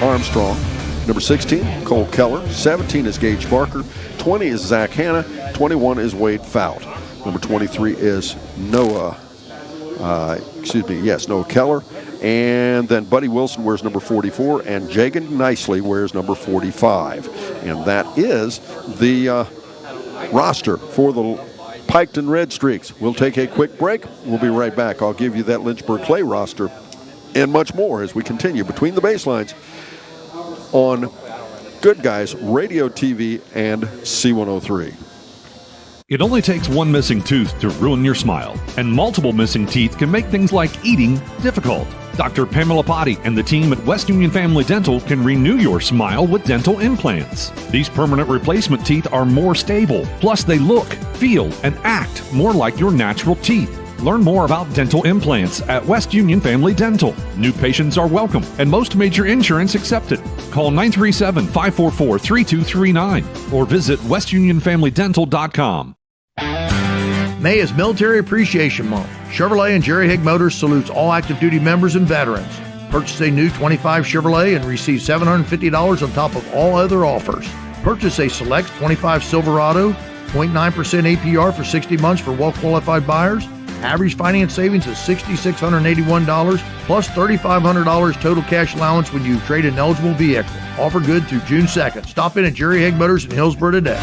Armstrong. Number 16, Cole Keller. 17 is Gage Barker. 20 is Zach Hanna. 21 is Wade Fout. Number 23 is Noah Keller. And then Buddy Wilson wears number 44, and Jagan Nicely wears number 45. And that is the roster for the Piketon Red Streaks. We'll take a quick break. We'll be right back. I'll give you that Lynchburg-Clay roster and much more as we continue Between the Baselines on Good Guys Radio, TV, and C103. It only takes one missing tooth to ruin your smile, and multiple missing teeth can make things like eating difficult. Dr. Pamela Potty and the team at West Union Family Dental can renew your smile with dental implants. These permanent replacement teeth are more stable, plus they look, feel, and act more like your natural teeth. Learn more about dental implants at West Union Family Dental. New patients are welcome, and most major insurance accepted. Call 937-544-3239 or visit westunionfamilydental.com. May is Military Appreciation Month. Chevrolet and Jerry Higg Motors salutes all active duty members and veterans. Purchase a new 25 Chevrolet and receive $750 on top of all other offers. Purchase a select 25 Silverado, 0.9% APR for 60 months for well-qualified buyers. Average finance savings is $6,681 plus $3,500 total cash allowance when you trade an eligible vehicle. Offer good through June 2nd. Stop in at Jerry Higg Motors in Hillsborough today.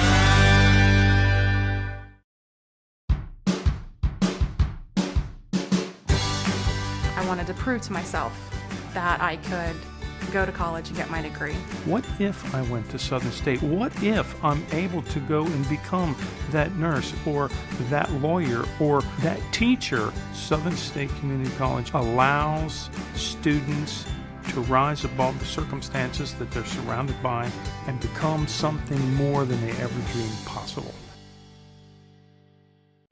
I wanted to prove to myself that I could go to college and get my degree. What if I went to Southern State? What if I'm able to go and become that nurse or that lawyer or that teacher? Southern State Community College allows students to rise above the circumstances that they're surrounded by and become something more than they ever dreamed possible.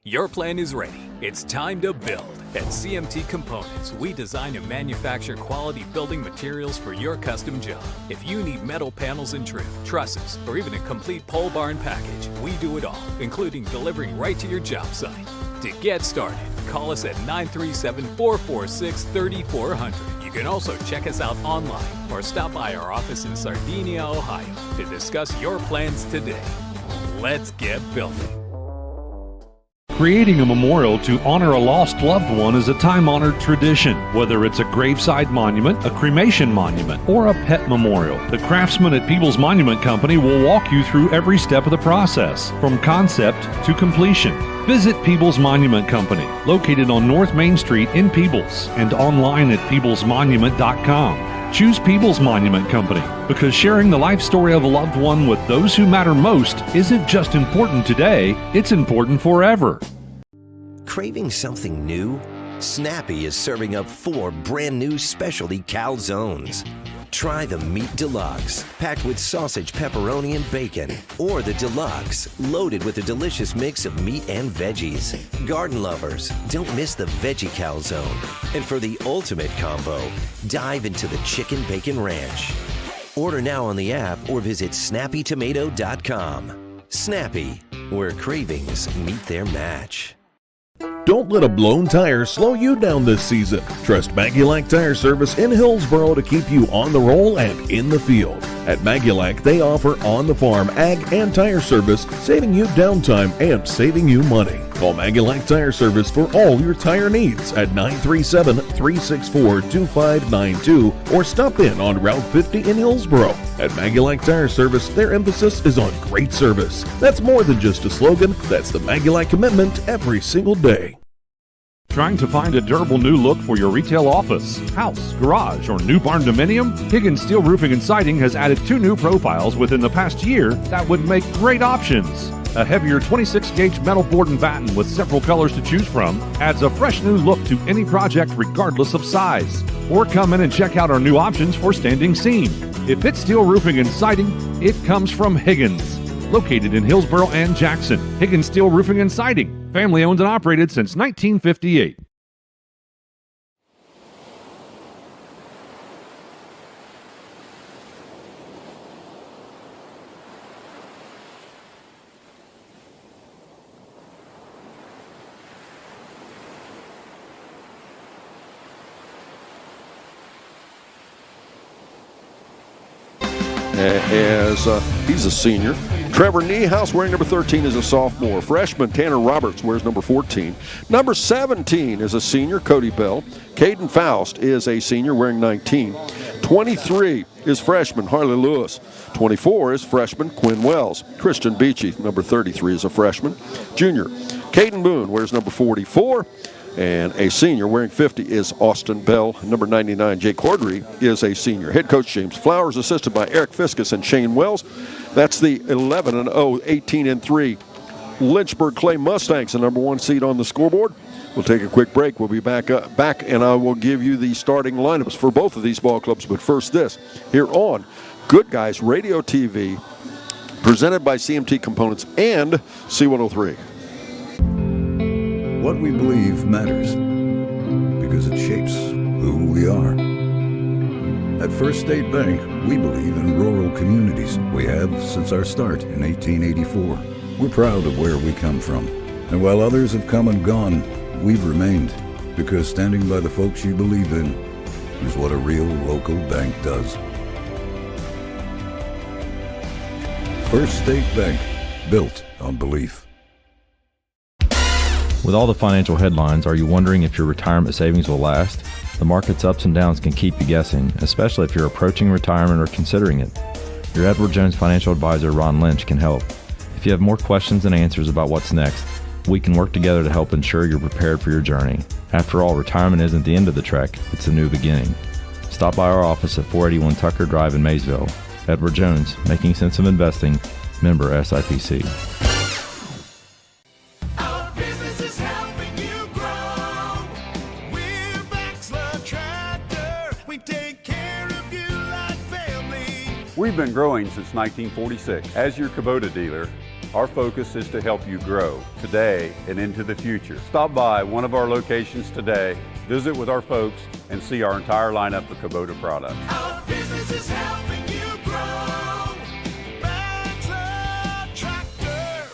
Your plan is ready. It's time to build. At CMT Components, we design and manufacture quality building materials for your custom job. If you need metal panels and trim, trusses, or even a complete pole barn package, we do it all, including delivering right to your job site. To get started, call us at 937-446-3400. You can also check us out online or stop by our office in Sardinia, Ohio to discuss your plans today. Let's get building. Creating a memorial to honor a lost loved one is a time-honored tradition. Whether it's a graveside monument, a cremation monument, or a pet memorial, the craftsmen at Peebles Monument Company will walk you through every step of the process, from concept to completion. Visit Peebles Monument Company, located on North Main Street in Peebles, and online at peeblesmonument.com. Choose Peebles Monument Company because sharing the life story of a loved one with those who matter most isn't just important today, it's important forever. Craving something new? Snappy is serving up 4 brand new specialty calzones. Try the Meat Deluxe, packed with sausage, pepperoni, and bacon, or the Deluxe, loaded with a delicious mix of meat and veggies. Garden lovers, don't miss the Veggie Calzone. And for the ultimate combo, dive into the Chicken Bacon Ranch. Order now on the app or visit snappytomato.com. Snappy, where cravings meet their match. Don't let a blown tire slow you down this season. Trust Magulac Tire Service in Hillsborough to keep you on the roll and in the field. At Magulac, they offer on-the-farm ag and tire service, saving you downtime and saving you money. Call Magulac Tire Service for all your tire needs at 937-364-2592 or stop in on Route 50 in Hillsborough. At Magulac Tire Service, their emphasis is on great service. That's more than just a slogan. That's the Magulac commitment every single day. Trying to find a durable new look for your retail office, house, garage, or new barn dominium? Higgins Steel Roofing and Siding has added 2 new profiles within the past year that would make great options. A heavier 26-gauge metal board and batten with several colors to choose from adds a fresh new look to any project regardless of size. Or come in and check out our new options for standing seam. If it's steel roofing and siding, it comes from Higgins. Located in Hillsborough and Jackson, Higgins Steel Roofing and Siding. Family owned and operated since 1958. as he's a senior. Trevor Niehaus wearing number 13 is a sophomore. Freshman Tanner Roberts wears number 14. Number 17 is a senior, Cody Bell. Caden Faust is a senior wearing 19. 23 is freshman Harley Lewis. 24 is freshman Quinn Wells. Christian Beachy, number 33, is a freshman. Junior Caden Boone wears number 44. And a senior wearing 50 is Austin Bell. Number 99, Jake Cordry, is a senior. Head coach James Flowers, assisted by Eric Fiskus and Shane Wells. That's the 11-0, 18-3 Lynchburg-Clay Mustangs, the number 1 seed on the scoreboard. We'll take a quick break. We'll be back, and I will give you the starting lineups for both of these ball clubs. But first, this here on Good Guys Radio TV, presented by CMT Components and C103. What we believe matters because it shapes who we are. At First State Bank, we believe in rural communities. We have since our start in 1884. We're proud of where we come from. And while others have come and gone, we've remained because standing by the folks you believe in is what a real local bank does. First State Bank, built on belief. With all the financial headlines, are you wondering if your retirement savings will last? The market's ups and downs can keep you guessing, especially if you're approaching retirement or considering it. Your Edward Jones financial advisor, Ron Lynch, can help. If you have more questions than answers about what's next, we can work together to help ensure you're prepared for your journey. After all, retirement isn't the end of the trek, it's a new beginning. Stop by our office at 481 Tucker Drive in Maysville. Edward Jones, making sense of investing, member SIPC. We've been growing since 1946. As your Kubota dealer, our focus is to help you grow today and into the future. Stop by one of our locations today, visit with our folks, and see our entire lineup of Kubota products. Our business is helping you grow. Maxler Tractor.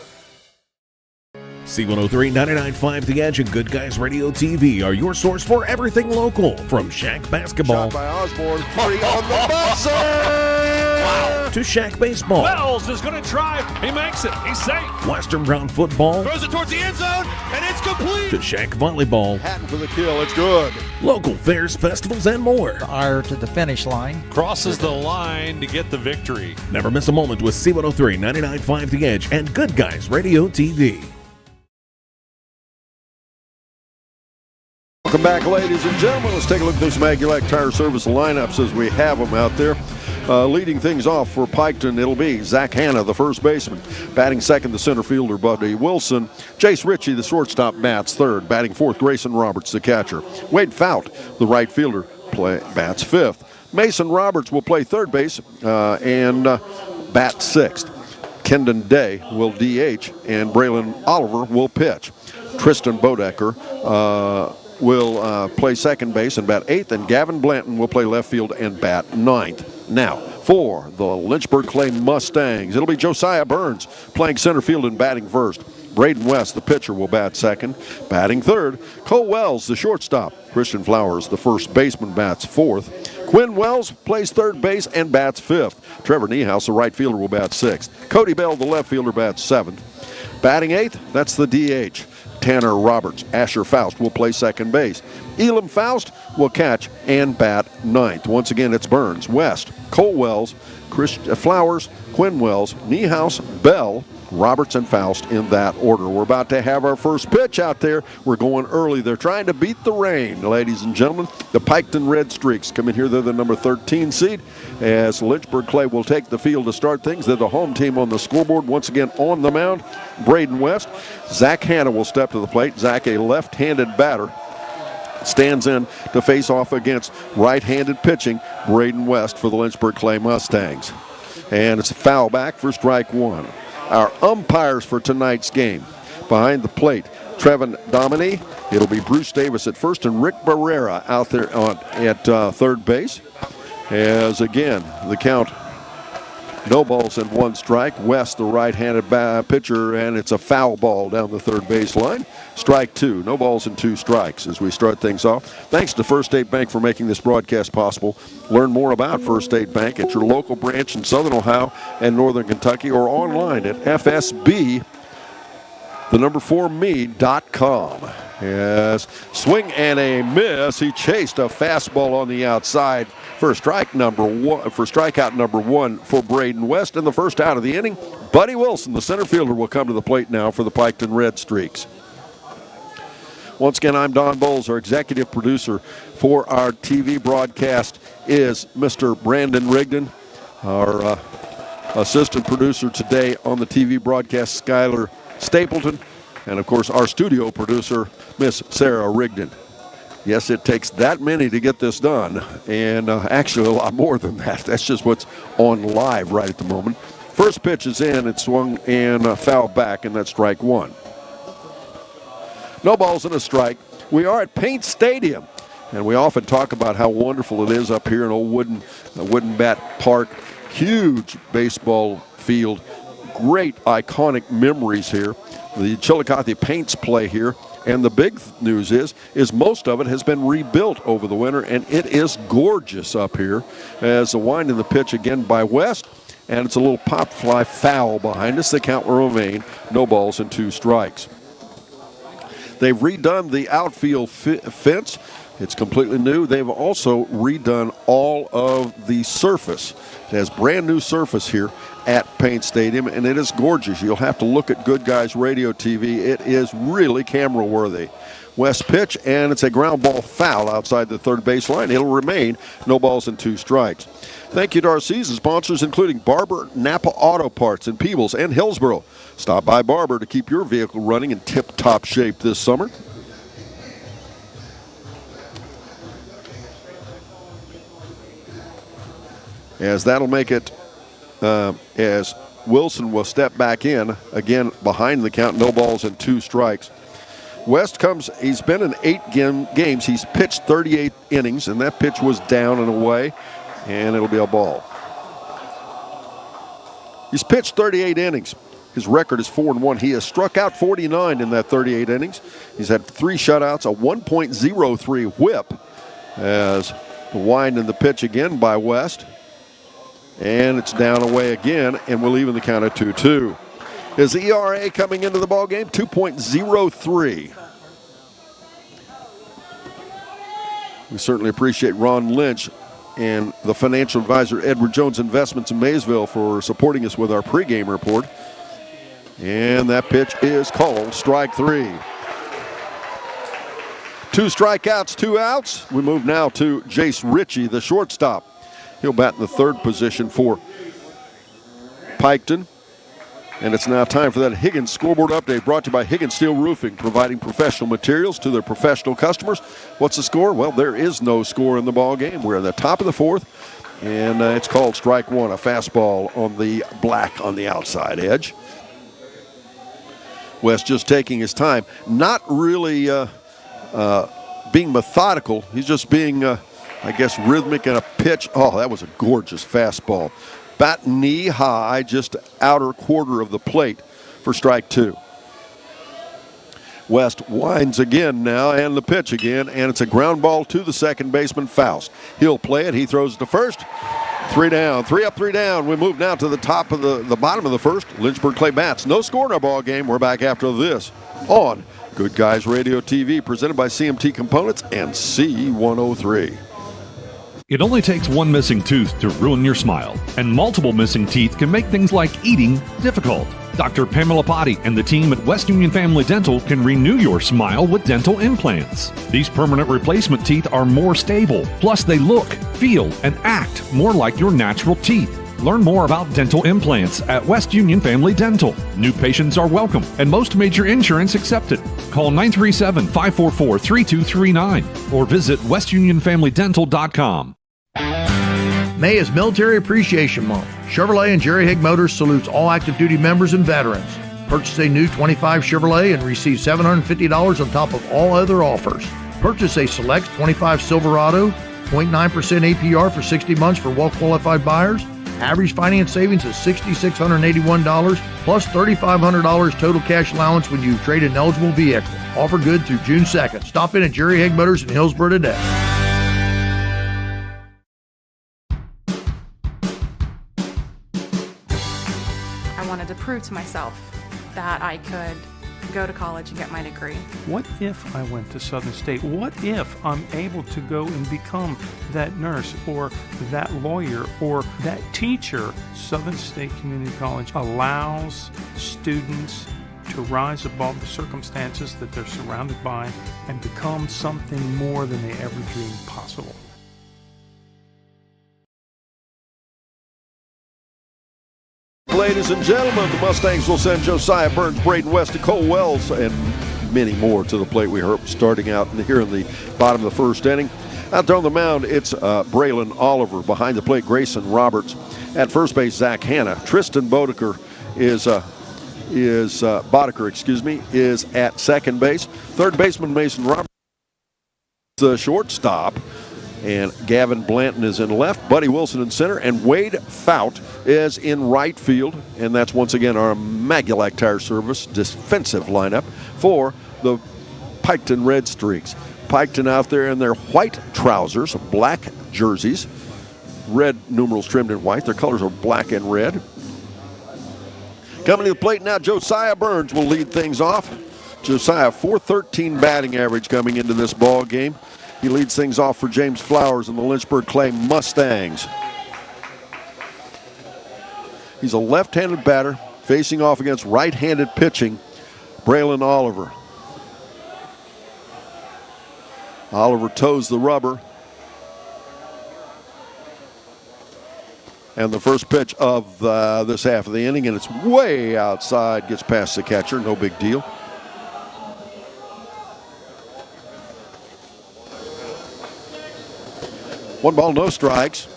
C103, 99.5 The Edge, and Good Guys Radio TV are your source for everything local. From Shack basketball. Shot by Osborne, 3 on the buzzer! Wow. To Shack baseball. Wells is going to try. He makes it. He's safe. Western Brown football. Throws it towards the end zone, and it's complete. To Shack volleyball. Hatton for the kill. It's good. Local fairs, festivals, and more. Ire to the finish line. Crosses the line to get the victory. Never miss a moment with C103, 99.5 The Edge, and Good Guys Radio TV. Welcome back, ladies and gentlemen. Let's take a look at those Magulac Tire Service lineups as we have them out there. Leading things off for Piketon, it'll be Zach Hanna, the first baseman. Batting second, the center fielder, Buddy Wilson. Jace Ritchie, the shortstop, bats third. Batting fourth, Grayson Roberts, the catcher. Wade Fout, the right fielder, bats fifth. Mason Roberts will play third base and bat sixth. Kendon Day will DH, and Braylon Oliver will pitch. Tristan Bodecker will play second base and bat eighth, and Gavin Blanton will play left field and bat ninth. Now, for the Lynchburg-Clay Mustangs, it'll be Josiah Burns playing center field and batting first. Braden West, the pitcher, will bat second. Batting third, Cole Wells, the shortstop. Christian Flowers, the first baseman, bats fourth. Quinn Wells plays third base and bats fifth. Trevor Niehaus, the right fielder, will bat sixth. Cody Bell, the left fielder, bats seventh. Batting eighth, that's the DH. Tanner Roberts. Asher Faust will play second base. Elam Faust will catch and bat ninth. Once again, it's Burns, West, Cole Wells, Flowers, Quinn Wells, Niehaus, Bell, Roberts, and Faust in that order. We're about to have our first pitch out there. We're going early. They're trying to beat the rain, ladies and gentlemen. The Piketon Red Streaks come in here. They're the number 13 seed, as Lynchburg-Clay will take the field to start things. They're the home team on the scoreboard. Once again on the mound, Braden West. Zach Hanna will step to the plate. Zach, a left-handed batter, stands in to face off against right-handed pitching Braden West for the Lynchburg-Clay Mustangs. And it's a foul back for strike one. Our umpires for tonight's game. Behind the plate, Trevin Dominy. It'll be Bruce Davis at first and Rick Barrera out there at third base. As again, the count No balls and 1 strike. West, the right-handed pitcher, and it's a foul ball down the third baseline. Strike 2. No balls and 2 strikes as we start things off. Thanks to First State Bank for making this broadcast possible. Learn more about First State Bank at your local branch in Southern Ohio and Northern Kentucky or online at FSB4me.com. Yes, swing and a miss. He chased a fastball on the outside for strikeout number 1 for Braden West. And the first out of the inning, Buddy Wilson, the center fielder, will come to the plate now for the Piketon Red Streaks. Once again, I'm Don Bowles. Our executive producer for our TV broadcast is Mr. Brandon Rigdon. Our assistant producer today on the TV broadcast, Skylar Stapleton. And, of course, our studio producer, Miss Sarah Rigdon. Yes, it takes that many to get this done, and actually a lot more than that. That's just what's on live right at the moment. First pitch is in. It's swung and fouled back, and that's strike 1. No balls and a strike. We are at Paint Stadium, and we often talk about how wonderful it is up here in old Wooden Bat Park. Huge baseball field. Great iconic memories here. The Chillicothe Paints play here. And the big news is most of it has been rebuilt over the winter, and it is gorgeous up here. As the wind in the pitch again by West, and it's a little pop fly foul behind us. The count will remain no balls and 2 strikes. They've redone the outfield fence. It's completely new. They've also redone all of the surface. It has brand new surface here at Paint Stadium, and it is gorgeous. You'll have to look at Good Guys Radio TV. It is really camera worthy. West pitch, and it's a ground ball foul outside the third baseline. It'll remain no balls and 2 strikes. Thank you to our season sponsors, including Barber, Napa Auto Parts in Peebles and Hillsboro. Stop by Barber to keep your vehicle running in tip-top shape this summer. As that'll make it as Wilson will step back in, again behind the count, no balls and 2 strikes. West he's been in 8 games. He's pitched 38 innings, and that pitch was down and away, and it'll be a ball. He's pitched 38 innings. His record is 4-1. He has struck out 49 in that 38 innings. He's had 3 shutouts, a 1.03 whip, as the wind in the pitch again by West. And it's down away again, and we'll even the count at 2-2. His ERA coming into the ballgame, 2.03. We certainly appreciate Ron Lynch and the financial advisor Edward Jones Investments in Maysville for supporting us with our pregame report. And that pitch is called strike 3. 2 strikeouts, 2 outs. We move now to Jace Ritchie, the shortstop. He'll bat in the third position for Piketon. And it's now time for that Higgins scoreboard update, brought to you by Higgins Steel Roofing, providing professional materials to their professional customers. What's the score? Well, there is no score in the ball game. We're at the top of the 4th, and it's called strike 1, a fastball on the black on the outside edge. West just taking his time, not really being methodical. He's just being rhythmic in a pitch. Oh, that was a gorgeous fastball. Bat knee high, just outer quarter of the plate for strike 2. West winds again now, and the pitch again, and it's a ground ball to the second baseman, Faust. He'll play it. He throws it to first. 3 down, 3 up, 3 down. We move now to the top of the bottom of the first. Lynchburg-Clay bats. No score in our ball game. We're back after this on Good Guys Radio TV, presented by CMT Components and C103. It only takes one missing tooth to ruin your smile, and multiple missing teeth can make things like eating difficult. Dr. Pamela Potty and the team at West Union Family Dental can renew your smile with dental implants. These permanent replacement teeth are more stable, plus they look, feel, and act more like your natural teeth. Learn more about dental implants at West Union Family Dental. New patients are welcome, and most major insurance accepted. Call 937-544-3239 or visit westunionfamilydental.com. May is Military Appreciation Month. Chevrolet and Jerry Higg Motors salutes all active duty members and veterans. Purchase a new 25 Chevrolet and receive $750 on top of all other offers. Purchase a select 25 Silverado, 0.9% APR for 60 months for well-qualified buyers, Average finance savings is $6,681 plus $3,500 total cash allowance when you trade an eligible vehicle. Offer good through June 2nd. Stop in at Jerry Haig Motors in Hillsborough today. I wanted to prove to myself that I could go to college and get my degree. What if I went to Southern State? What if I'm able to go and become that nurse or that lawyer or that teacher? Southern State Community College allows students to rise above the circumstances that they're surrounded by and become something more than they ever dreamed possible. Ladies and gentlemen, the Mustangs will send Josiah Burns, Braden West, and Cole Wells, and many more to the plate. We heard starting out here in the bottom of the first inning. Out there on the mound, it's Braylon Oliver. Behind the plate, Grayson Roberts. At first base, Zach Hanna. Tristan Bodeker is at second base. Third baseman Mason Roberts, the shortstop. And Gavin Blanton is in left, Buddy Wilson in center, and Wade Fout is in right field. And that's once again our Magulac Tire Service defensive lineup for the Piketon Red Streaks. Piketon out there in their white trousers, black jerseys, red numerals trimmed in white. Their colors are black and red. Coming to the plate now, Josiah Burns will lead things off. Josiah, .413 batting average coming into this ball game. He leads things off for James Flowers and the Lynchburg-Clay Mustangs. He's a left-handed batter facing off against right-handed pitching, Braylon Oliver. Oliver toes the rubber. And the first pitch of this half of the inning, and it's way outside, gets past the catcher, no big deal. One ball, no strikes.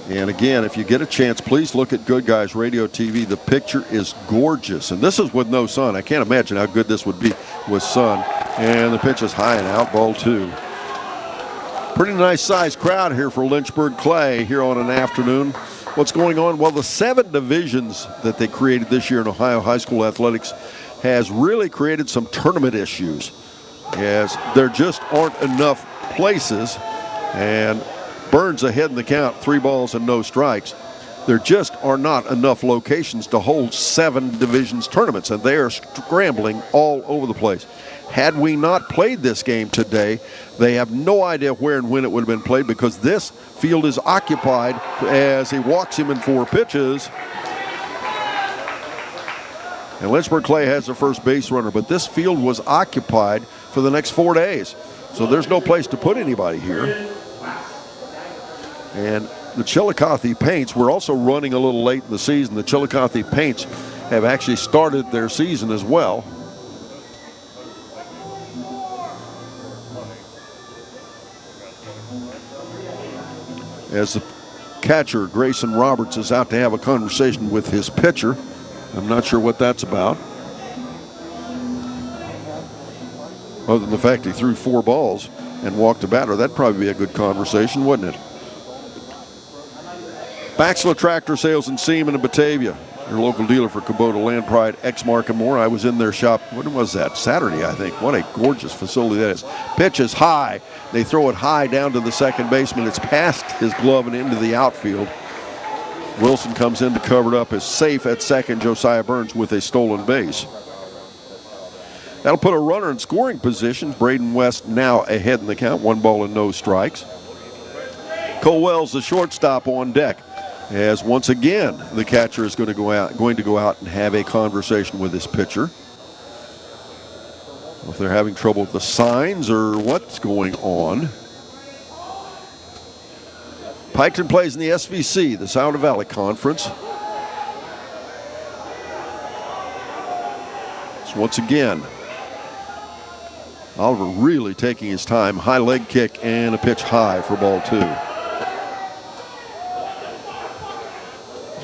And again, if you get a chance, please look at Good Guys Radio TV. The picture is gorgeous. And this is with no sun. I can't imagine how good this would be with sun. And the pitch is high and out, ball two. Pretty nice sized crowd here for Lynchburg-Clay here on an afternoon. What's going on? Well, the 7 divisions that they created this year in Ohio high school athletics has really created some tournament issues, as there just aren't enough places. And Burns ahead in the count, 3 balls and no strikes. There just are not enough locations to hold 7 divisions tournaments, and they are scrambling all over the place. Had we not played this game today, they have no idea where and when it would have been played, because this field is occupied as he walks him in 4 pitches. And Lynchburg-Clay has their first base runner, but this field was occupied for the next 4 days. So there's no place to put anybody here. And the Chillicothe Paints, we're also running a little late in the season. The Chillicothe Paints have actually started their season as well. As the catcher, Grayson Roberts, is out to have a conversation with his pitcher. I'm not sure what that's about, other than the fact he threw 4 balls and walked a batter. That'd probably be a good conversation, wouldn't it? Baxla Tractor Sales in Seaman and Batavia, your local dealer for Kubota, Land Pride, Exmark, and more. I was in their shop, when was that? Saturday, I think. What a gorgeous facility that is. Pitch is high. They throw it high down to the second baseman. It's past his glove and into the outfield. Wilson comes in to cover it up. Is safe at second, Josiah Burns with a stolen base. That'll put a runner in scoring position. Braden West now ahead in the count, 1 ball and no strikes. Cole Wells, the shortstop, on deck, as once again the catcher is going to go out and have a conversation with his pitcher. If they're having trouble with the signs or what's going on. Piketon plays in the SVC, the Souder Valley Conference. So once again, Oliver really taking his time. High leg kick and a pitch high for ball 2.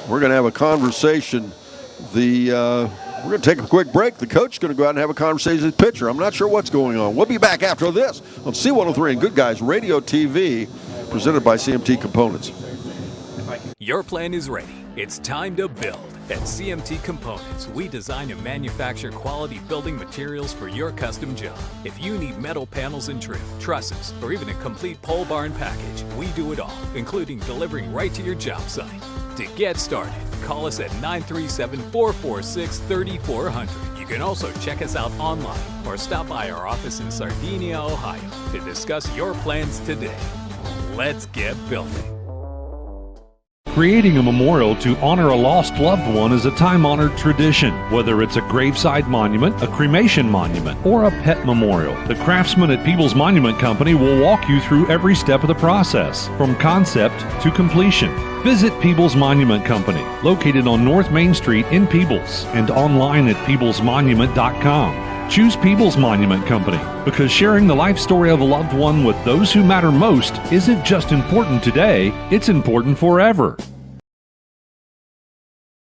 We're going to have a conversation. We're going to take a quick break. The coach is going to go out and have a conversation with the pitcher. I'm not sure what's going on. We'll be back after this on C103 and Good Guys Radio TV, presented by CMT Components. Your plan is ready. It's time to build. At CMT Components, we design and manufacture quality building materials for your custom job. If you need metal panels and trim, trusses, or even a complete pole barn package, we do it all, including delivering right to your job site. To get started, call us at 937-446-3400. You can also check us out online or stop by our office in Sardinia, Ohio to discuss your plans today. Let's get building. Creating a memorial to honor a lost loved one is a time-honored tradition. Whether it's a graveside monument, a cremation monument, or a pet memorial, the craftsmen at Peoples Monument Company will walk you through every step of the process, from concept to completion. Visit Peoples Monument Company, located on North Main Street in Peoples, and online at peoplesmonument.com. Choose Peoples Monument Company because sharing the life story of a loved one with those who matter most isn't just important today, it's important forever.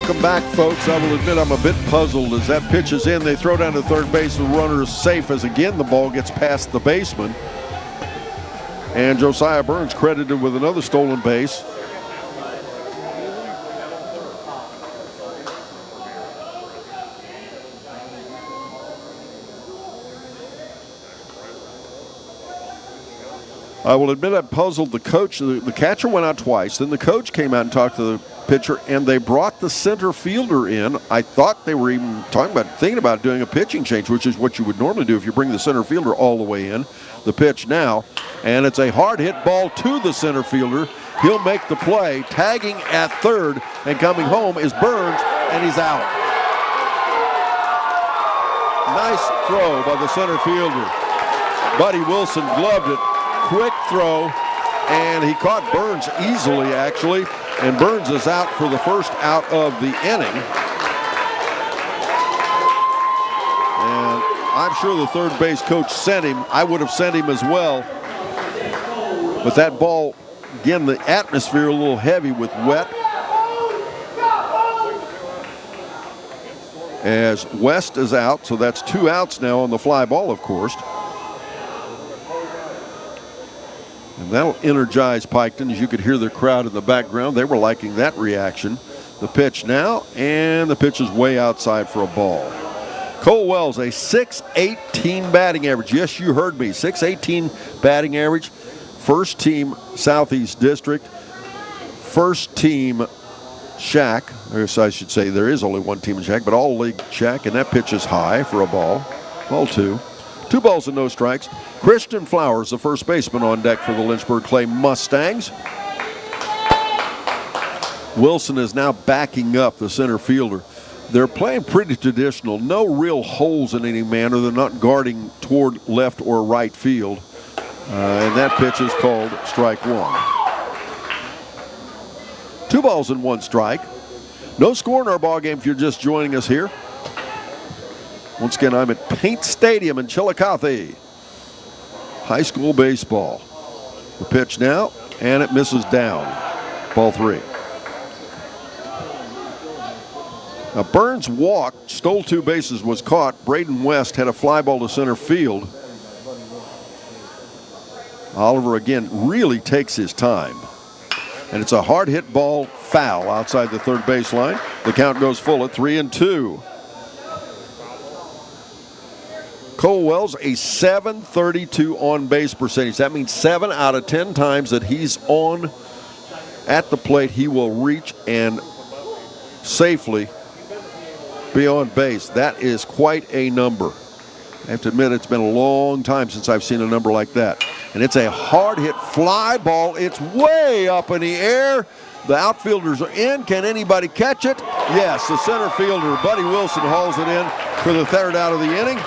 Welcome back, folks. I will admit I'm a bit puzzled as that pitch is in. They throw down to third base. The runner is safe as again the ball gets past the baseman. And Josiah Burns credited with another stolen base. I will admit I puzzled the coach. The catcher went out twice. Then the coach came out and talked to the pitcher, and they brought the center fielder in. I thought they were even thinking about doing a pitching change, which is what you would normally do if you bring the center fielder all the way in. The pitch now, and it's a hard hit ball to the center fielder. He'll make the play. Tagging at third and coming home is Burns, and he's out. Nice throw by the center fielder. Buddy Wilson gloved it. Quick throw, and he caught Burns easily, actually, and Burns is out for the first out of the inning. And I'm sure the third base coach sent him. I would have sent him as well. But that ball, again, the atmosphere a little heavy with wet. As West is out, so that's 2 outs now on the fly ball, of course. And that'll energize Piketon, as you could hear the crowd in the background. They were liking that reaction. The pitch now, and the pitch is way outside for a ball. Cole Wells, a .618 batting average. Yes, you heard me, .618 batting average. First team Southeast District. First team Shack. Or I should say there is only one team in Shack, but all league Shack, and that pitch is high for a ball. Ball 2. 2 balls and no strikes. Christian Flowers, the first baseman, on deck for the Lynchburg-Clay Mustangs. Wilson is now backing up the center fielder. They're playing pretty traditional. No real holes in any manner. They're not guarding toward left or right field. And that pitch is called strike 1. 2 balls and 1 strike. No score in our ball game if you're just joining us here. Once again, I'm at Paint Stadium in Chillicothe. High school baseball. The pitch now, and it misses down. Ball 3. Now Burns walked, stole 2 bases, was caught. Braden West had a fly ball to center field. Oliver again really takes his time. And it's a hard hit ball, foul outside the third baseline. The count goes full at 3-2. Cole Wells, a .732 on-base percentage. That means 7 out of 10 times that he's on at the plate, he will reach and safely be on base. That is quite a number. I have to admit, it's been a long time since I've seen a number like that. And it's a hard-hit fly ball. It's way up in the air. The outfielders are in. Can anybody catch it? Yes, the center fielder, Buddy Wilson, hauls it in for the third out of the inning.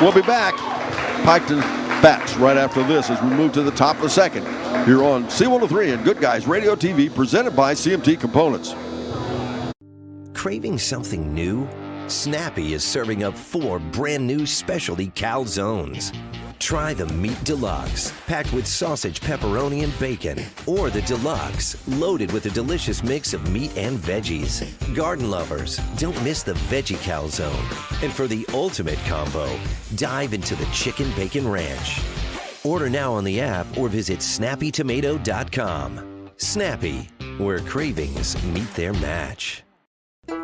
We'll be back. Piketon bats right after this as we move to the top of the second here on C103 and Good Guys Radio TV, presented by CMT Components. Craving something new? Snappy is serving up 4 brand new specialty calzones. Try the Meat Deluxe, packed with sausage, pepperoni, and bacon. Or the Deluxe, loaded with a delicious mix of meat and veggies. Garden lovers, don't miss the Veggie Calzone. And for the ultimate combo, dive into the Chicken Bacon Ranch. Order now on the app or visit snappytomato.com. Snappy, where cravings meet their match.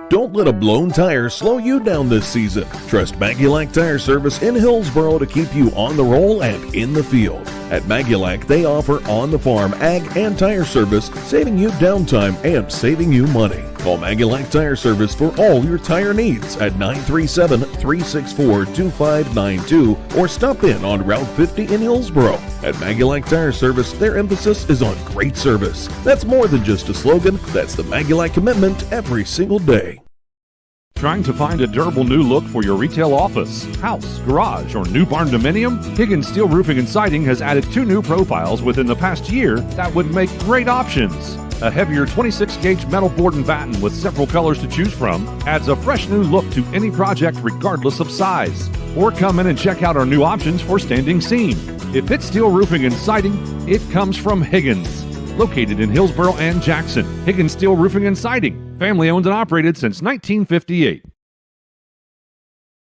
Don't let a blown tire slow you down this season. Trust Maggulac Tire Service in Hillsboro to keep you on the roll and in the field. At Maggulac, they offer on-the-farm ag and tire service, saving you downtime and saving you money. Call Maggulac Tire Service for all your tire needs at 937-364-2592 or stop in on Route 50 in Hillsboro. At Maggulac Tire Service, their emphasis is on great service. That's more than just a slogan. That's the Maggulac commitment every single day. Trying to find a durable new look for your retail office, house, garage, or new barn dominium? Higgins Steel Roofing and Siding has added 2 new profiles within the past year that would make great options. A heavier 26-gauge metal board and batten with several colors to choose from adds a fresh new look to any project regardless of size. Or come in and check out our new options for standing seam. If it's steel roofing and siding, it comes from Higgins. Located in Hillsboro and Jackson, Higgins Steel Roofing and Siding. Family owned and operated since 1958.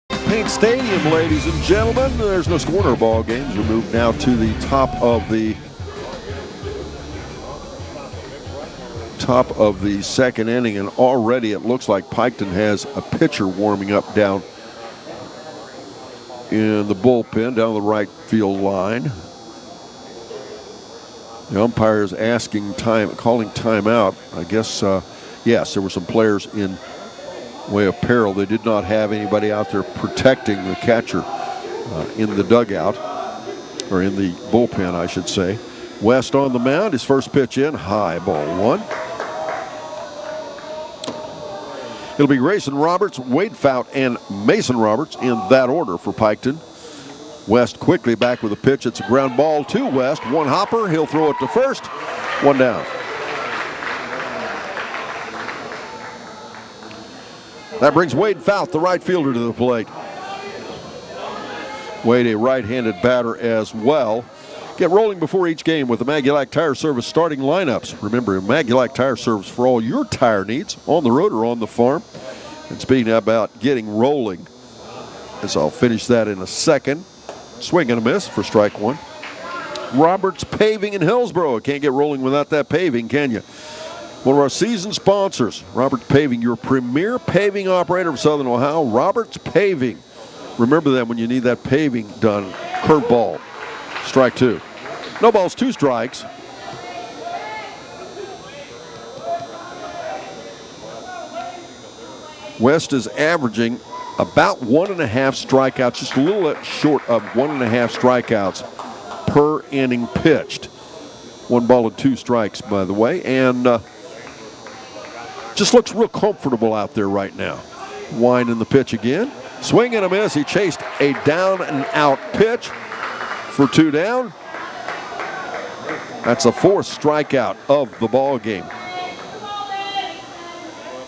Paint Stadium, ladies and gentlemen. There's no score in our ball games. We move now to the top of the second inning, and already it looks like Piketon has a pitcher warming up down in the bullpen, down the right field line. The umpire is calling timeout. I guess, yes, there were some players in way of peril. They did not have anybody out there protecting the catcher in the dugout, or in the bullpen, I should say. West on the mound, his first pitch in, high, ball 1. It'll be Grayson Roberts, Wade Fout, and Mason Roberts in that order for Piketon. West quickly back with a pitch. It's a ground ball to West. One hopper. He'll throw it to first. One down. That brings Wade Fout, the right fielder, to the plate. Wade, a right-handed batter as well. Get rolling before each game with the Maggulac Tire Service starting lineups. Remember, Maggulac Tire Service for all your tire needs on the road or on the farm. And speaking about getting rolling, as I'll finish that in a second. Swing and a miss for strike 1. Roberts Paving in Hillsboro. Can't get rolling without that paving, can you? One of our season sponsors, Roberts Paving, your premier paving operator of Southern Ohio. Roberts Paving. Remember that when you need that paving done. Curveball. Strike 2. No balls, 2 strikes. West is averaging about 1.5 strikeouts, just a little short of 1.5 strikeouts per inning pitched. 1 ball and 2 strikes, by the way, and just looks real comfortable out there right now. Winding the pitch again. Swing and a miss. He chased a down and out pitch for 2 down. That's a 4th strikeout of the ball game.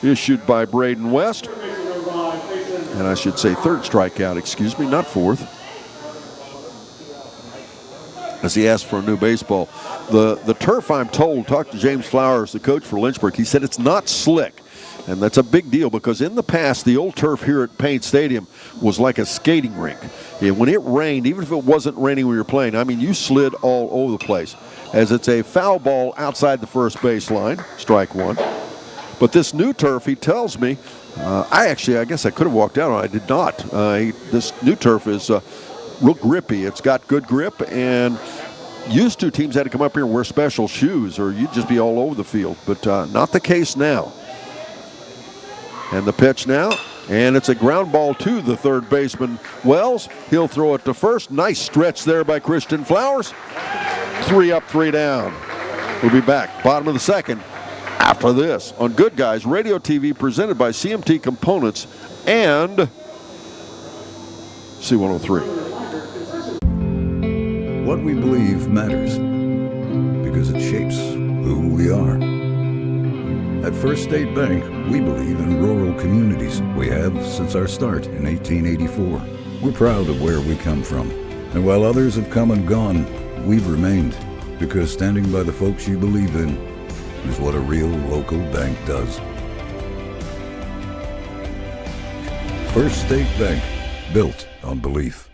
Issued by Braden West. And I should say 3rd strikeout, excuse me, not 4th. As he asked for a new baseball. The turf, I'm told, talked to James Flowers, the coach for Lynchburg. He said it's not slick. And that's a big deal because in the past, the old turf here at Paint Stadium was like a skating rink. And when it rained, even if it wasn't raining when you were playing, I mean, you slid all over the place. As it's a foul ball outside the first baseline, strike 1. But this new turf, he tells me, I guess I could have walked out on it. I did not. This new turf is real grippy. It's got good grip, and used to teams had to come up here and wear special shoes or you'd just be all over the field. But not the case now. And the pitch now, and it's a ground ball to the 3rd baseman, Wells. He'll throw it to first. Nice stretch there by Christian Flowers. 3 up, 3 down. We'll be back, bottom of the 2nd. After this on Good Guys Radio TV, presented by CMT Components and C103. What we believe matters because it shapes who we are. At First State Bank, we believe in rural communities. We have since our start in 1884. We're proud of where we come from. And while others have come and gone, we've remained because standing by the folks you believe in is what a real local bank does. First State Bank, built on belief.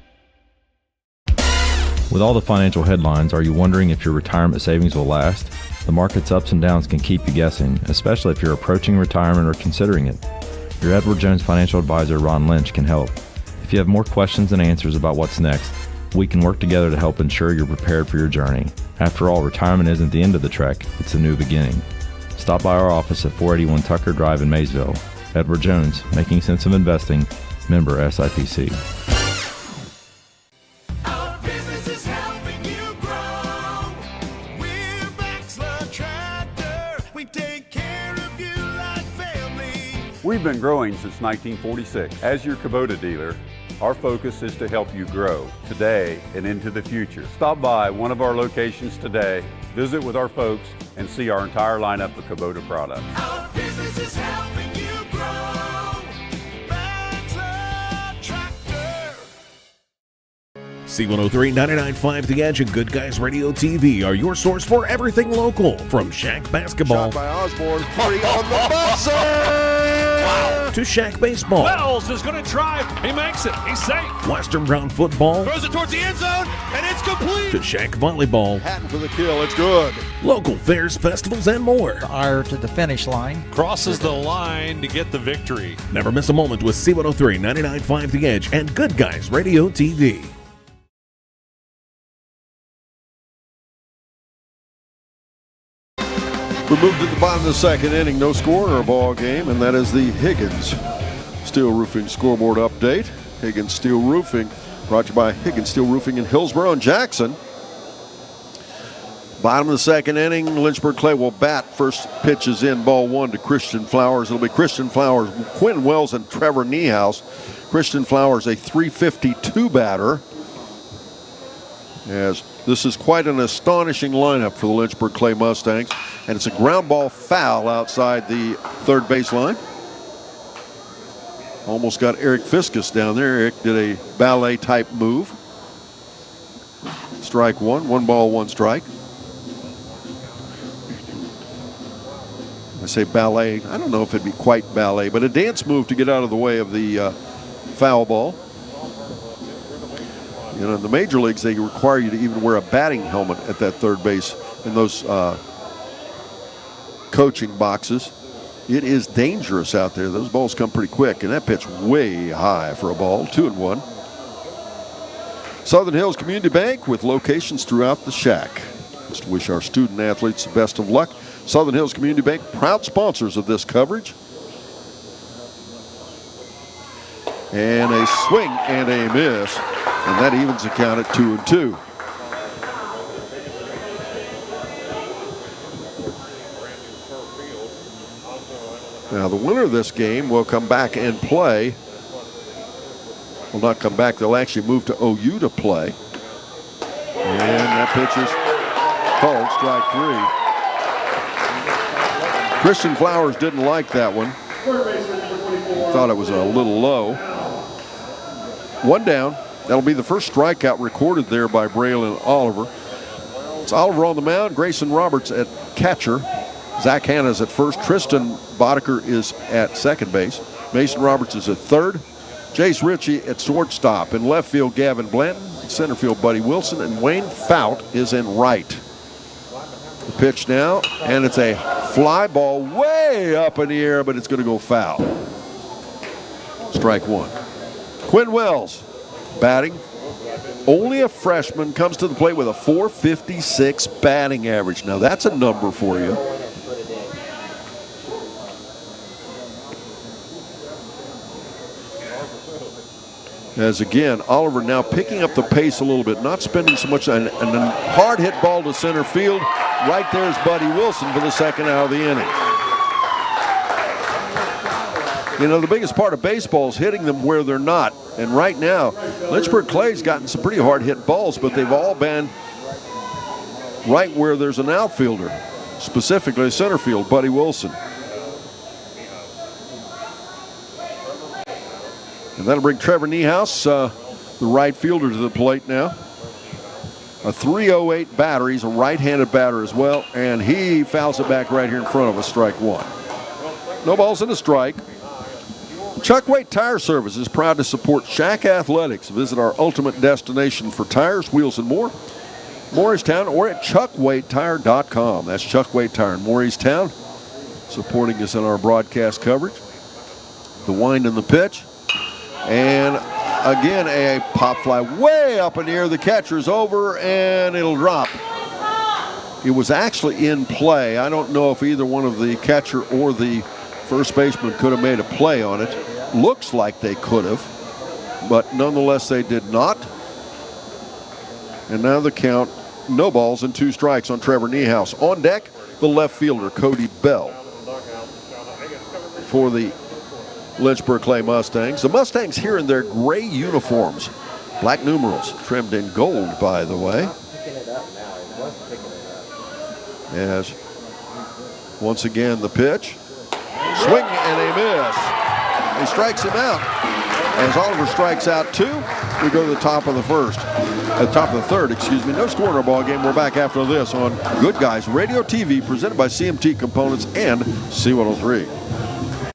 With all the financial headlines, are you wondering if your retirement savings will last? The market's ups and downs can keep you guessing, especially if you're approaching retirement or considering it. Your Edward Jones financial advisor, Ron Lynch, can help. If you have more questions than answers about what's next, we can work together to help ensure you're prepared for your journey. After all, retirement isn't the end of the trek, it's a new beginning. Stop by our office at 481 Tucker Drive in Maysville. Edward Jones, making sense of investing, member SIPC. Our business is helping you grow. We're Baxter Tractor. We take care of you like family. We've been growing since 1946. As your Kubota dealer, our focus is to help you grow today and into the future. Stop by one of our locations today, visit with our folks, and see our entire lineup of Kubota products. Our business is helping you grow. Baxter Tractor. C103, 99.5 The Edge, and Good Guys Radio TV are your source for everything local. From Shack basketball Shot by Osborne, 3 on the buzzer! to Shack baseball, Wells is going to drive. He makes it. He's safe. Western Brown football, Throws it towards the end zone, and it's complete. to Shack volleyball, Hatton for the kill, it's good. local fairs, festivals, and more. Ire to the finish line. Crosses the line to get the victory. Never miss a moment with C103, 99.5 The Edge, and Good Guys Radio TV. We moved to the bottom of the second inning, no score in our ball game, and that is the Higgins Steel Roofing scoreboard update. Higgins Steel Roofing, brought to you by Higgins Steel Roofing in Hillsborough and Jackson. Bottom of the second inning, Lynchburg-Clay will bat. First pitch is in, ball 1 to Christian Flowers. It'll be Christian Flowers, Quinn Wells, and Trevor Niehaus. Christian Flowers, a .352 batter. As this is quite an astonishing lineup for the Lynchburg-Clay Mustangs. And it's a ground ball foul outside the third baseline. Almost got Eric Fiskus down there. Eric did a ballet type move. Strike 1, 1 ball, 1 strike. I say ballet, I don't know if it'd be quite ballet, but a dance move to get out of the way of the foul ball. You know, in the major leagues, they require you to even wear a batting helmet at that third base in those coaching boxes. It is dangerous out there. Those balls come pretty quick, and that pitch way high for a ball. 2-1. Southern Hills Community Bank with locations throughout the Shack. Just wish our student athletes the best of luck. Southern Hills Community Bank, proud sponsors of this coverage. And a swing and a miss. And that evens the count at 2-2. Now the winner of this game will come back and play. Will not come back. They'll actually move to OU to play. And that pitch is called strike 3. Christian Flowers didn't like that one. Thought it was a little low. 1 down. That'll be the first strikeout recorded there by Braylon Oliver. It's Oliver on the mound, Grayson Roberts at catcher, Zach Hanna's at first, Tristan Boddicker is at second base, Mason Roberts is at third, Jace Ritchie at shortstop. In left field, Gavin Blanton, in center field, Buddy Wilson, and Wayne Fout is in right. The pitch now, and it's a fly ball way up in the air, but it's going to go foul. Strike 1. Quinn Wells batting, only a freshman, comes to the plate with a .456 batting average. Now that's a number for you. As again, Oliver now picking up the pace a little bit, not spending so much, and a hard hit ball to center field. Right there's Buddy Wilson for the second out of the inning. You know, the biggest part of baseball is hitting them where they're not. And right now, Lynchburg-Clay's gotten some pretty hard hit balls, but they've all been right where there's an outfielder, specifically center field, Buddy Wilson. And that'll bring Trevor Niehaus, the right fielder, to the plate now. A .308 batter. He's a right-handed batter as well, and he fouls it back right here in front of us, strike 1. No balls and a strike. Chuck Waite Tire Service is proud to support Shack Athletics. Visit our ultimate destination for tires, wheels, and more, Morristown, or at chuckwaitetire.com. That's Chuck Waite Tire in Morristown, supporting us in our broadcast coverage. The wind and the pitch. And again, a pop fly way up in the air. The catcher's over, and it'll drop. It was actually in play. I don't know if either one of the catcher or the first baseman could have made a play on it. Looks like they could have, but nonetheless they did not. And now the count, no balls and 2 strikes on Trevor Niehaus. On deck, the left fielder, Cody Bell, for the Lynchburg-Clay Mustangs. The Mustangs here in their gray uniforms. Black numerals, trimmed in gold, by the way. As once again the pitch. Swing and a miss. He strikes him out. As Oliver strikes out 2, we go to the top of the top of the third, excuse me. No score in our ball game. We're back after this on Good Guys Radio TV, presented by CMT Components and C103.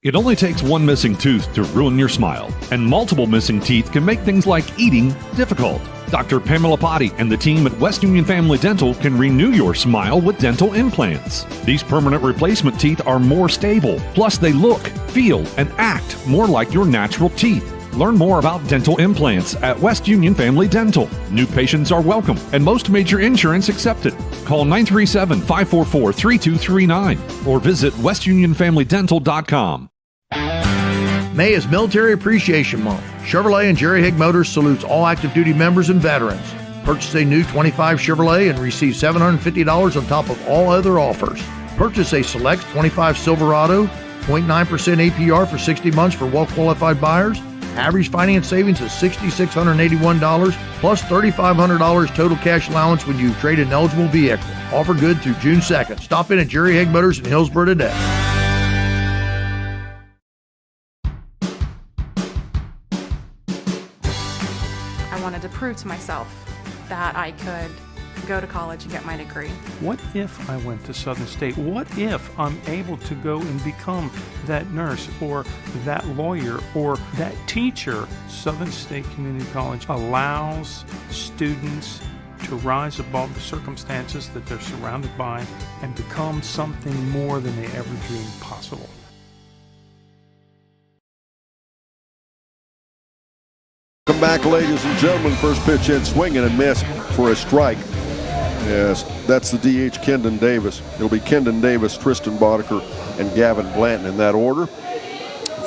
It only takes one missing tooth to ruin your smile, and multiple missing teeth can make things like eating difficult. Dr. Pamela Potty and the team at West Union Family Dental can renew your smile with dental implants. These permanent replacement teeth are more stable, plus they look, feel, and act more like your natural teeth. Learn more about dental implants at West Union Family Dental. New patients are welcome, and most major insurance accepted. Call 937-544-3239 or visit westunionfamilydental.com. May is Military Appreciation Month. Chevrolet and Jerry Higg Motors salutes all active duty members and veterans. Purchase a new 25 Chevrolet and receive $750 on top of all other offers. Purchase a select 25 Silverado, 0.9% APR for 60 months for well-qualified buyers. Average finance savings is $6,681 plus $3,500 total cash allowance when you trade an eligible vehicle. Offer good through June 2nd. Stop in at Jerry Higg Motors in Hillsborough today. I wanted to prove to myself that I could go to college and get my degree. What if I went to Southern State? What if I'm able to go and become that nurse or that lawyer or that teacher? Southern State Community College allows students to rise above the circumstances that they're surrounded by and become something more than they ever dreamed possible. Come back, ladies and gentlemen. First pitch in, swinging and miss for a strike. Yes, that's the DH, Kendon Davis. It'll be Kendon Davis, Tristan Boddicker, and Gavin Blanton in that order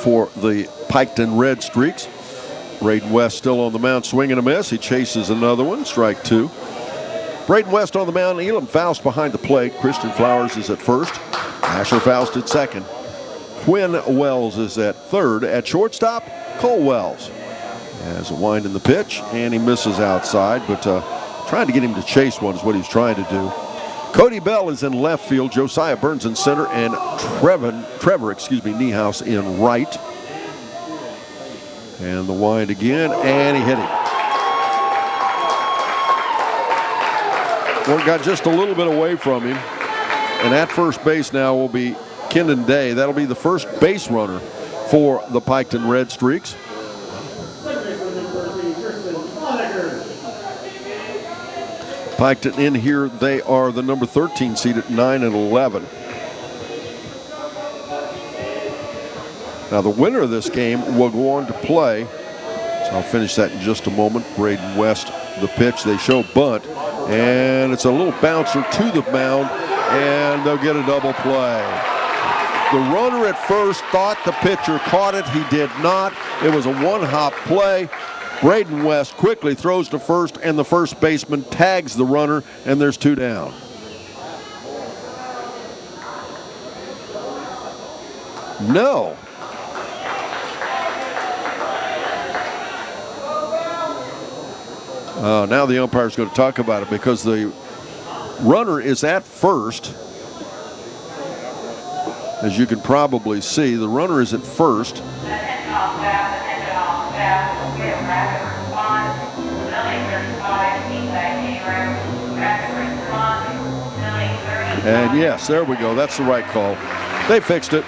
for the Piketon Red Streaks. Braden West still on the mound, swinging a miss. He chases another one, strike 2. Braden West on the mound, Elam Faust behind the plate. Christian Flowers is at first. Asher Faust at second. Quinn Wells is at third. At shortstop, Cole Wells. Has a wind in the pitch, and he misses outside, but trying to get him to chase one is what he's trying to do. Cody Bell is in left field, Josiah Burns in center, and Trevor Niehaus in right. And the wind again, and he hit him. Well, got just a little bit away from him. And at first base now will be Kendon Day. That'll be the first base runner for the Piketon Red Streaks. Piketon in here, they are the number 13 seed at 9 and 11. Now the winner of this game will go on to play. So I'll finish that in just a moment. Braden West, the pitch. They show bunt, and it's a little bouncer to the mound, and they'll get a double play. The runner at first thought the pitcher caught it. He did not. It was a one-hop play. Braden West quickly throws to first, and the first baseman tags the runner, and there's 2 down. No. Now the umpire's going to talk about it because the runner is at first. As you can probably see, the runner is at first. And yes, there we go. That's the right call. They fixed it.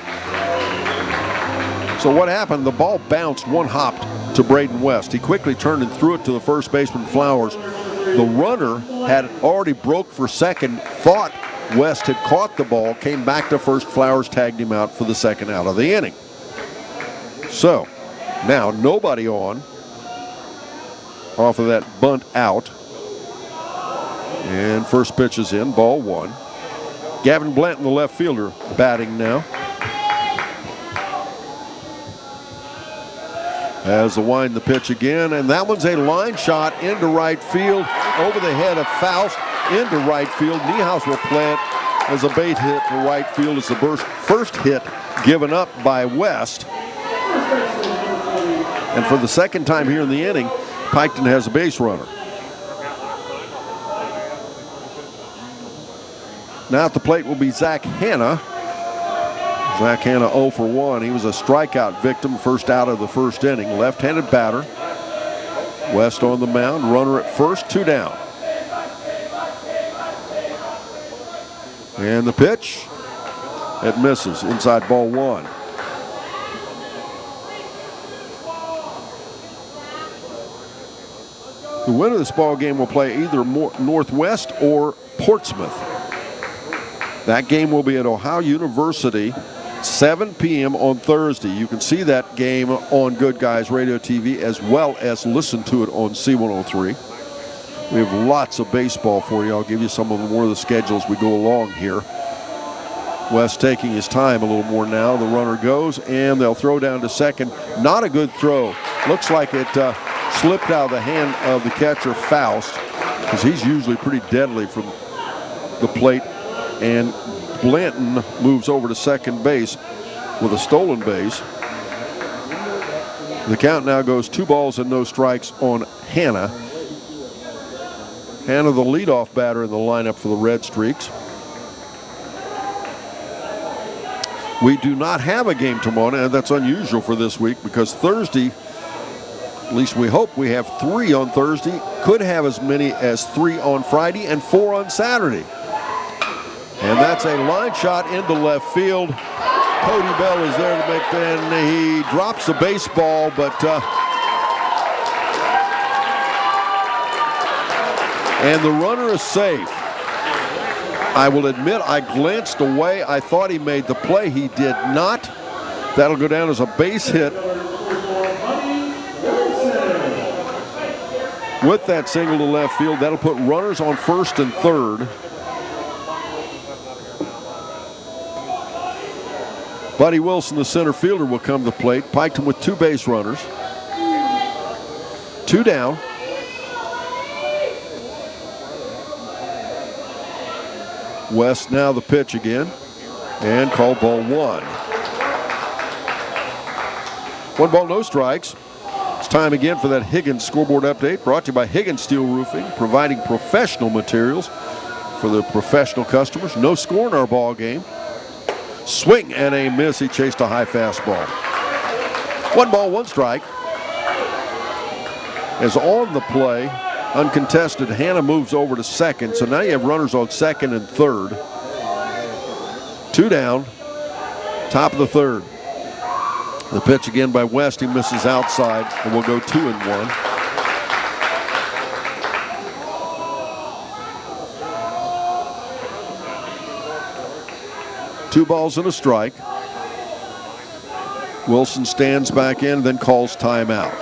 So what happened? The ball bounced, one hopped to Braden West. He quickly turned and threw it to the first baseman, Flowers. The runner had already broke for second, thought West had caught the ball, came back to first. Flowers tagged him out for the second out of the inning. So now nobody on off of that bunt out. And first pitch is in, ball one. Gavin Blanton, the left fielder, batting now. As the wind the pitch again, and that one's a line shot into right field, over the head of Faust, into right field. Niehaus will plant as a bait hit to right field. It's the first hit given up by West. And for the second time here in the inning, Piketon has a base runner. Now at the plate will be Zach Hanna. Zach Hanna 0 for 1. He was a strikeout victim, first out of the first inning. Left-handed batter. West on the mound, runner at first, 2 down. And the pitch, it misses, inside ball 1. The winner of this ball game will play either Northwest or Portsmouth. That game will be at Ohio University, 7 p.m. on Thursday. You can see that game on Good Guys Radio TV as well as listen to it on C103. We have lots of baseball for you. I'll give you some of the more of the schedules we go along here. West taking his time a little more now. The runner goes, and they'll throw down to second. Not a good throw. Looks like it slipped out of the hand of the catcher, Faust, because he's usually pretty deadly from the plate. And Blanton moves over to second base with a stolen base. The count now goes 2 balls and no strikes on Hanna. Hanna, the leadoff batter in the lineup for the Red Streaks. We do not have a game tomorrow, and that's unusual for this week because Thursday, at least we hope we have 3 on Thursday, could have as many as 3 on Friday and 4 on Saturday. And that's a line shot into left field. Cody Bell is there to make then he drops the baseball, but and the runner is safe. I will admit I glanced away. I thought he made the play. He did not. That'll go down as a base hit. With that single to left field, that'll put runners on first and third. Buddy Wilson, the center fielder, will come to the plate. Piketon with 2 base runners. 2 down. West now the pitch again. And called ball 1. 1 ball, no strikes. It's time again for that Higgins scoreboard update, brought to you by Higgins Steel Roofing, providing professional materials for the professional customers. No score in our ball game. Swing and a miss. He chased a high fastball. 1 ball, 1 strike. As on the play, uncontested, Hanna moves over to second. So now you have runners on second and third. 2 down. Top of the third. The pitch again by West. He misses outside, and we'll go 2-1. Two balls and a strike. Wilson stands back in, then calls timeout.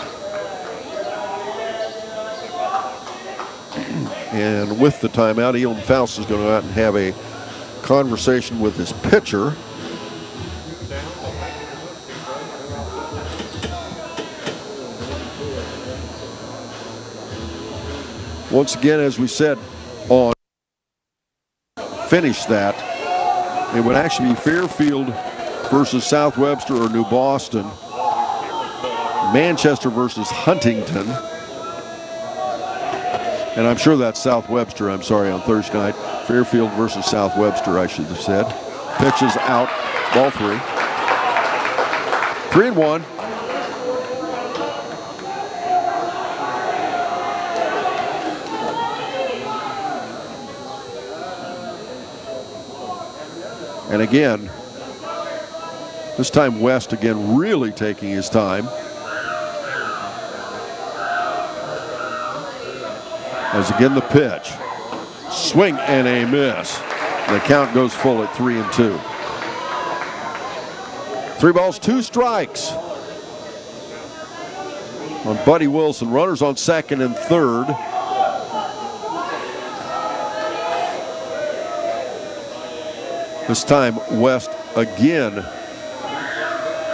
And with the timeout, Elon Faust is going to go out and have a conversation with his pitcher. Once again, as we said on finish that, it would actually be Fairfield versus South Webster or New Boston. Manchester versus Huntington. And I'm sure that's South Webster, I'm sorry, on Thursday night. Fairfield versus South Webster, I should have said. Pitch is out, ball 3. 3-1. And again, This time West again really taking his time. As again the pitch. Swing and a miss. The count goes full at 3-2. 3 balls, 2 strikes on Buddy Wilson. Runners on second and third. This time West again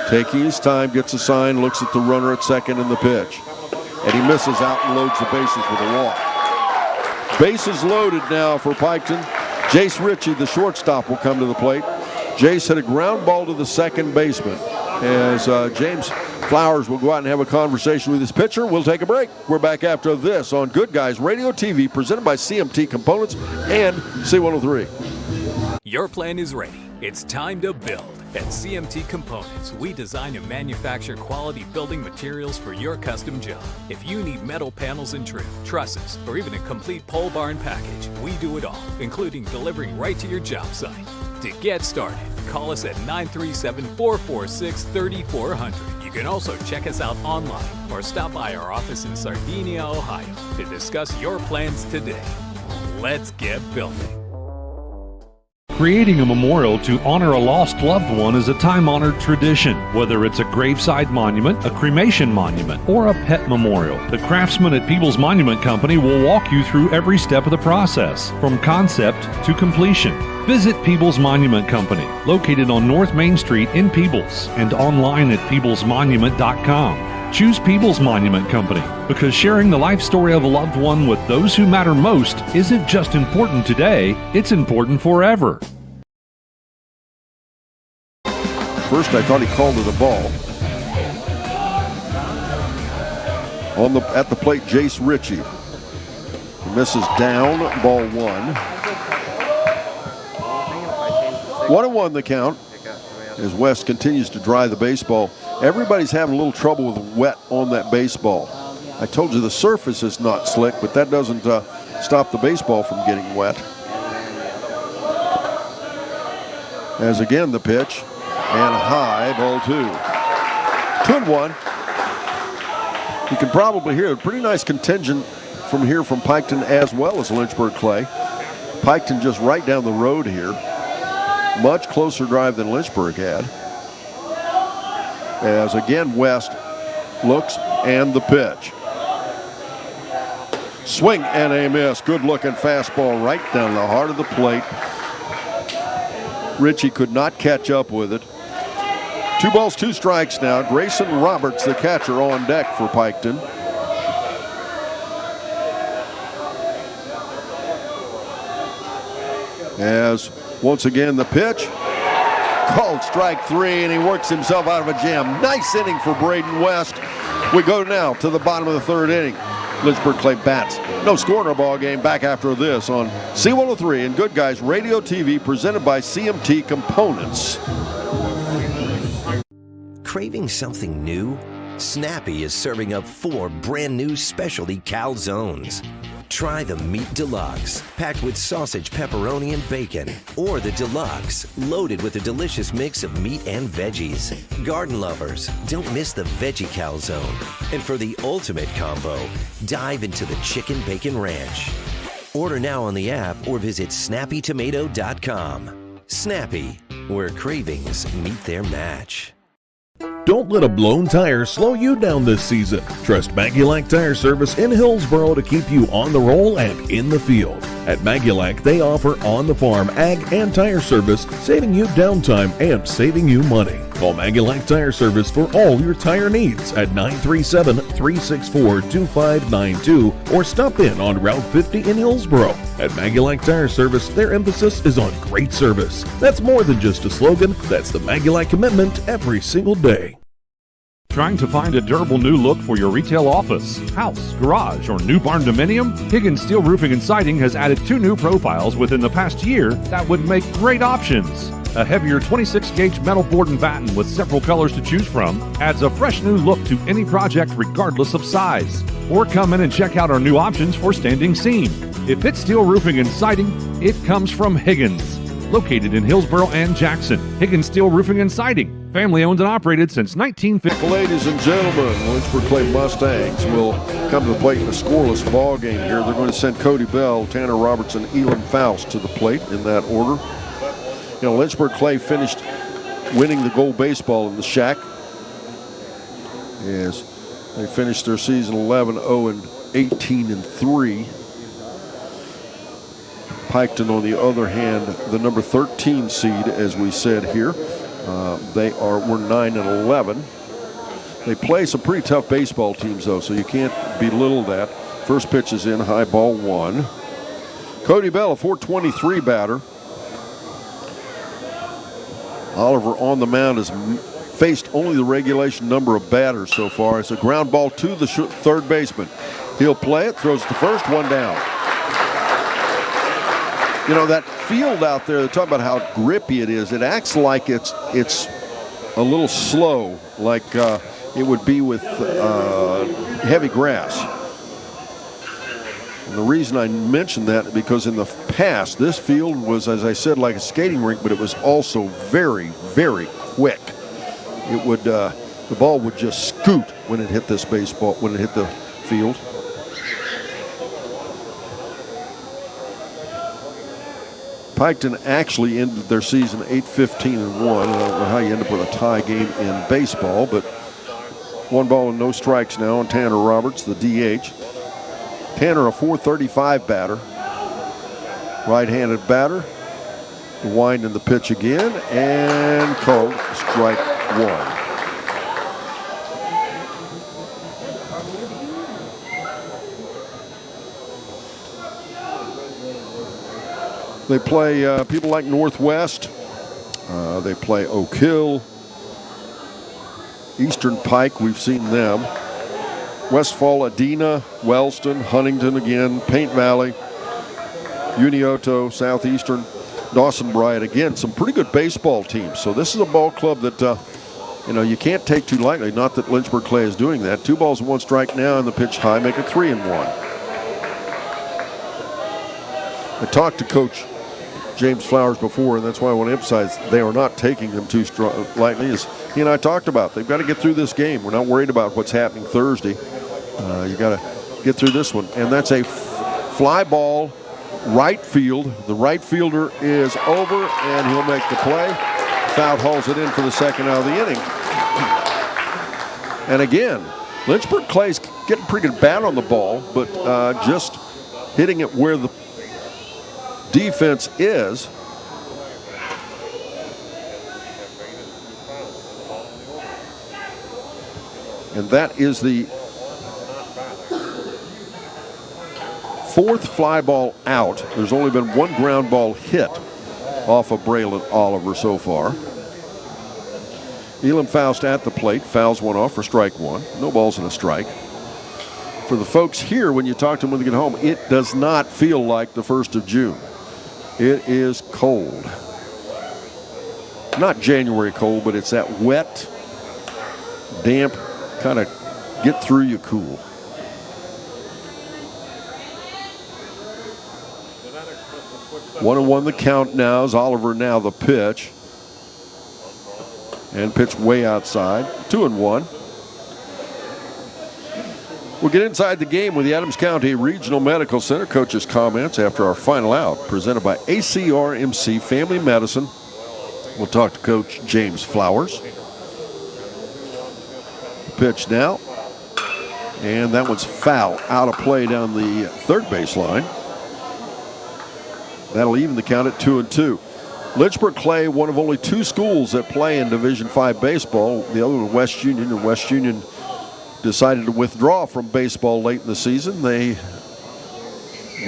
taking his time, gets a sign, looks at the runner at second in the pitch. And he misses out and loads the bases with a walk. Bases loaded now for Piketon. Jace Ritchie, the shortstop, will come to the plate. Jace hit a ground ball to the second baseman. As James Flowers will go out and have a conversation with his pitcher. We'll take a break. We're back after this on Good Guys Radio TV, presented by CMT Components and C103. Your plan is ready. It's time to build. At CMT Components, we design and manufacture quality building materials for your custom job. If you need metal panels and trim, trusses, or even a complete pole barn package, we do it all, including delivering right to your job site. To get started, call us at 937-446-3400. You can also check us out online or stop by our office in Sardinia, Ohio to discuss your plans today. Let's get building. Creating a memorial to honor a lost loved one is a time-honored tradition. Whether it's a graveside monument, a cremation monument, or a pet memorial, the craftsmen at Peoples Monument Company will walk you through every step of the process, from concept to completion. Visit Peoples Monument Company, located on North Main Street in Peoples, and online at peoplesmonument.com. Choose Peoples Monument Company because sharing the life story of a loved one with those who matter most isn't just important today, it's important forever. First, I thought he called it a ball. At the plate, Jace Ritchie. He misses down, ball 1. 1-1 the count as West continues to dry the baseball. Everybody's having a little trouble with wet on that baseball. I told you the surface is not slick, but that doesn't stop the baseball from getting wet. As again the pitch, and high, ball 2. 2-1. You can probably hear a pretty nice contingent from here from Piketon as well as Lynchburg-Clay. Piketon just right down the road here. Much closer drive than Lynchburg had. As again West looks and the pitch. Swing and a miss. Good looking fastball right down the heart of the plate. Ritchie could not catch up with it. 2 balls, 2 strikes now. Grayson Roberts, the catcher, on deck for Piketon. As once again the pitch. Called strike 3, and he works himself out of a jam. Nice inning for Braden West. We go now to the bottom of the 3rd inning. Lynchburg-Clay bats. No score in our ball game. Back after this on C103 and Good Guys Radio TV, presented by CMT Components. Craving something new? Snappy is serving up 4 brand new specialty calzones. Try the Meat Deluxe, packed with sausage, pepperoni, and bacon. Or the Deluxe, loaded with a delicious mix of meat and veggies. Garden lovers, don't miss the Veggie Calzone. And for the ultimate combo, dive into the Chicken Bacon Ranch. Order now on the app or visit snappytomato.com. Snappy, where cravings meet their match. Don't let a blown tire slow you down this season. Trust Maggulac Tire Service in Hillsboro to keep you on the roll and in the field. At Maggulac, they offer on-the-farm ag and tire service, saving you downtime and saving you money. Call Maggulac Tire Service for all your tire needs at 937-364-2592 or stop in on Route 50 in Hillsboro. At Maggulac Tire Service, their emphasis is on great service. That's more than just a slogan, that's the Maggulac commitment every single day. Trying to find a durable new look for your retail office, house, garage, or new barn dominium? Higgins Steel Roofing and Siding has added 2 new profiles within the past year that would make great options. A heavier 26-gauge metal board and batten with several colors to choose from adds a fresh new look to any project regardless of size. Or come in and check out our new options for standing seam. If it's steel roofing and siding, it comes from Higgins. Located in Hillsboro and Jackson, Higgins Steel Roofing and Siding, Family owned and operated since 1950. Ladies and gentlemen, Lynchburg-Clay Mustangs will come to the plate in a scoreless ball game here. They're going to send Cody Bell, Tanner Robertson, Elam Faust to the plate in that order. You know, Lynchburg-Clay finished winning the gold baseball in the Shack. Yes, they finished their season 11-0-18-3. Piketon, on the other hand, the number 13 seed, as we said here. We're 9-11. They play some pretty tough baseball teams, though, so you can't belittle that. First pitch is in, high ball 1. Cody Bell, a .423 batter. Oliver on the mound has faced only the regulation number of batters so far. It's a ground ball to the third baseman. He'll play it, throws it to first, 1 down. You know, that field out there, they talk about how grippy it is. It acts like it's a little slow, like it would be with heavy grass. And the reason I mentioned that is because in the past, this field was, as I said, like a skating rink, but it was also very, very quick. It would, the ball would just scoot when it hit this baseball, when it hit the field. Piketon actually ended their season 8-15-1. I don't know how you end up with a tie game in baseball, but 1 ball and no strikes now on Tanner Roberts, the DH. Tanner, a .435 batter. Right-handed batter. The wind and the pitch again, and called strike 1. They play people like Northwest. They play Oak Hill. Eastern Pike, we've seen them. Westfall, Adena, Wellston, Huntington again, Paint Valley, Unioto, Southeastern, Dawson Bryant. Again, some pretty good baseball teams. So this is a ball club that, you know, you can't take too lightly. Not that Lynchburg-Clay is doing that. 2 balls and 1 strike now, and the pitch high, make it 3-1. I talked to Coach James Flowers before, and that's why I want to emphasize they are not taking them too lightly. As he and I talked about, they've got to get through this game. We're not worried about what's happening Thursday. You got to get through this one, and that's a fly ball, right field. The right fielder is over, and he'll make the play. Foul hauls it in for the second out of the inning. And again, Lynchburg-Clay's getting pretty good bat on the ball, but just hitting it where the defense is. And that is the 4th fly ball out. There's only been 1 ground ball hit off of Braylon Oliver so far. Elam Faust at the plate, fouls 1 off for strike 1. No balls and a strike. For the folks here, when you talk to them when they get home, it does not feel like the 1st of June. It is cold. Not January cold, but it's that wet, damp, kind of get through you cool. One and 1 the count now as Oliver now the pitch. And pitch way outside. 2-1. We'll get inside the game with the Adams County Regional Medical Center coach's comments after our final out, presented by ACRMC Family Medicine. We'll talk to Coach James Flowers. Pitch now, and that one's foul, out of play down the third baseline. That'll even the count at 2-2. Lynchburg-Clay, one of only 2 schools that play in Division V baseball. The other one, West Union, and West Union decided to withdraw from baseball late in the season. They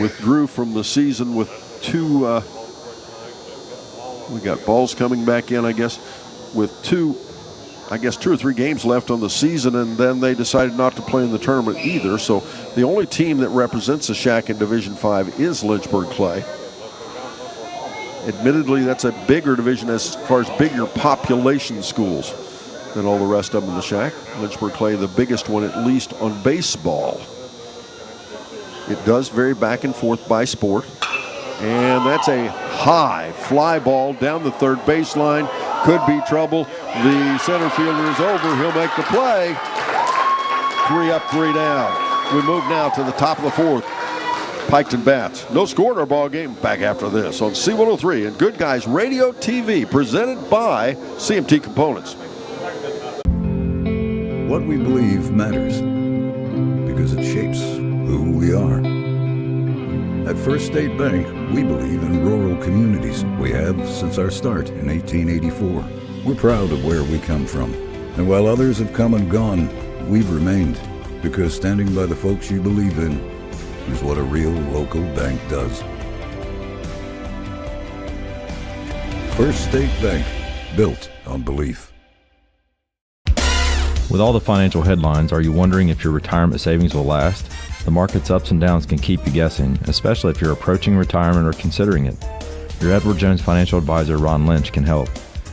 withdrew from the season with 2, we got balls coming back in, I guess, with 2 or 3 games left on the season, and then they decided not to play in the tournament either. So the only team that represents the Shack in Division V is Lynchburg-Clay. Admittedly, that's a bigger division as far as bigger population schools than all the rest of them in the Shack. Lynchburg-Clay, the biggest one, at least on baseball. It does vary back and forth by sport. And that's a high fly ball down the third baseline. could be trouble. The center fielder is over. He'll make the play. 3 up, 3 down. We move now to the top of the fourth. Piketon bats. No score in our ball game. Back after this on C103 and Good Guys Radio TV, presented by CMT Components. What we believe matters because it shapes who we are. At First State Bank, we believe in rural communities. We have since our start in 1884. We're proud of where we come from. And while others have come and gone, we've remained, because standing by the folks you believe in is what a real local bank does. First State Bank, built on belief. With all the financial headlines, are you wondering if your retirement savings will last? The market's ups and downs can keep you guessing, especially if you're approaching retirement or considering it. Your Edward Jones financial advisor, Ron Lynch, can help.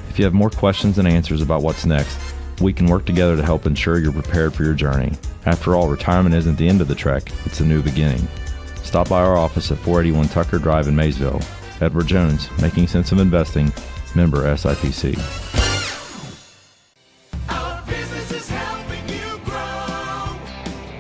If you have more questions and answers about what's next, we can work together to help ensure you're prepared for your journey. After all, retirement isn't the end of the trek, it's a new beginning. Stop by our office at 481 Tucker Drive in Maysville. Edward Jones, making sense of investing, member SIPC. Our business is helping you grow.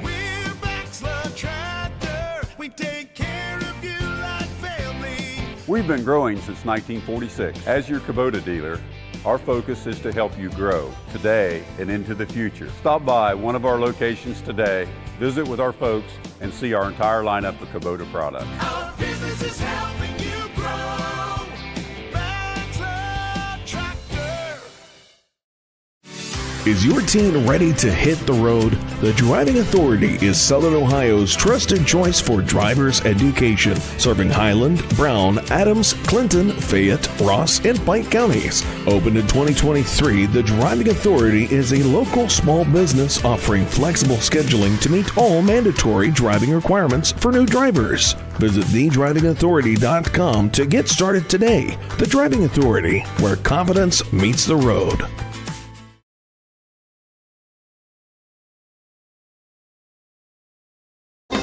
We're Baxter Tractor. We take care of you like family. We've been growing since 1946. As your Kubota dealer, our focus is to help you grow today and into the future. Stop by one of our locations today, visit with our folks, and see our entire lineup of Kubota products. Our business is helping you grow. Baxter Tractor. Is your teen ready to hit the road? The Driving Authority is Southern Ohio's trusted choice for driver's education, serving Highland, Brown, Adams, Clinton, Fayette, Ross, and Pike counties. Opened in 2023, the Driving Authority is a local small business offering flexible scheduling to meet all mandatory driving requirements for new drivers. Visit thedrivingauthority.com to get started today. The Driving Authority, where confidence meets the road.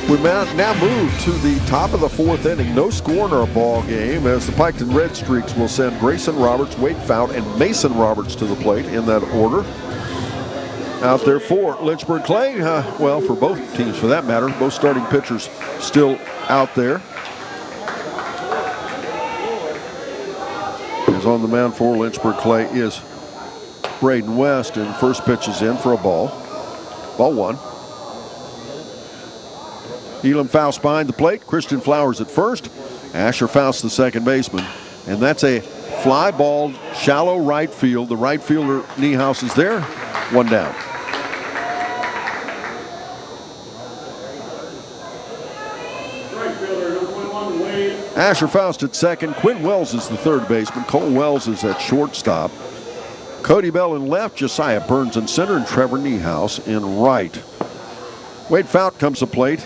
We now move to the top of the fourth inning. No score in our ball game as the Piketon Red Streaks will send Grayson Roberts, Wade Fout, and Mason Roberts to the plate in that order. Out there for Lynchburg-Clay, well, for both teams for that matter, both starting pitchers still out there. Is on the mound for Lynchburg-Clay is Braden West, and first pitch is in for a ball. Ball one. Elam Faust behind the plate. Christian Flowers at first. Asher Faust, the second baseman. And that's a fly ball, shallow right field. The right fielder, Niehaus, is there. One down. Asher Faust at second. Quinn Wells is the third baseman. Cole Wells is at shortstop. Cody Bell in left. Josiah Burns in center. And Trevor Niehaus in right. Wade Fout comes to plate.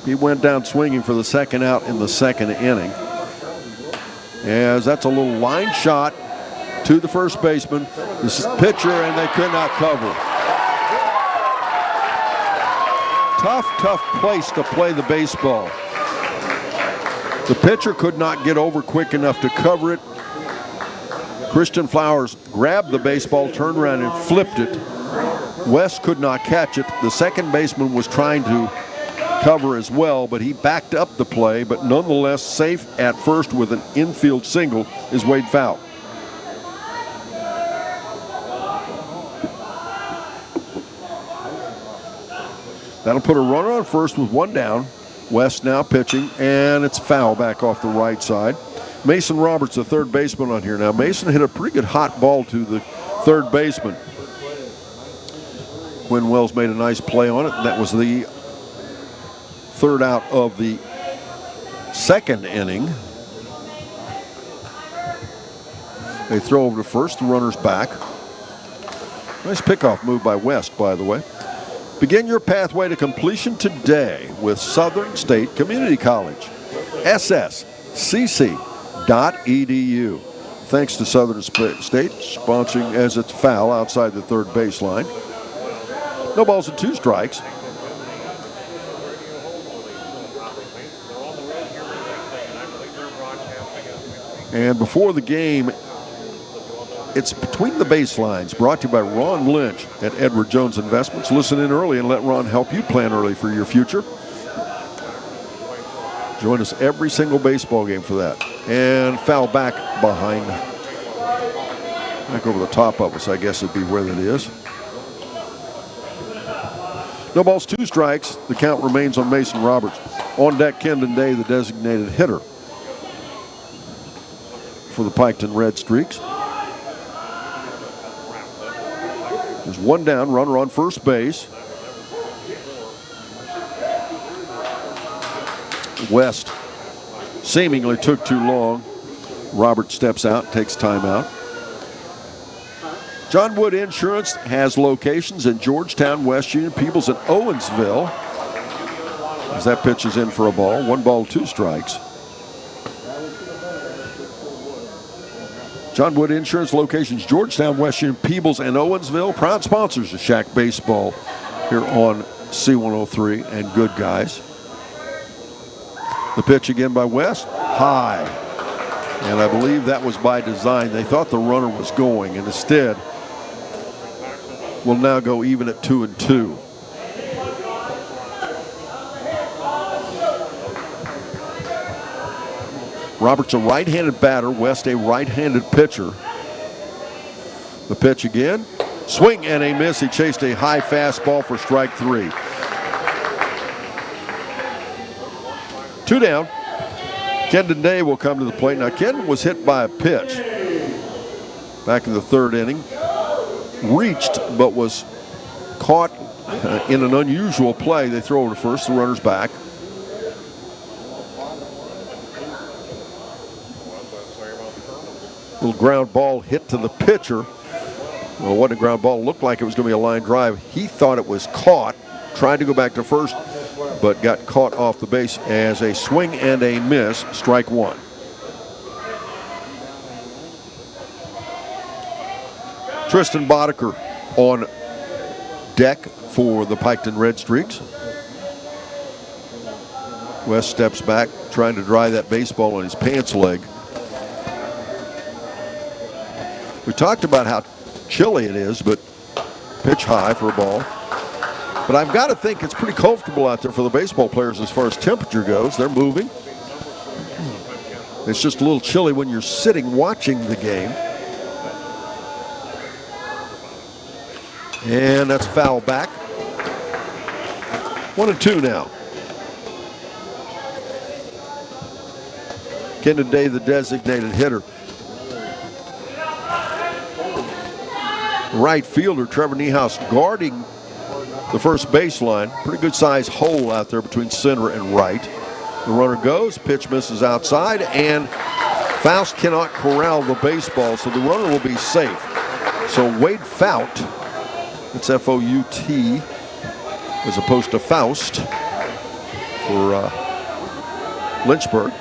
He went down swinging for the second out in the second inning. As that's a little line shot to the first baseman. This is pitcher, and they could not cover. Tough place to play the baseball. The pitcher could not get over quick enough to cover it. Christian Flowers grabbed the baseball, turned around, and flipped it. West could not catch it. The second baseman was trying to cover as well, but he backed up the play, but nonetheless safe at first with an infield single is Wade Fout. That'll put a runner on first with one down. West now pitching, and it's foul back off the right side. Mason Roberts, the third baseman on here. Now Mason hit a pretty good hot ball to the third baseman. Quinn Wells made a nice play on it, and that was the third out of the second inning. They throw over to first, the runner's back. Nice pickoff move by West, by the way. Begin your pathway to completion today with Southern State Community College. sscc.edu. Thanks to Southern State sponsoring as it's foul outside the third baseline. No balls and two strikes. And before the game It's Between the Baselines, brought to you by Ron Lynch at Edward Jones Investments. Listen in early and let Ron help you plan early for your future. Join us every single baseball game for that. And foul back behind, back over the top of us, I guess would be where it is. No balls, 2 strikes. The count remains on Mason Roberts. On deck, Kendon Day, the designated hitter for the Piketon Red Streaks. There's 1 down, runner on first base. West seemingly took too long. Robert steps out, takes time out. John Wood Insurance has locations in Georgetown, West Union, Peebles, and Owensville. As that pitch is in for a ball. 1 ball, 2 strikes. John Wood Insurance locations Georgetown, West Union, Peebles, and Owensville. Proud sponsors of Shack Baseball here on C103 and Good Guys. The pitch again by West, high. And I believe that was by design. They thought the runner was going, and instead will now go even at 2-2. Roberts a right-handed batter, West a right-handed pitcher. The pitch again, swing and a miss. He chased a high fastball for strike 3. 2 down. Kendon Day will come to the plate. Now, Kendon was hit by a pitch back in the 3rd inning. Reached, but was caught in an unusual play. They throw over to first. The runner's back. Little ground ball hit to the pitcher. Well, it wasn't a ground ball. It looked like it was going to be a line drive. He thought it was caught. Tried to go back to first, but got caught off the base as a swing and a miss, strike 1. Tristan Boddicker on deck for the Piketon Red Streaks. West steps back, trying to dry that baseball on his pants leg. We talked about how chilly it is, but pitch high for a ball. But I've got to think it's pretty comfortable out there for the baseball players as far as temperature goes. They're moving. It's just a little chilly when you're sitting watching the game. And that's foul back. 1-2 now. Kendon Day, the designated hitter. Right fielder Trevor Niehaus guarding the first baseline. Pretty good sized hole out there between center and right. The runner goes, pitch misses outside, and Faust cannot corral the baseball, so the runner will be safe. So Wade Fout, it's F-O-U-T, as opposed to Faust for Lynchburg.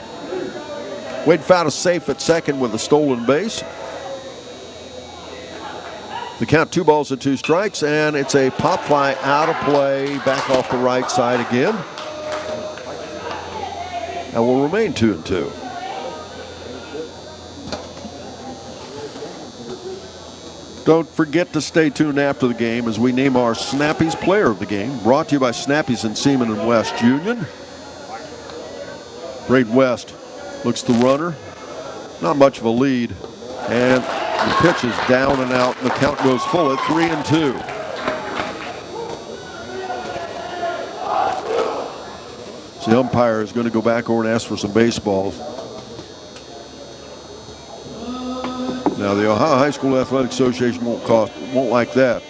Wade Fout is safe at second with a stolen base. The count 2 balls and 2 strikes, and it's a pop fly out of play, back off the right side again. And will remain 2-2. Don't forget to stay tuned after the game as we name our Snappies Player of the Game, brought to you by Snappies and Seaman and West Union. Braden West looks the runner, not much of a lead, and the pitch is down and out, and the count goes full at 3-2. So the umpire is going to go back over and ask for some baseballs. Now the Ohio High School Athletic Association won't like that.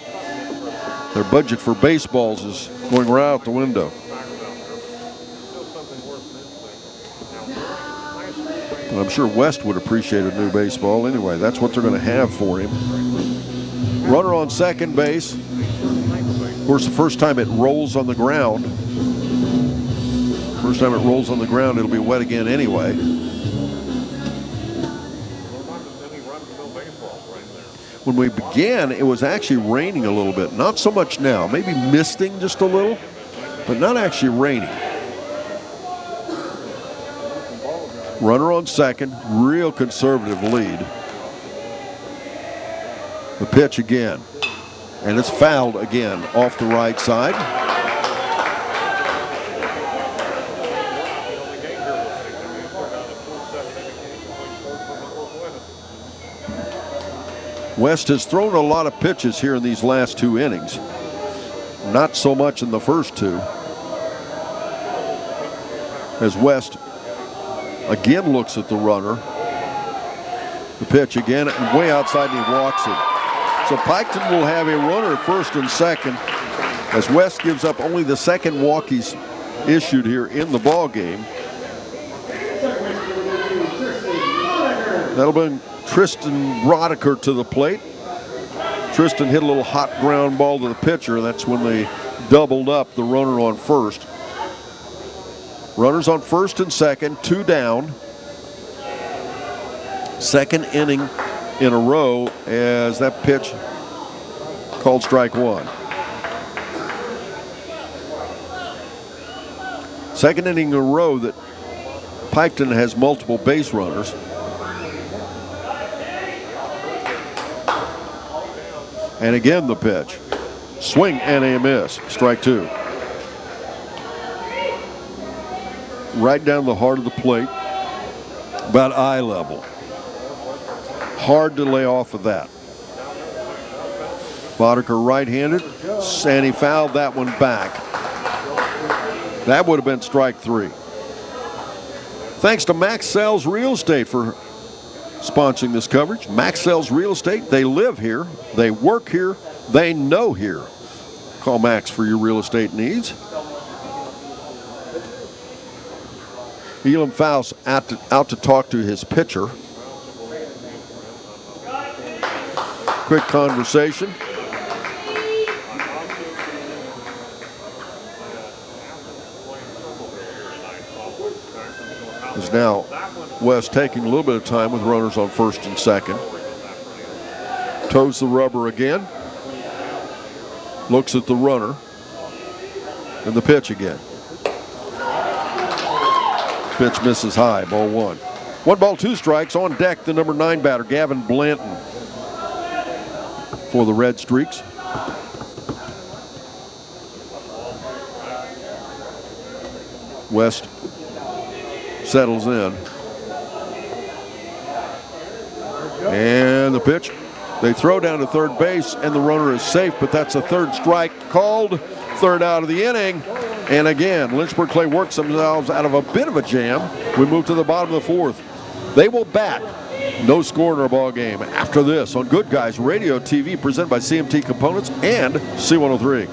Their budget for baseballs is going right out the window. But I'm sure West would appreciate a new baseball anyway. That's what they're going to have for him. Runner on second base. Of course, the first time it rolls on the ground. First time it rolls on the ground, it'll be wet again anyway. When we began, it was actually raining a little bit. Not so much now. Maybe misting just a little, but not actually raining. Runner on second, real conservative lead. The pitch again. And it's fouled again off the right side. West has thrown a lot of pitches here in these last 2 innings. Not so much in the first 2. As West again looks at the runner. The pitch again, and way outside, and he walks it. So Piketon will have a runner at first and second as West gives up only the second walk he's issued here in the ball game. That'll bring Tristan Brodeker to the plate. Tristan hit a little hot ground ball to the pitcher. That's when they doubled up the runner on first. Runners on first and second, 2 down. Second inning in a row as that pitch called strike 1. Second inning in a row that Piketon has multiple base runners. And again the pitch. Swing and a miss. Strike 2. Right down the heart of the plate. About eye level. Hard to lay off of that. Boddicker right-handed, and he fouled that one back. That would have been strike 3. Thanks to Max Sells Real Estate for sponsoring this coverage. Max Sells Real Estate, they live here, they work here, they know here. Call Max for your real estate needs. Elam Faust out to talk to his pitcher. Quick conversation. Is now West taking a little bit of time with runners on first and second. Toes the rubber again. Looks at the runner. And the pitch again. Pitch misses high, ball 1. 1 ball, 2 strikes. On deck, the number 9 batter, Gavin Blanton, for the Red Streaks. West settles in. And the pitch. They throw down to third base, and the runner is safe, but that's a third strike called. Third out of the inning. And again, Lynchburg-Clay works themselves out of a bit of a jam. We move to the bottom of the 4th. They will bat. No score in our ball game after this on Good Guys Radio TV, presented by CMT Components and C103.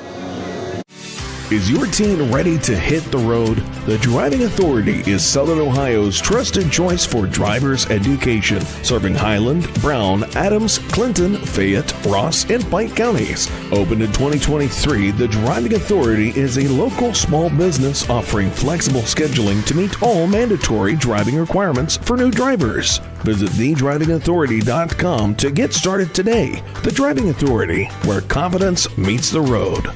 Is your teen ready to hit the road? The Driving Authority is Southern Ohio's trusted choice for driver's education, serving Highland, Brown, Adams, Clinton, Fayette, Ross, and Pike counties. Opened in 2023, the Driving Authority is a local small business offering flexible scheduling to meet all mandatory driving requirements for new drivers. Visit thedrivingauthority.com to get started today. The Driving Authority, where confidence meets the road.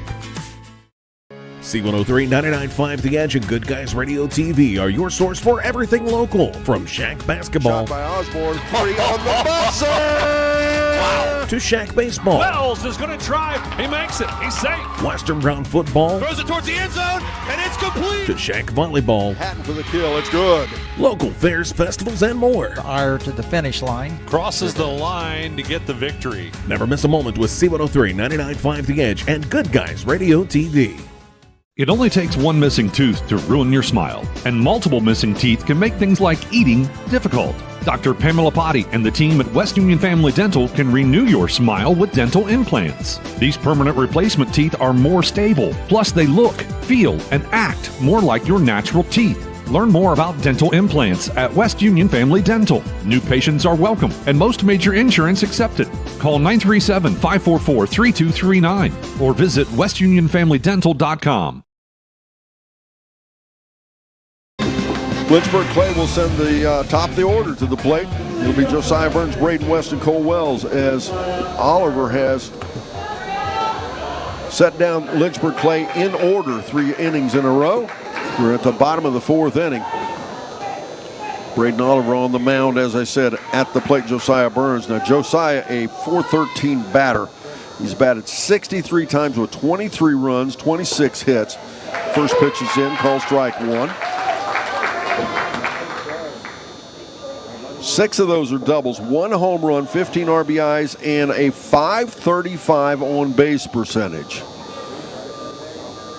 C103, 99.5 The Edge, and Good Guys Radio TV are your source for everything local. From Shack basketball Shot by Osborne, 3 on the buzzer! Wow. To Shack baseball. Wells is going to drive. He makes it. He's safe. Western Brown football. Throws it towards the end zone, and it's complete. To Shack volleyball. Hatton for the kill. It's good. Local fairs, festivals, and more. Ire to the finish line. Crosses the line to get the victory. Never miss a moment with C103, 99.5 The Edge, and Good Guys Radio TV. It only takes one missing tooth to ruin your smile, and multiple missing teeth can make things like eating difficult. Dr. Pamela Potty and the team at West Union Family Dental can renew your smile with dental implants. These permanent replacement teeth are more stable, plus they look, feel, and act more like your natural teeth. Learn more about dental implants at West Union Family Dental. New patients are welcome, and most major insurance accepted. Call 937-544-3239 or visit westunionfamilydental.com. Lynchburg-Clay will send the top of the order to the plate. It'll be Josiah Burns, Braden West, and Cole Wells, as Oliver has set down Lynchburg-Clay in order 3 innings in a row. We're at the bottom of the 4th inning. Braden Oliver on the mound, as I said, at the plate, Josiah Burns. Now, Josiah, a .413 batter. He's batted 63 times with 23 runs, 26 hits. First pitch is in, called strike one. 6 of those are doubles, 1 home run, 15 RBIs, and a .535 on base percentage.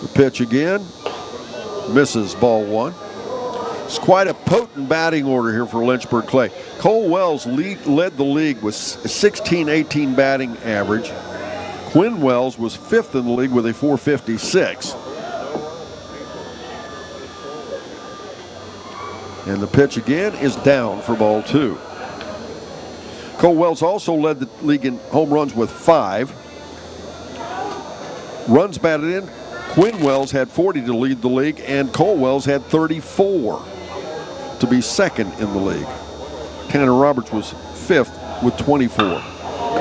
The pitch again, misses, ball one. It's quite a potent batting order here for Lynchburg-Clay. Cole Wells led the league with 16-18 batting average. Quinn Wells was 5th in the league with a .456. And the pitch again is down for ball two. Cole Wells also led the league in home runs with 5. Runs batted in, Quinn Wells had 40 to lead the league, and Cole Wells had 34 to be second in the league. Tanner Roberts was 5th with 24.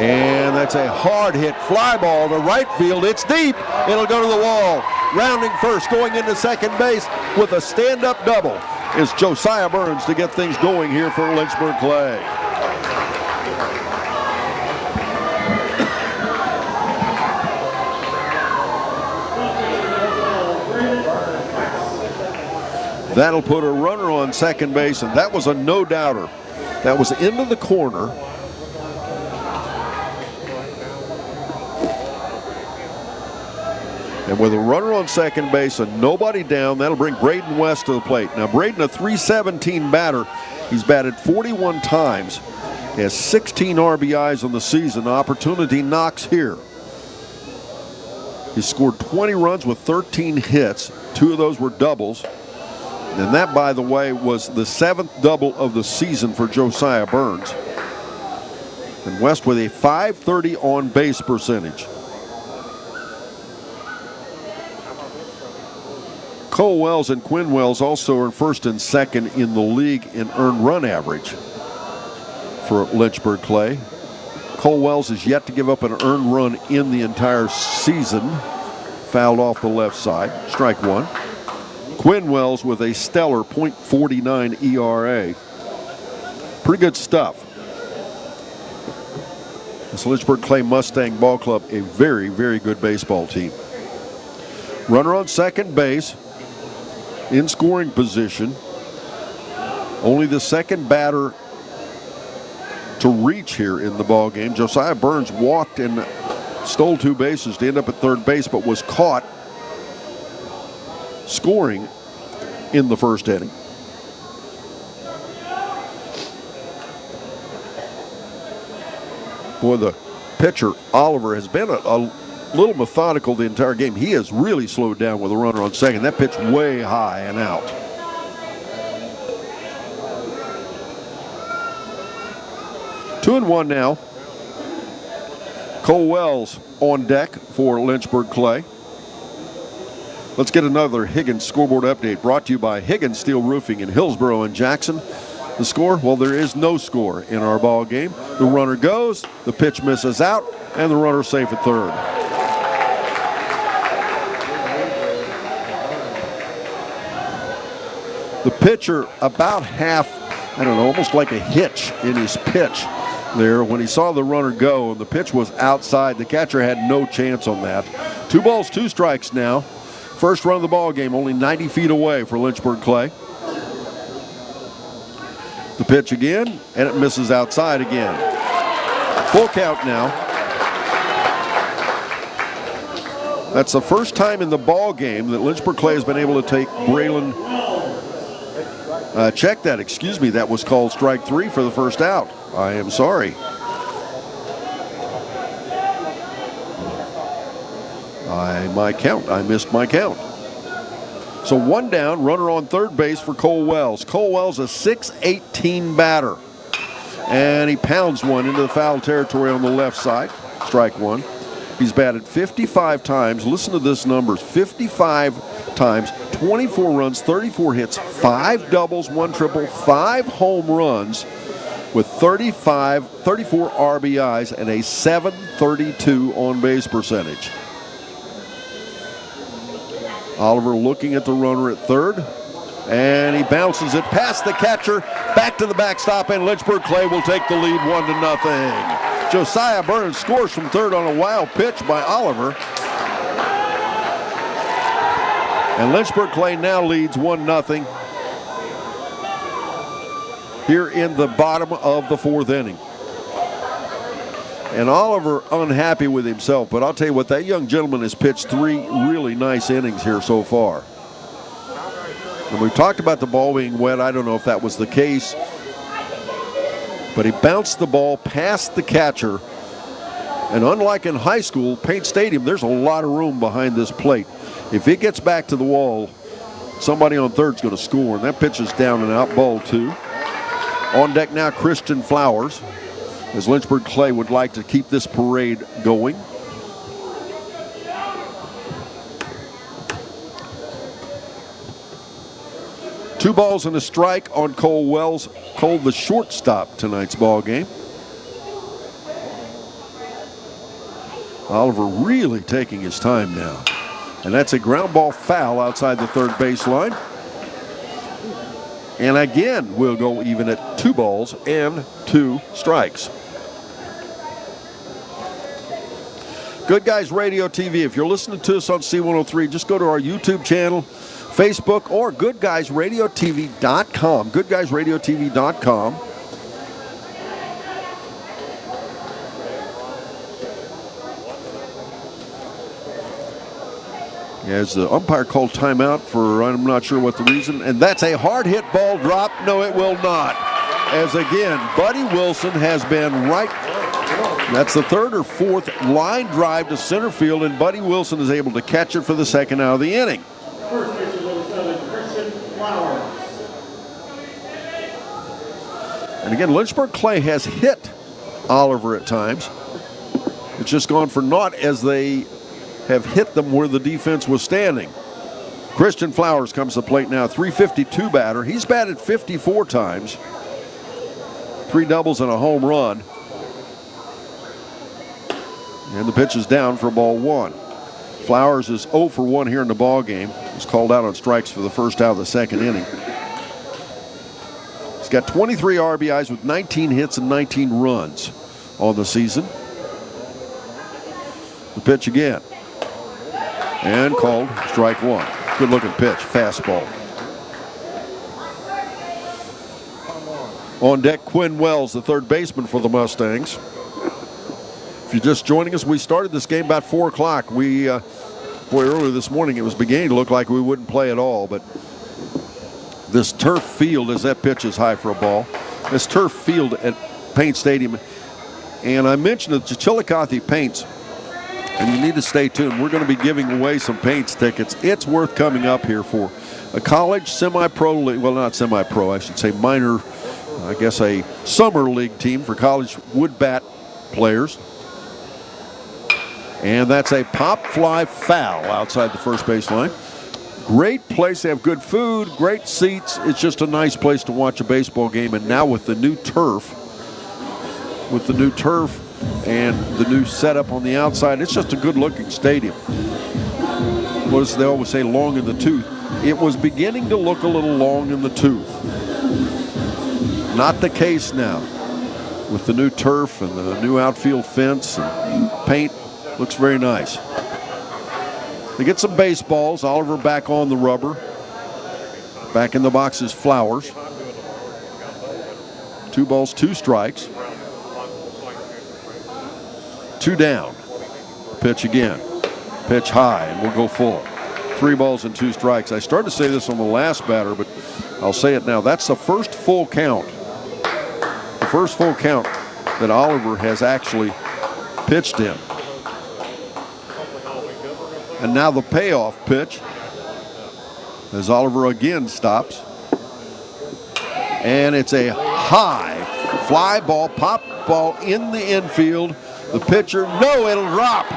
And that's a hard hit fly ball to right field. It's deep. It'll go to the wall. Rounding first, going into second base with a stand-up double is Josiah Burns to get things going here for Lynchburg-Clay. That'll put a runner on second base, and that was a no-doubter. That was into the corner. And with a runner on second base and nobody down, that'll bring Braden West to the plate. Now, Braden, a .317 batter. He's batted 41 times. He has 16 RBIs on the season. Opportunity knocks here. He scored 20 runs with 13 hits. 2 of those were doubles. And that, by the way, was the 7th double of the season for Josiah Burns. And West with a .530 on base percentage. Cole Wells and Quinn Wells also are first and second in the league in earned run average for Lynchburg-Clay. Cole Wells is yet to give up an earned run in the entire season. Fouled off the left side. Strike one. Quinn Wells with a stellar .49 ERA. Pretty good stuff. This Lynchburg-Clay Mustang Ball Club, a very, very good baseball team. Runner on second base. In scoring position, only the second batter to reach here in the ball game. Josiah Burns walked and stole 2 bases to end up at third base, but was caught scoring in the first inning. Boy, the pitcher, Oliver, has been a little methodical the entire game. He has really slowed down with a runner on second. That pitch way high and out. Two and one now. Cole Wells on deck for Lynchburg-Clay. Let's get another Higgins scoreboard update brought to you by Higgins Steel Roofing in Hillsboro and Jackson. The score? Well, there is no score in our ball game. The runner goes, the pitch misses out, and the runner safe at third. The pitcher about half, I don't know, almost like a hitch in his pitch there when he saw the runner go, and the pitch was outside. The catcher had no chance on that. 2 balls, 2 strikes now. First run of the ball game, only 90 feet away for Lynchburg-Clay. The pitch again, and it misses outside again. Full count now. That's the first time in the ball game that Lynchburg-Clay has been able to take Braylon. Check that, excuse me, that was called strike 3 for the first out. I am sorry. I missed my count. So 1 down, runner on third base for Cole Wells. Cole Wells, a .618 batter. And he pounds one into the foul territory on the left side. Strike 1. He's batted 55 times. Listen to this numbers. 55 times, 24 runs, 34 hits, 5 doubles, 1 triple, 5 home runs with 34 RBIs and a .732 on base percentage. Oliver looking at the runner at third. And he bounces it past the catcher, back to the backstop, and Lynchburg-Clay will take the lead 1-0. Josiah Burns scores from third on a wild pitch by Oliver. And Lynchburg-Clay now leads 1-0 here in the bottom of the fourth inning. And Oliver unhappy with himself, but I'll tell you what, that young gentleman has pitched 3 really nice innings here so far. And we talked about the ball being wet. I don't know if that was the case, but he bounced the ball past the catcher. And unlike in high school, Paint Stadium, there's a lot of room behind this plate. If it gets back to the wall, somebody on third's going to score, and that pitch is down and out, ball 2. On deck now, Christian Flowers, as Lynchburg-Clay would like to keep this parade going. Two balls and a strike on Cole Wells. Cole, the shortstop tonight's ball game. Oliver really taking his time now. And that's a ground ball foul outside the third baseline. And again, we'll go even at 2 balls and 2 strikes. Good Guys Radio TV. If you're listening to us on C103, just go to our YouTube channel, Facebook, or goodguysradiotv.com. goodguysradiotv.com. As the umpire called timeout for I'm not sure what the reason, and that's a hard hit ball drop. No, it will not. As again, Buddy Wilson has been right. That's the third or fourth line drive to center field, and Buddy Wilson is able to catch it for the second out of the inning. And again, Lynchburg-Clay has hit Oliver at times. It's just gone for naught as they have hit them where the defense was standing. Christian Flowers comes to the plate now, .352 batter. He's batted 54 times. 3 doubles and a home run. And the pitch is down for ball 1. Flowers is 0 for 1 here in the ball game. He's called out on strikes for the first out of the second inning. He's got 23 RBIs with 19 hits and 19 runs on the season. The pitch again. And called strike 1. Good looking pitch, fastball. On deck, Quinn Wells, the third baseman for the Mustangs. If you're just joining us, we started this game about 4 o'clock. Boy, earlier this morning it was beginning to look like we wouldn't play at all, but this turf field, as that pitch is high for a ball, this turf field at Paint Stadium, and I mentioned that the Chillicothe Paints, and you need to stay tuned. We're going to be giving away some Paints tickets. It's worth coming up here for a college semi-pro league. Well, not semi-pro, I should say minor, I guess a summer league team for college wood bat players. And that's a pop fly foul outside the first baseline. Great place. They have good food, great seats. It's just a nice place to watch a baseball game. And now with the new turf, and the new setup on the outside, it's just a good-looking stadium. What does they always say, long in the tooth? It was beginning to look a little long in the tooth. Not the case now. With the new turf and the new outfield fence and paint, looks very nice. They get some baseballs. Oliver back on the rubber. Back in the box is Flowers. 2 balls, 2 strikes. 2 down. Pitch again. Pitch high, and we'll go full. 3 balls and 2 strikes. I started to say this on the last batter, but I'll say it now. That's the first full count. The first full count that Oliver has actually pitched in. And now the payoff pitch as Oliver again stops. And it's a high fly ball, pop ball in the infield. The pitcher, no, it'll drop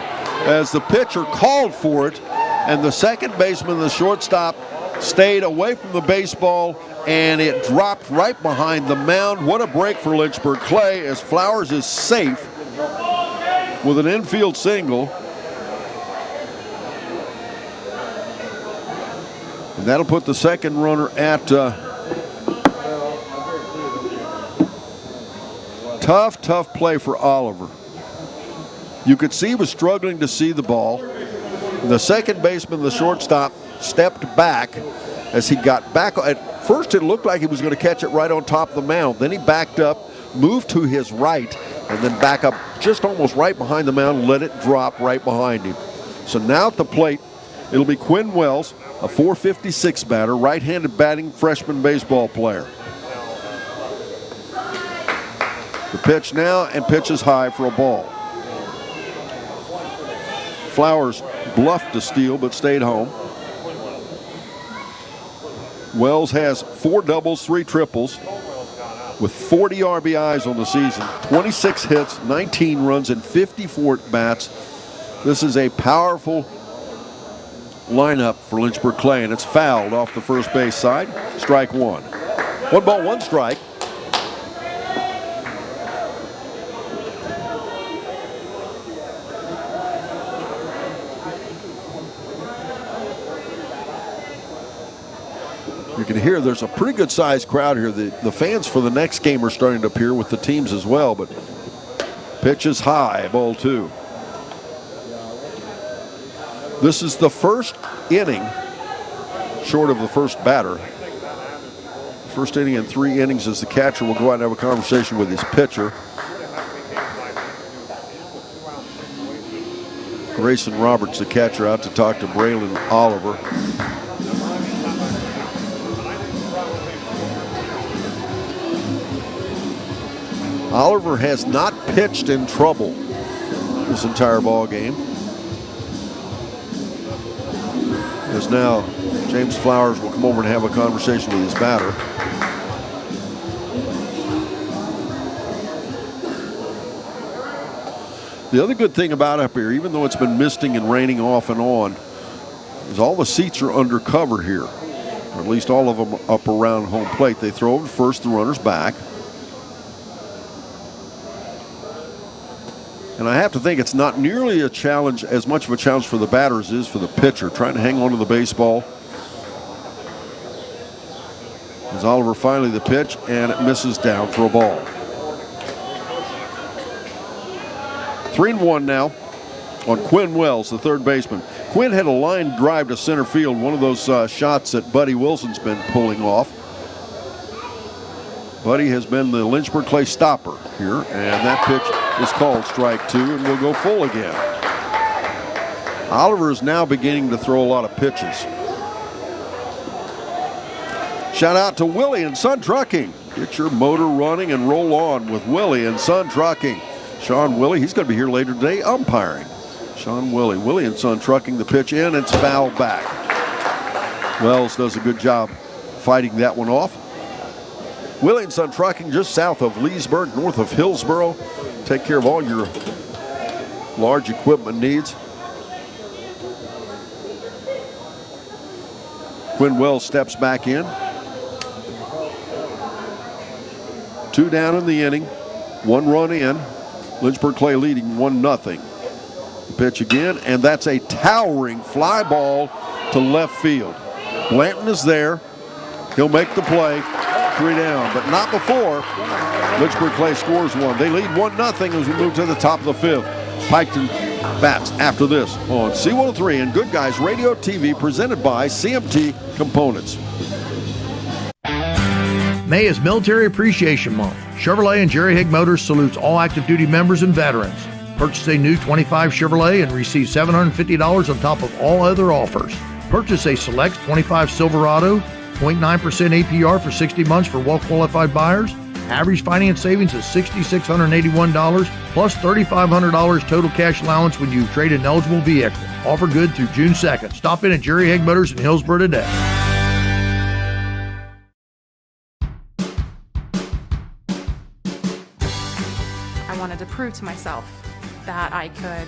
as the pitcher called for it, and the second baseman, the shortstop, stayed away from the baseball, and it dropped right behind the mound. What a break for Lynchburg-Clay as Flowers is safe with an infield single. And And that'll put the second runner at tough play for Oliver. You could see he was struggling to see the ball. The second baseman, the shortstop, stepped back as he got back. At first, it looked like he was going to catch it right on top of the mound. Then he backed up, moved to his right, and then back up just almost right behind the mound, let it drop right behind him. So now at the plate, it'll be Quinn Wells, a .456 batter, right-handed batting freshman baseball player. The pitch now, and pitches high for a ball. Flowers bluffed to steal but stayed home. Wells has 4 doubles, 3 triples with 40 RBIs on the season, 26 hits, 19 runs, and 54 at-bats. This is a powerful lineup for Lynchburg-Clay, and it's fouled off the first base side. Strike 1. 1 ball, 1 strike. You can hear there's a pretty good sized crowd here. The fans for the next game are starting to appear with the teams as well, but pitch is high, ball 2. This is the first inning, short of the first batter. First inning in 3 innings as the catcher will go out and have a conversation with his pitcher. Grayson Roberts, the catcher, out to talk to Braylon Oliver. Oliver has not pitched in trouble this entire ball game. As now James Flowers will come over and have a conversation with his batter. The other good thing about up here, even though it's been misting and raining off and on, is all the seats are under cover here, or at least all of them up around home plate. They throw over first, the runner's back. And I have to think it's not nearly a challenge, as much of a challenge for the batter as it is for the pitcher, trying to hang on to the baseball. As Oliver finally the pitch, and it misses down for a ball. 3-1 now on Quinn Wells, the third baseman. Quinn had a line drive to center field, one of those shots that Buddy Wilson's been pulling off. Buddy has been the Lynchburg-Clay stopper here, and that pitch is called strike 2, and we'll go full again. Oliver is now beginning to throw a lot of pitches. Shout out to Willie and Son Trucking. Get your motor running and roll on with Willie and Son Trucking. Sean Willie, he's going to be here later today umpiring. Sean Willie and Son Trucking, the pitch in, it's fouled back. Wells does a good job fighting that one off. Willie and Son Trucking, just south of Leesburg, north of Hillsboro. Take care of all your large equipment needs. Quinn Wells steps back in. 2 down in the inning, 1 run in. Lynchburg-Clay leading 1-0. The pitch again, and that's a towering fly ball to left field. Blanton is there. He'll make the play. 3 down, but not before Lynchburg-Clay scores 1. They lead 1-0 as we move to the top of the 5th. Piketon bats after this on C103 and Good Guys Radio TV, presented by CMT Components. May is Military Appreciation Month. Chevrolet and Jerry Higg Motors salutes all active duty members and veterans. Purchase a new 25 Chevrolet and receive $750 on top of all other offers. Purchase a select 25 Silverado, 0.9% APR for 60 months for well-qualified buyers. Average finance savings is $6,681 plus $3,500 total cash allowance when you trade an eligible vehicle. Offer good through June 2nd. Stop in at Jerry Higg Motors in Hillsboro today. I wanted to prove to myself that I could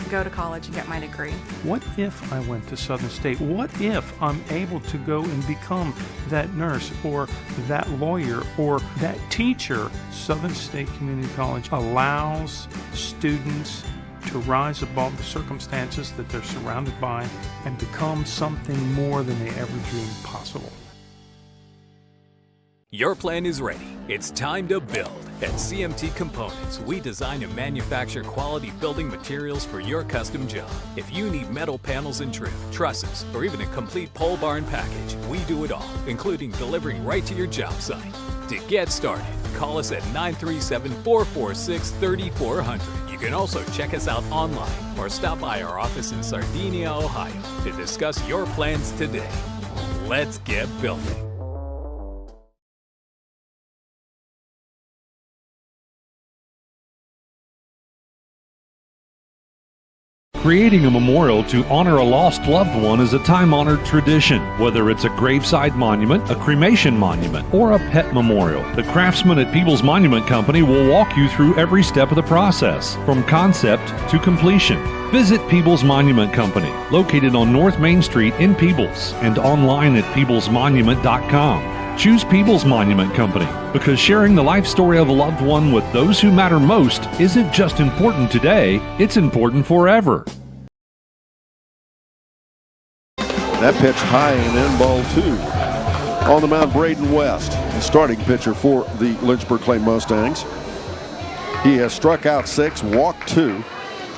go to college and get my degree. What if I went to Southern State? What if I'm able to go and become that nurse or that lawyer or that teacher? Southern State Community College allows students to rise above the circumstances that they're surrounded by and become something more than they ever dreamed possible. Your plan is ready. It's time to build. At CMT Components, we design and manufacture quality building materials for your custom job. If you need metal panels and trim, trusses, or even a complete pole barn package, we do it all, including delivering right to your job site. To get started, call us at 937-446-3400. You can also check us out online or stop by our office in Sardinia, Ohio to discuss your plans today. Let's get building. Creating a memorial to honor a lost loved one is a time-honored tradition. Whether it's a graveside monument, a cremation monument, or a pet memorial, the craftsmen at People's Monument Company will walk you through every step of the process, from concept to completion. Visit People's Monument Company, located on North Main Street in Peebles, and online at peoplesmonument.com. Choose People's Monument Company because sharing the life story of a loved one with those who matter most isn't just important today, it's important forever. That pitch high and in ball 2. On the mound, Braden West, the starting pitcher for the Lynchburg-Clay Mustangs. He has struck out 6, walked 2,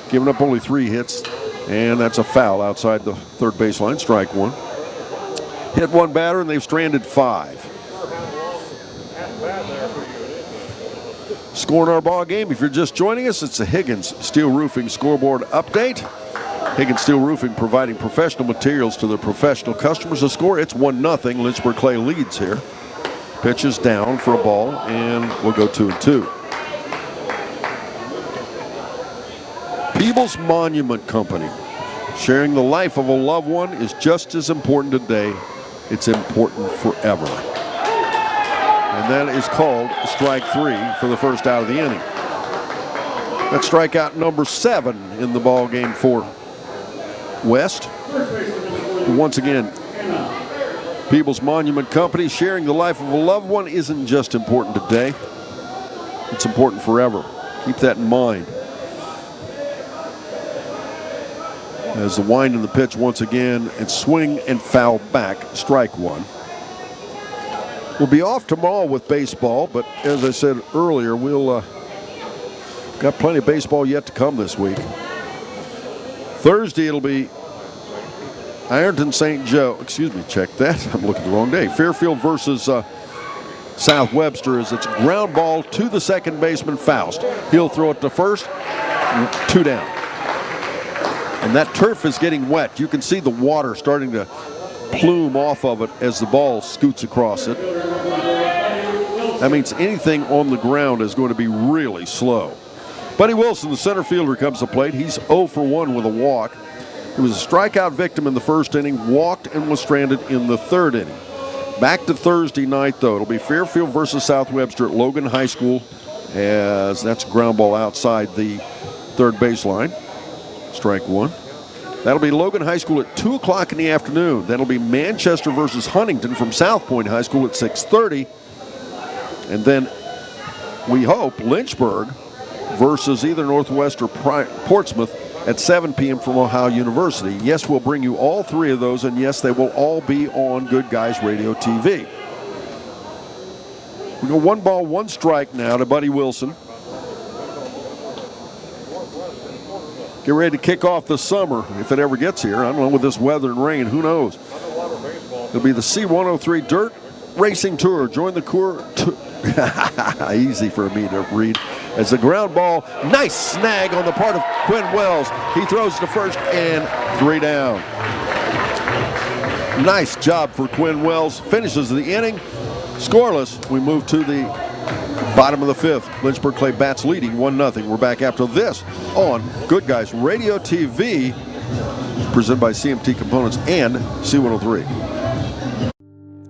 given up only 3 hits, and that's a foul outside the third baseline, strike 1. Hit 1 batter, and they've stranded 5. Scoring our ball game, if you're just joining us, it's the Higgins Steel Roofing scoreboard update. Higgins Steel Roofing providing professional materials to their professional customers. The score, it's 1-0. Lynchburg-Clay leads here. Pitch is down for a ball, and we'll go 2-2. People's Monument Company. Sharing the life of a loved one is just as important today. It's important forever. And that is called strike 3 for the first out of the inning. That's strikeout number 7 in the ball game for West. Once again, People's Monument Company, sharing the life of a loved one isn't just important today. It's important forever. Keep that in mind. As the wind in the pitch once again, and swing and foul back, strike 1. We'll be off tomorrow with baseball, but as I said earlier, we'll got plenty of baseball yet to come this week. Thursday it'll be Ironton St. Joe. Excuse me, check that. I'm looking the wrong day. Fairfield versus South Webster as it's ground ball to the second baseman, Faust. He'll throw it to first, 2 down. And that turf is getting wet. You can see the water starting to plume off of it as the ball scoots across it. That means anything on the ground is going to be really slow. Buddy Wilson, the center fielder, comes to plate. He's 0 for 1 with a walk. He was a strikeout victim in the first inning, walked and was stranded in the third inning. Back to Thursday night, though. It'll be Fairfield versus South Webster at Logan High School, as that's a ground ball outside the third baseline. Strike 1. That'll be Logan High School at 2 o'clock in the afternoon. That'll be Manchester versus Huntington from South Point High School at 6:30. And then we hope Lynchburg versus either Northwest or Portsmouth at 7 p.m. from Ohio University. Yes, we'll bring you all 3 of those, and yes, they will all be on Good Guys Radio TV. We go 1 ball, 1 strike now to Buddy Wilson. Get ready to kick off the summer, if it ever gets here. I don't know, with this weather and rain, who knows? It'll be the C103 Dirt Racing Tour. Join the easy for me to read. As the ground ball, nice snag on the part of Quinn Wells. He throws to first and 3 down. Nice job for Quinn Wells. Finishes the inning. Scoreless. We move to the bottom of the 5th. Lynchburg-Clay bats leading 1-0. We're back after this on Good Guys Radio TV, presented by CMT Components and C103.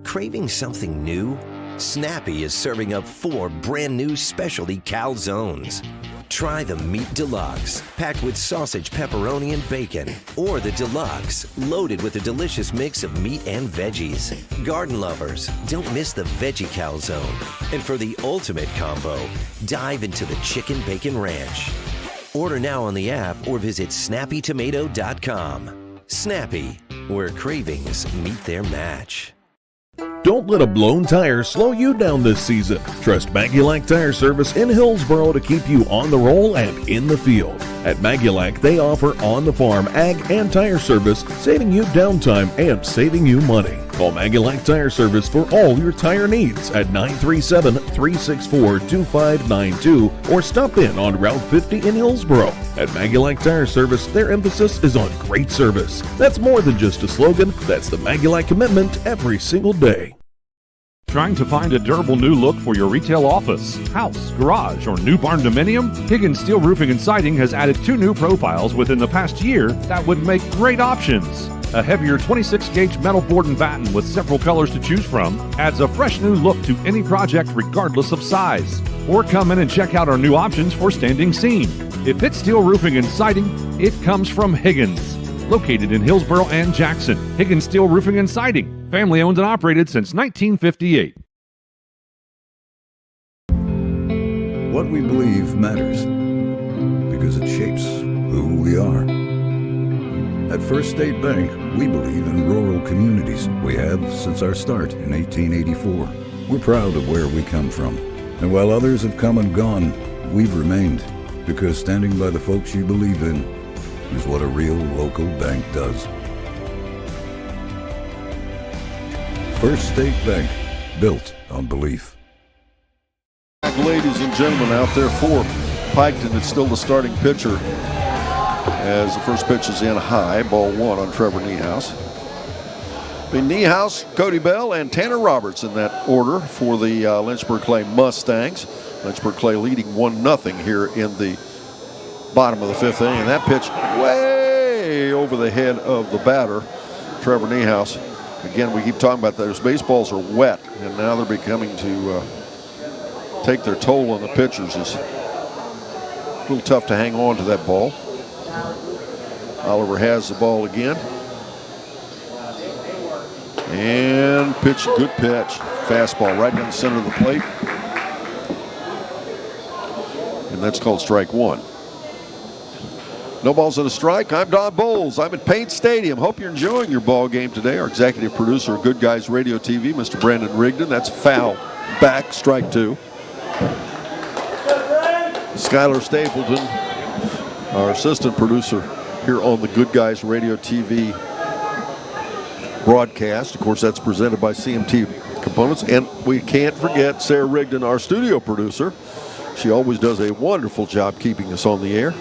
Craving something new? Snappy is serving up 4 brand new specialty calzones. Try the Meat Deluxe, packed with sausage, pepperoni, and bacon. Or the Deluxe, loaded with a delicious mix of meat and veggies. Garden lovers, don't miss the Veggie Calzone. And for the ultimate combo, dive into the Chicken Bacon Ranch. Order now on the app or visit snappytomato.com. Snappy, where cravings meet their match. Don't let a blown tire slow you down this season. Trust Maggie-Lack Tire Service in Hillsboro to keep you on the roll and in the field. At Maggie-Lack, they offer on-the-farm ag and tire service, saving you downtime and saving you money. Call Maggie-Lack Tire Service for all your tire needs at 937-364-2592 or stop in on Route 50 in Hillsboro. At Maggie-Lack Tire Service, their emphasis is on great service. That's more than just a slogan. That's the Maggie-Lack commitment every single day. Trying to find a durable new look for your retail office, house, garage, or new barn dominium? Higgins Steel Roofing and Siding has added 2 new profiles within the past year that would make great options. A heavier 26-gauge metal board and batten with several colors to choose from adds a fresh new look to any project regardless of size. Or come in and check out our new options for standing seam. If it's steel roofing and siding, it comes from Higgins. Located in Hillsboro and Jackson, Higgins Steel Roofing and Siding, family owned and operated since 1958. What we believe matters because it shapes who we are. At First State Bank, we believe in rural communities. We have since our start in 1884. We're proud of where we come from. And while others have come and gone, we've remained because standing by the folks you believe in is what a real local bank does. First State Bank, built on belief. Ladies and gentlemen, out there for Piketon, it's still the starting pitcher as the first pitch is in high, ball 1 on Trevor Niehaus. Niehaus, Cody Bell, and Tanner Roberts in that order for the Lynchburg-Clay Mustangs. Lynchburg-Clay leading 1-0 here in the bottom of the 5th inning, and that pitch way over the head of the batter, Trevor Niehaus. Again, we keep talking about those baseballs are wet, and now they're beginning to take their toll on the pitchers. It's a little tough to hang on to that ball. Oliver has the ball again. And pitch, good pitch. Fastball right down the center of the plate. And that's called strike 1. No balls and a strike. I'm Don Bowles. I'm at Paint Stadium. Hope you're enjoying your ball game today. Our executive producer of Good Guys Radio TV, Mr. Brandon Rigdon. That's foul back, strike 2. Skylar Stapleton, our assistant producer here on the Good Guys Radio TV broadcast. Of course, that's presented by CMT Components. And we can't forget Sarah Rigdon, our studio producer. She always does a wonderful job keeping us on the air.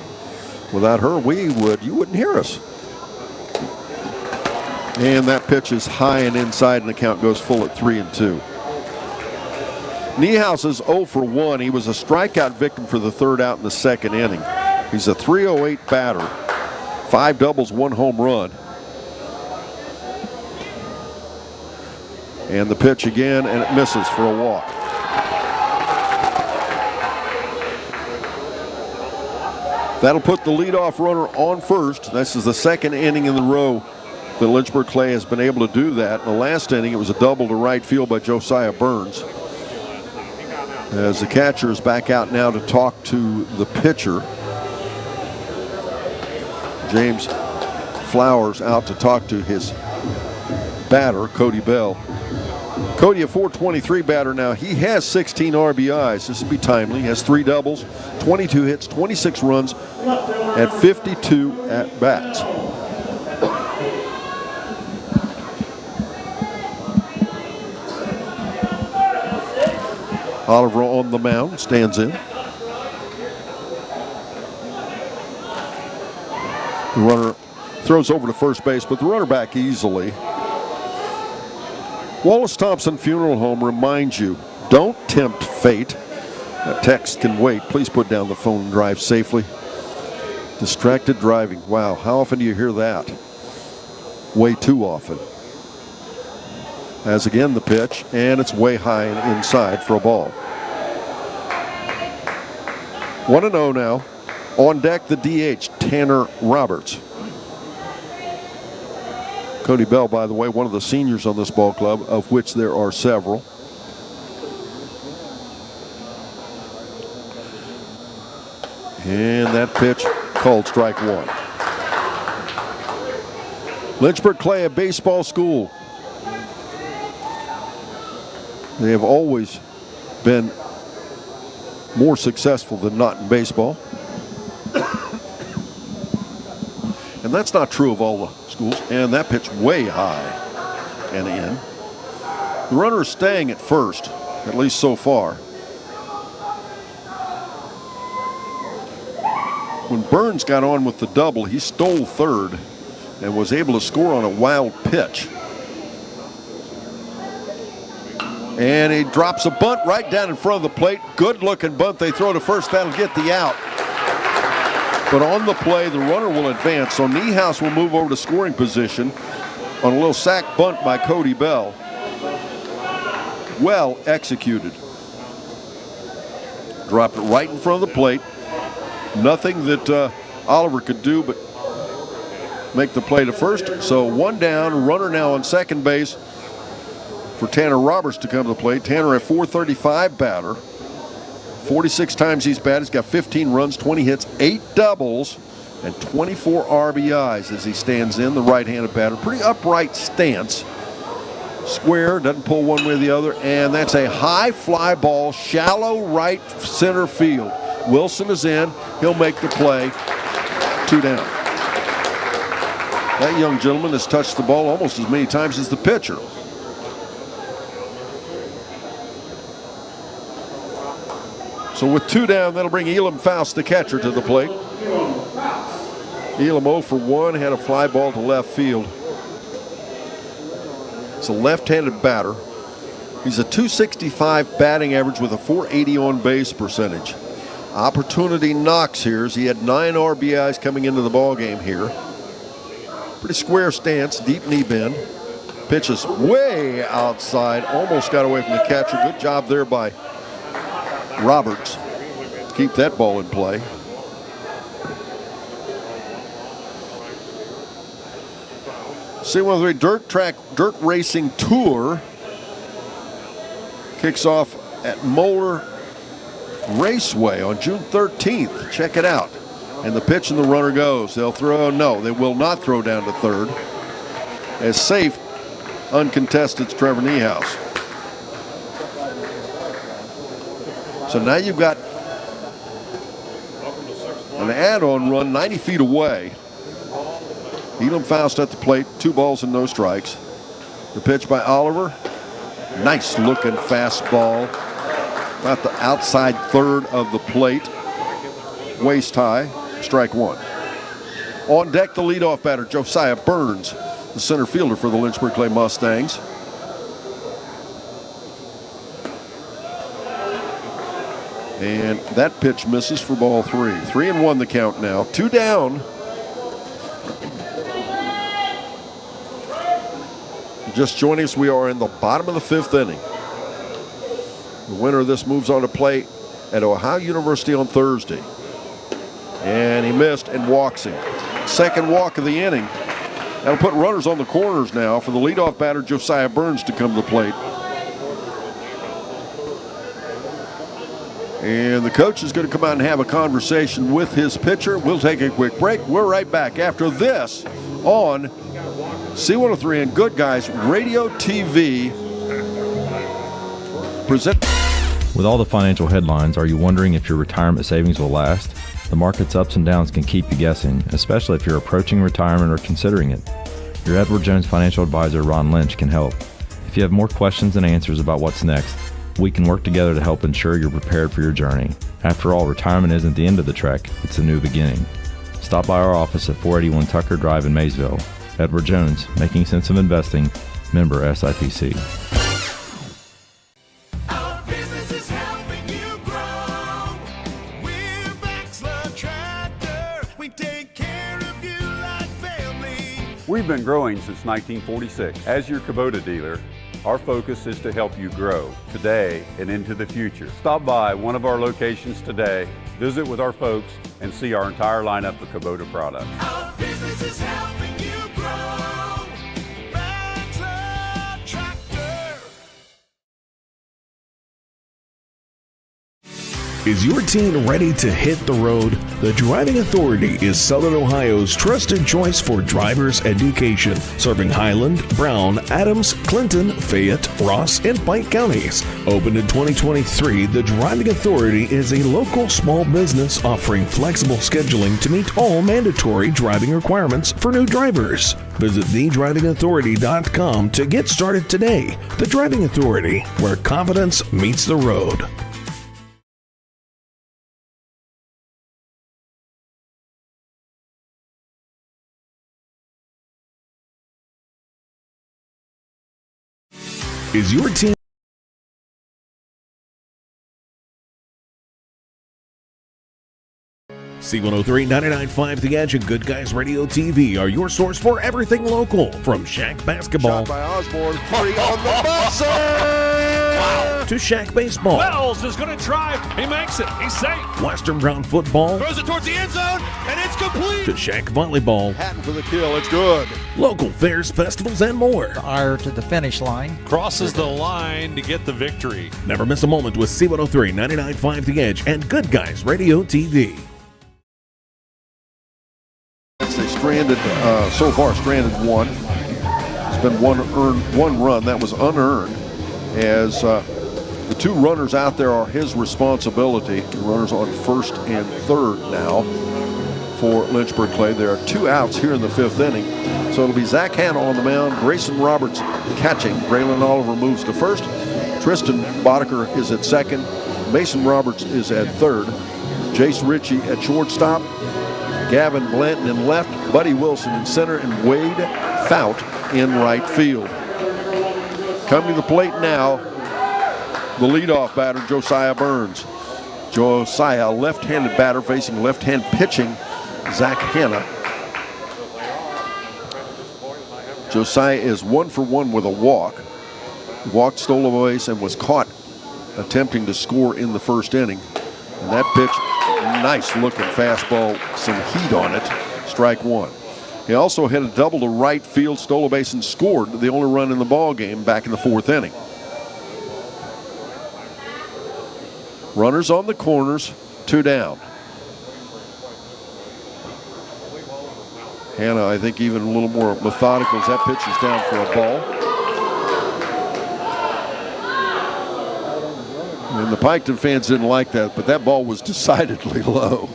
Without her, you wouldn't hear us. And that pitch is high and inside, and the count goes full at 3-2. Niehaus is 0 for 1. He was a strikeout victim for the 3rd out in the 2nd inning. He's a .308 batter, 5 doubles, 1 home run. And the pitch again, and it misses for a walk. That'll put the leadoff runner on first. This is the 2nd inning in the row that Lynchburg-Clay has been able to do that. In the last inning, it was a double to right field by Josiah Burns. As the catcher is back out now to talk to the pitcher. James Flowers out to talk to his batter, Cody Bell. Cody, a .423 batter now. He has 16 RBIs. This will be timely. He has 3 doubles, 22 hits, 26 runs, at 52 at-bats. Oliver on the mound, stands in. The runner throws over to first base, but the runner back easily. Wallace Thompson Funeral Home reminds you, don't tempt fate. That text can wait. Please put down the phone and drive safely. Distracted driving. Wow, how often do you hear that? Way too often. As again the pitch, and it's way high and inside for a ball. 1-0 now. On deck, the DH, Tanner Roberts. Cody Bell, by the way, one of the seniors on this ball club, of which there are several. And that pitch called strike one. Lynchburg-Clay, a baseball school. They have always been more successful than not in baseball. And that's not true of all the schools. And that pitch way high and in. The runner is staying at first, at least so far. When Burns got on with the double, he stole third and was able to score on a wild pitch. And he drops a bunt right down in front of the plate. Good looking bunt. They throw to first. That'll get the out. But on the play, the runner will advance. So Niehaus will move over to scoring position on a little sac bunt by Cody Bell. Well executed. Dropped it right in front of the plate. Nothing that Oliver could do but make the play to first. So one down, runner now on second base for Tanner Roberts to come to the plate. Tanner, a .435 batter. 46 times he's batted. He's got 15 runs, 20 hits, 8 doubles, and 24 RBIs as he stands in, the right-handed batter. Pretty upright stance. Square, doesn't pull one way or the other, and that's a high fly ball, shallow right center field. Wilson is in. He'll make the play. 2 down. That young gentleman has touched the ball almost as many times as the pitcher. So with 2 down, that'll bring Elam Faust, the catcher, to the plate. Elam 0 for 1, had a fly ball to left field. It's a left-handed batter. He's a .265 batting average with a .480 on base percentage. Opportunity knocks here as he had 9 RBIs coming into the ball game here. Pretty square stance, deep knee bend. Pitches way outside, almost got away from the catcher. Good job there by Roberts. Keep that ball in play. C103 dirt racing tour kicks off at Moeller Raceway on June 13th. Check it out. And the pitch and the runner goes. They'll throw, no, they will not throw down to third. As safe, uncontested, it's Trevor Niehaus. So now you've got an add-on run 90 feet away. Elam Faust at the plate, 2 balls and no strikes. The pitch by Oliver. Nice looking fastball. About the outside third of the plate. Waist high, strike 1. On deck, the leadoff batter, Josiah Burns, the center fielder for the Lynchburg-Clay Mustangs. And that pitch misses for ball 3. 3-1 the count now. 2 down. Just joining us, we are in the bottom of the 5th inning. The winner of this moves on to play at Ohio University on Thursday. And he missed and walks him. Second walk of the inning. That'll put runners on the corners now for the leadoff batter, Josiah Burns, to come to the plate. And the coach is going to come out and have a conversation with his pitcher. We'll take a quick break. We're right back after this on C103 and Good Guys Radio TV. With all the financial headlines, are you wondering if your retirement savings will last? The market's ups and downs can keep you guessing, especially if you're approaching retirement or considering it. Your Edward Jones financial advisor, Ron Lynch, can help. If you have more questions than answers about what's next, we can work together to help ensure you're prepared for your journey. After all, retirement isn't the end of the trek, it's a new beginning. Stop by our office at 481 Tucker Drive in Maysville. Edward Jones, making sense of investing, member SIPC. Our business is helping you grow. We're Baxter Tractor. We take care of you like family. We've been growing since 1946. As your Kubota dealer, our focus is to help you grow today and into the future. Stop by one of our locations today, visit with our folks, and see our entire lineup of Kubota products. Our business is helping you grow. Baxter Tractor. Is your teen ready to hit the road? The Driving Authority is Southern Ohio's trusted choice for driver's education, serving Highland, Brown, Adams, Clinton, Fayette, Ross, and Pike counties. Opened in 2023, the Driving Authority is a local small business offering flexible scheduling to meet all mandatory driving requirements for new drivers. Visit thedrivingauthority.com to get started today. The Driving Authority, where confidence meets the road. Is your team C103 99.5 The Edge and Good Guys Radio TV are your source for everything local, from Shack basketball Shot by Osborne, 3 on the buzzer! Wow. to Shack baseball. Wells is going to drive. He makes it. He's safe. Western Brown football. Throws it towards the end zone, and it's complete. To Shack volleyball. Hatton for the kill. It's good. Local fairs, festivals, and more. Ire to the finish line. Crosses the line to get the victory. Never miss a moment with C103 99.5 The Edge and Good Guys Radio TV. They stranded, so far stranded one. It's been one run that was unearned, as the two runners out there are his responsibility. The runners on first and third now for Lynchburg-Clay. There are 2 outs here in the 5th inning. So it'll be Zach Hanna on the mound, Grayson Roberts catching. Braylon Oliver moves to first. Tristan Boddicker is at second. Mason Roberts is at third. Jace Ritchie at shortstop. Gavin Blanton in left, Buddy Wilson in center, and Wade Fout in right field. Coming to the plate now, the leadoff batter, Josiah Burns. Josiah, left-handed batter facing left-hand pitching Zach Hanna. Josiah is 1 for 1 with a walk. Walked, stole a base, and was caught attempting to score in the first inning. And that pitch, nice looking fastball, some heat on it, strike one. He also hit a double to right field, stole a base, and scored the only run in the ball game back in the 4th inning. Runners on the corners, 2 down. Hanna, I think, even a little more methodical as that pitch is down for a ball. And the Piketon fans didn't like that, but that ball was decidedly low.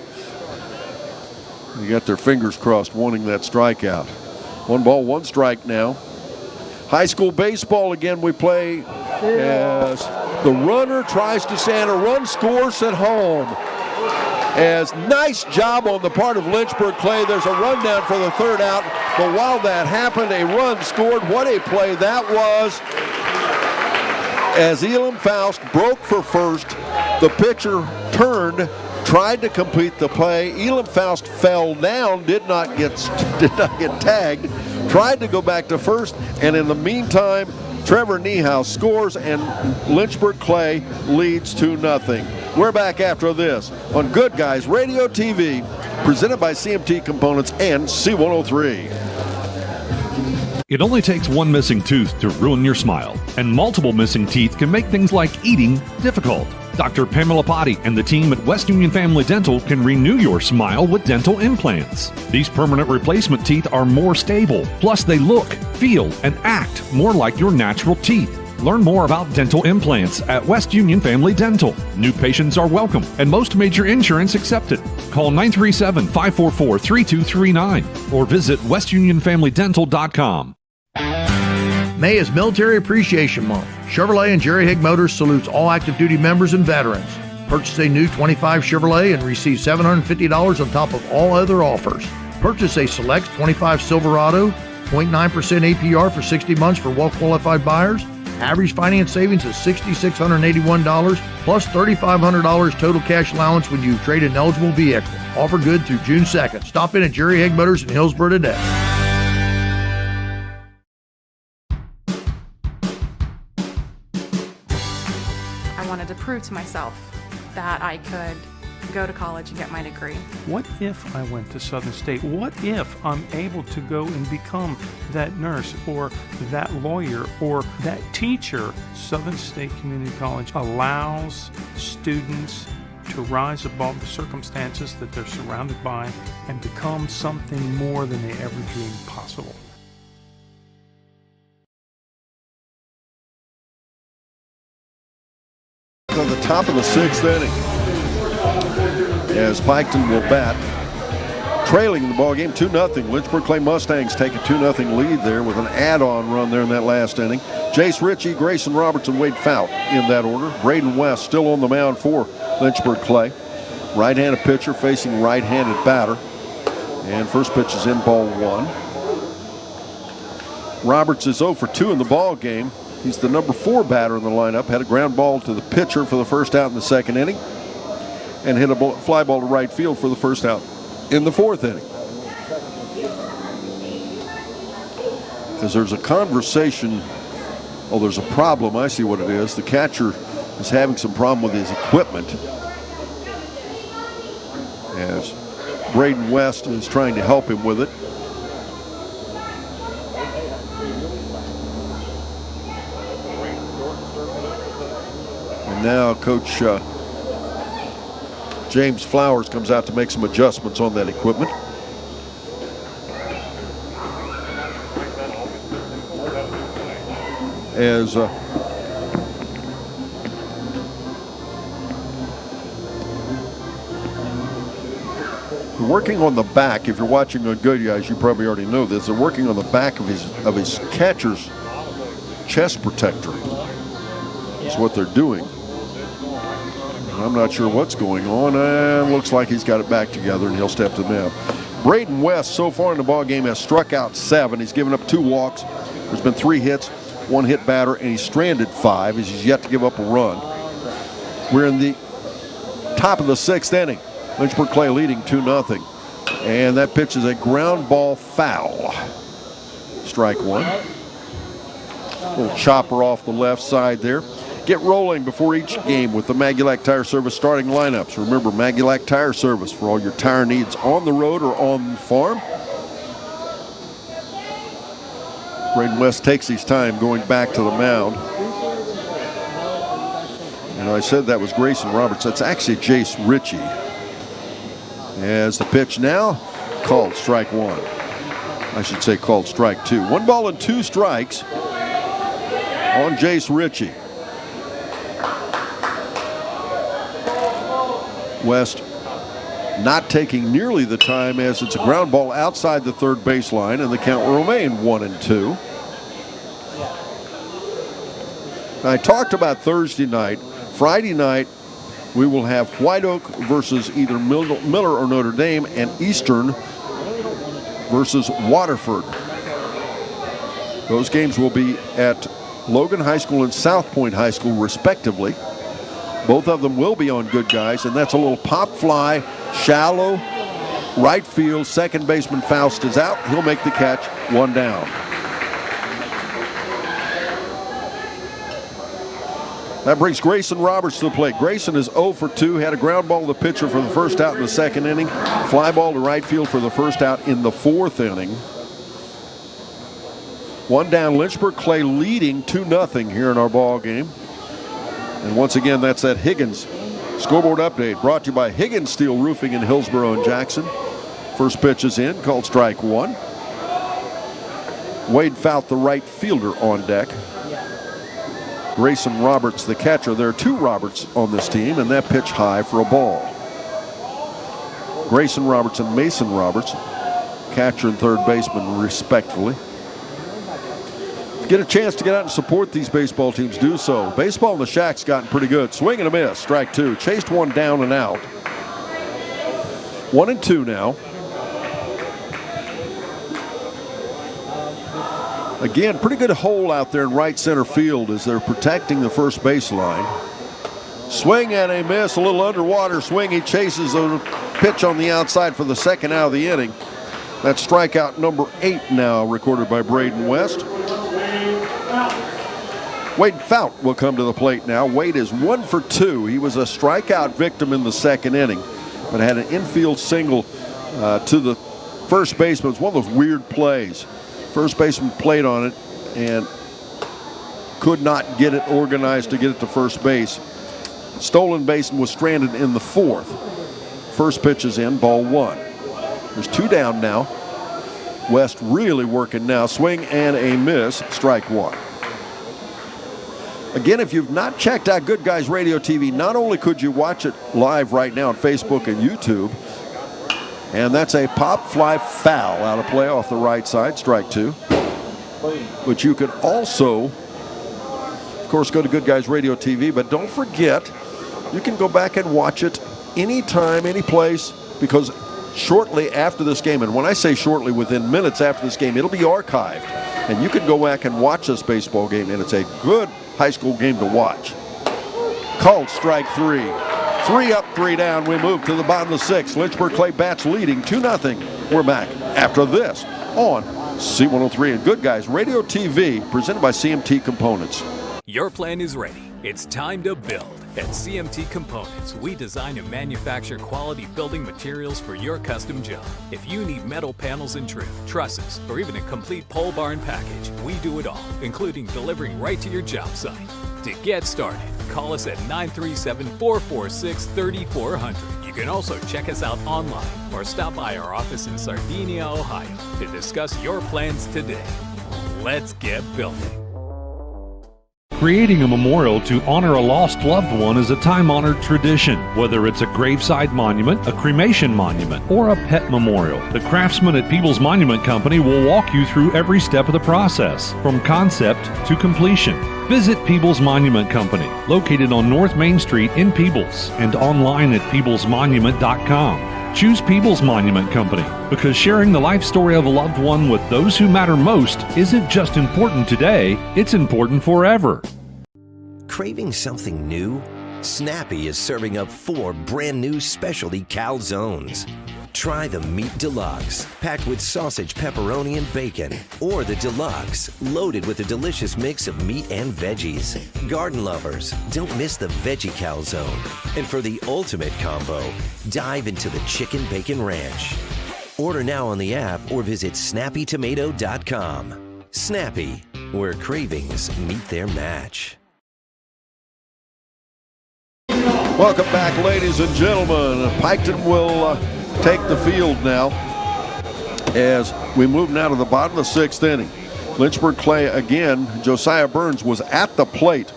They got their fingers crossed wanting that strikeout. 1 ball, 1 strike now. High school baseball again we play as the runner tries to stand a run, scores at home. As nice job on the part of Lynchburg-Clay. There's a run down for the 3rd out, but while that happened, a run scored. What a play that was. As Elam Faust broke for first, the pitcher turned, tried to complete the play. Elam Faust fell down, did not get tagged, tried to go back to first, and in the meantime, Trevor Niehaus scores and Lynchburg-Clay leads 2-0. We're back after this on Good Guys Radio TV, presented by CMT Components and C103. It only takes one missing tooth to ruin your smile, and multiple missing teeth can make things like eating difficult. Dr. Pamela Potty and the team at West Union Family Dental can renew your smile with dental implants. These permanent replacement teeth are more stable, plus they look, feel, and act more like your natural teeth. Learn more about dental implants at West Union Family Dental. New patients are welcome, and most major insurance accepted. Call 937-544-3239 or visit westunionfamilydental.com. May is Military Appreciation Month. Chevrolet and Jerry Higg Motors salutes all active duty members and veterans. Purchase a new 25 Chevrolet and receive $750 on top of all other offers. Purchase a select 25 Silverado, 0.9% APR for 60 months for well-qualified buyers. Average finance savings is $6,681 plus $3,500 total cash allowance when you trade an eligible vehicle. Offer good through June 2nd. Stop in at Jerry Higg Motors in Hillsborough today. I wanted to prove to myself that I could go to college and get my degree. What if I went to Southern State? What if I'm able to go and become that nurse or that lawyer or that teacher? Southern State Community College allows students to rise above the circumstances that they're surrounded by and become something more than they ever dreamed possible. On the top of the 6th inning, as Piketon will bat, trailing in the ball game 2-0. Lynchburg-Clay Mustangs take a 2-0 lead there with an add-on run there in that last inning. Jace Ritchie, Grayson Robertson, Wade Fout in that order. Braden West still on the mound for Lynchburg-Clay. Right-handed pitcher facing right-handed batter. And first pitch is in, ball 1. Roberts is 0 for 2 in the ball game. He's the number 4 batter in the lineup. Had a ground ball to the pitcher for the first out in the 2nd inning. And hit a fly ball to right field for the first out in the 4th inning. As there's a conversation, there's a problem. I see what it is. The catcher is having some problem with his equipment, as Braden West is trying to help him with it. And now Coach James Flowers comes out to make some adjustments on that equipment. As working on the back, if you're watching on Good Guys, you probably already know this. They're working on the back of his catcher's chest protector. That's what they're doing. I'm not sure what's going on. Looks like he's got it back together, and he'll step to the mound. Braden West, so far in the ball game, has struck out 7. He's given up 2 walks. There's been 3 hits, 1 hit batter, and he's stranded 5 as he's yet to give up a run. We're in the top of the 6th inning. Lynchburg-Clay leading 2-0. And that pitch is a ground ball foul. Strike 1. Little chopper off the left side there. Get rolling before each game with the Magulac Tire Service starting lineups. Remember, Magulac Tire Service for all your tire needs on the road or on the farm. Braden West takes his time going back to the mound. And I said that was Grayson Roberts. That's actually Jace Ritchie. As the pitch now, called strike 1. I should say called strike 2. 1 ball and 2 strikes on Jace Ritchie. West not taking nearly the time, as it's a ground ball outside the 3rd baseline, and the count will remain 1-2. I talked about Thursday night. Friday night, we will have White Oak versus either Miller or Notre Dame, and Eastern versus Waterford. Those games will be at Logan High School and South Point High School, respectively. Both of them will be on Good Guys, and that's a little pop fly, shallow, right field. Second baseman Faust is out. He'll make the catch, 1 down. That brings Grayson Roberts to the plate. Grayson is 0 for 2. Had a ground ball to the pitcher for the first out in the 2nd inning. Fly ball to right field for the first out in the 4th inning. 1 down. Lynchburg-Clay leading 2-0 here in our ball game. And once again, that's that Higgins scoreboard update brought to you by Higgins Steel Roofing in Hillsboro and Jackson. First pitch is in, called strike 1. Wade Fout, the right fielder, on deck. Grayson Roberts, the catcher. There are 2 Roberts on this team, and that pitch high for a ball. Grayson Roberts and Mason Roberts, catcher and third baseman, respectively. Get a chance to get out and support these baseball teams, do so. Baseball in the Shack's gotten pretty good. Swing and a miss, strike 2. Chased one down and out. 1-2 now. Again, pretty good hole out there in right center field as they're protecting the first baseline. Swing and a miss, a little underwater swing. He chases a pitch on the outside for the second out of the inning. That's strikeout number 8 now, recorded by Braden West. Wade Fout will come to the plate now. Wade is 1 for 2. He was a strikeout victim in the second inning, but had an infield single to the first baseman. It's one of those weird plays. First baseman played on it and could not get it organized to get it to first base. stolen base and was stranded in the 4th. First pitch is in, ball 1. There's 2 down now. West really working now. Swing and a miss, strike 1. Again, if you've not checked out Good Guys Radio TV, not only could you watch it live right now on Facebook and YouTube, and that's a pop fly foul out of play off the right side, strike 2. But you could also, of course, go to Good Guys Radio TV, but don't forget, you can go back and watch it anytime, any place, because shortly after this game, and when I say shortly, within minutes after this game, it'll be archived. And you can go back and watch this baseball game, and it's a good high school game to watch. Called strike 3. 3 up, 3 down. We move to the bottom of the 6th. Lynchburg-Clay bats leading 2-0. We're back after this on C103 and Good Guys Radio TV, presented by CMT Components. Your plan is ready. It's time to build. At CMT Components, we design and manufacture quality building materials for your custom job. If you need metal panels and trim, trusses, or even a complete pole barn package, we do it all, including delivering right to your job site. To get started, call us at 937-446-3400. You can also check us out online or stop by our office in Sardinia, Ohio to discuss your plans today. Let's get building. Creating a memorial to honor a lost loved one is a time-honored tradition. Whether it's a graveside monument, a cremation monument, or a pet memorial, the craftsmen at People's Monument Company will walk you through every step of the process, from concept to completion. Visit People's Monument Company, located on North Main Street in Peebles, and online at peoplesmonument.com. Choose People's Monument Company because sharing the life story of a loved one with those who matter most isn't just important today, it's important forever. Craving something new? Snappy is serving up 4 brand new specialty calzones. Try the Meat Deluxe, packed with sausage, pepperoni, and bacon. Or the Deluxe, loaded with a delicious mix of meat and veggies. Garden lovers, don't miss the Veggie Calzone. And for the ultimate combo, dive into the Chicken Bacon Ranch. Order now on the app or visit snappytomato.com. Snappy, where cravings meet their match. Welcome back, ladies and gentlemen. Piketon will take the field now as we move now to the bottom of the 6th inning. Lynchburg-Clay again. Josiah Burns was at the plate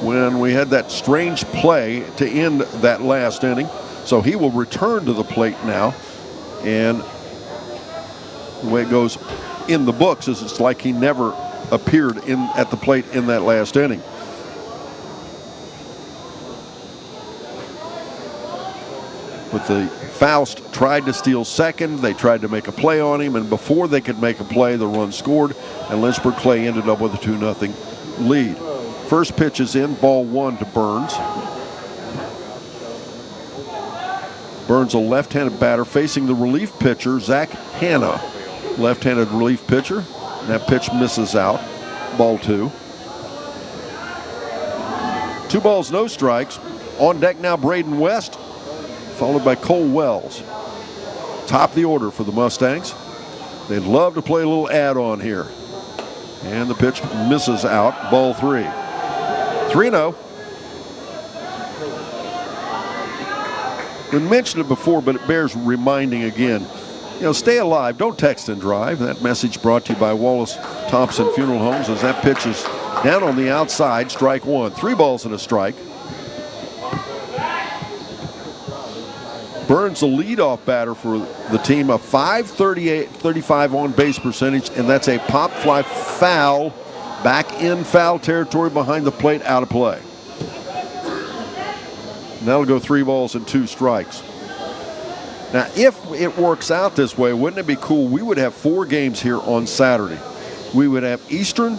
when we had that strange play to end that last inning. So he will return to the plate now. And the way it goes in the books is it's like he never appeared at the plate in that last inning. But the Faust tried to steal second. They tried to make a play on him, and before they could make a play, the run scored, and Lynchburg-Clay ended up with a 2-0 lead. First pitch is in, ball 1 to Burns. Burns, a left-handed batter, facing the relief pitcher, Zach Hanna. Left-handed relief pitcher. That pitch misses out. Ball 2. 2 balls, no strikes. On deck now, Braden West, followed by Cole Wells. Top of the order for the Mustangs. They'd love to play a little add-on here. And the pitch misses out. Ball 3. 3-0. We mentioned it before, but it bears reminding again. You know, stay alive. Don't text and drive. That message brought to you by Wallace Thompson Funeral Homes as that pitch is down on the outside. Strike 1. 3 balls and a strike. Burns, the leadoff batter for the team, a .538-35 on base percentage, and that's a pop fly foul, back in foul territory behind the plate, out of play. And that'll go 3 balls and 2 strikes. Now, if it works out this way, wouldn't it be cool? We would have 4 games here on Saturday. We would have Eastern,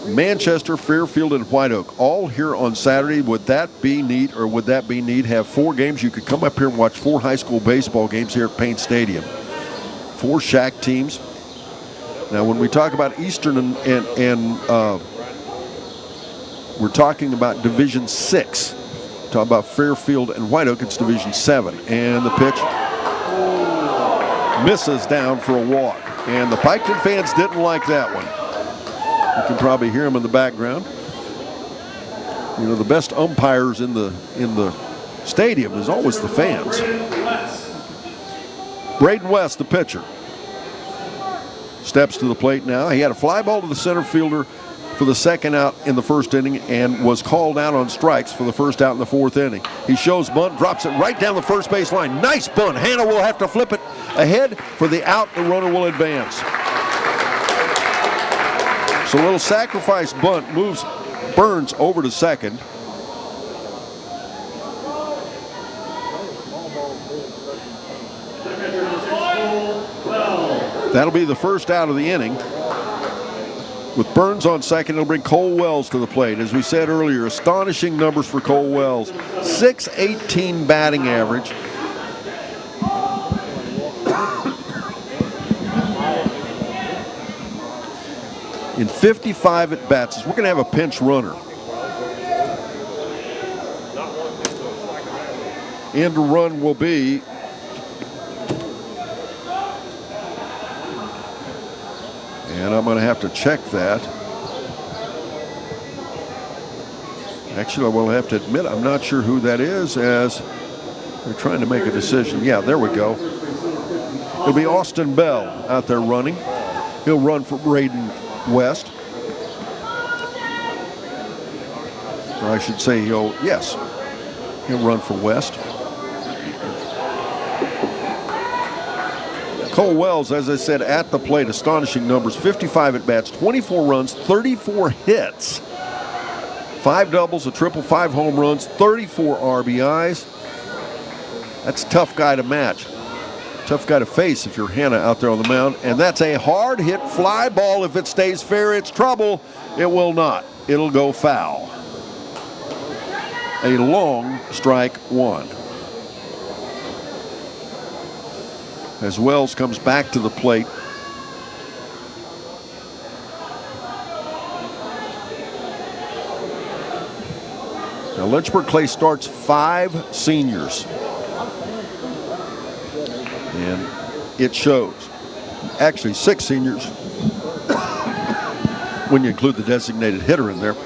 Manchester, Fairfield, and White Oak all here on Saturday. Would that be neat, or would that be neat? Have 4 games. You could come up here and watch 4 high school baseball games here at Payne Stadium. 4 SHAC teams. Now, when we talk about Eastern and we're talking about Division 6. Talking about Fairfield and White Oak, it's Division 7. And the pitch misses down for a walk. And the Piketon fans didn't like that one. You can probably hear them in the background. You know, the best umpires in the stadium is always the fans. Braden West, the pitcher, steps to the plate now. He had a fly ball to the center fielder for the second out in the first inning and was called out on strikes for the first out in the fourth inning. He shows bunt, drops it right down the first base line. Nice bunt. Hanna will have to flip it ahead for the out. The runner will advance. So a little sacrifice bunt moves Burns over to second. That'll be the first out of the inning. With Burns on second, it'll bring Cole Wells to the plate. As we said earlier, astonishing numbers for Cole Wells. .618 batting average. In 55 at-bats. We're going to have a pinch runner. End run will be and I'm going to have to check that. Actually, I will have to admit I'm not sure who that is as they're trying to make a decision. Yeah, there we go. It'll be Austin Bell out there running. He'll run for Braden West. Or I should say he'll run for West. Cole Wells, as I said, at the plate, astonishing numbers. 55 at-bats, 24 runs, 34 hits. 5 doubles, a triple, 5 home runs, 34 RBIs. That's a tough guy to match. Tough guy to face if you're Hanna out there on the mound. And that's a hard hit fly ball. If it stays fair, it's trouble. It will not. It'll go foul. A long strike one. As Wells comes back to the plate. Now Lynchburg-Clay starts 5 seniors. And it shows. Actually 6 seniors when you include the designated hitter in there.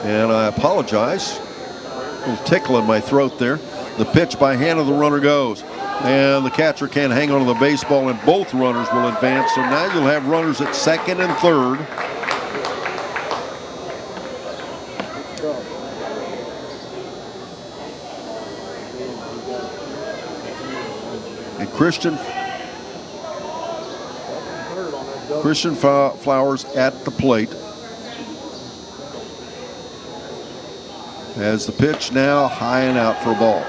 And I apologize. A little tickle in my throat there. The pitch by Hanna, the runner goes. And the catcher can't hang on to the baseball, and both runners will advance. So now you'll have runners at second and third. And Christian Flowers at the plate. As the pitch now high and out for a ball.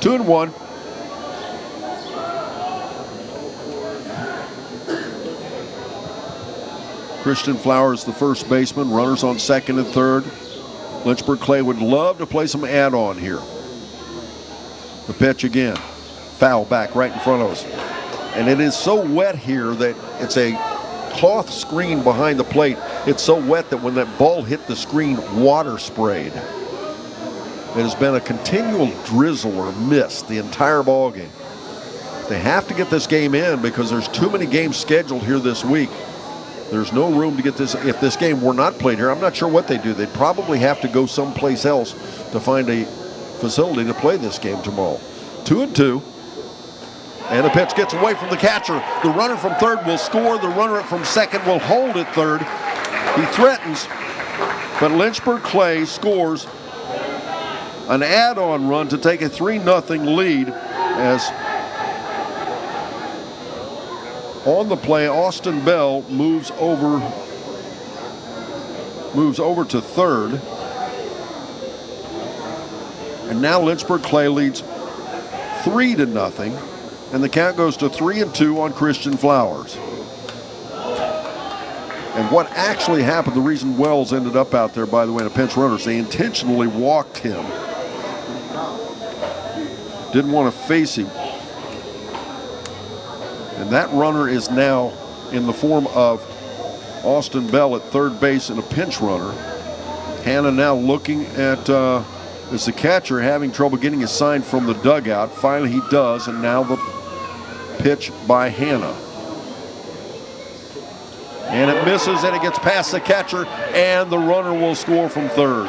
2-1. Christian Flowers, the first baseman. Runners on second and third. Lynchburg-Clay would love to play some add-on here. The pitch again. Foul back right in front of us. And it is so wet here that it's a cloth screen behind the plate. It's so wet that when that ball hit the screen, water sprayed. It has been a continual drizzle or mist the entire ball game. They have to get this game in because there's too many games scheduled here this week. There's no room to get this. If this game were not played here, I'm not sure what they'd do. They'd probably have to go someplace else to find a facility to play this game tomorrow. 2-2. And the pitch gets away from the catcher. The runner from third will score. The runner from second will hold at third. He threatens, but Lynchburg-Clay scores an add-on run to take a 3-0 lead as on the play, Austin Bell moves over to third. And now Lynchburg-Clay leads 3-0, and the count goes to 3-2 on Christian Flowers. And what actually happened, the reason Wells ended up out there, by the way, in a pinch runner, is they intentionally walked him. Didn't want to face him. And that runner is now in the form of Austin Bell at third base and a pinch runner. Hanna now looking at, as the catcher having trouble getting his sign from the dugout. Finally he does, and now the pitch by Hanna. And it misses, and it gets past the catcher, and the runner will score from third.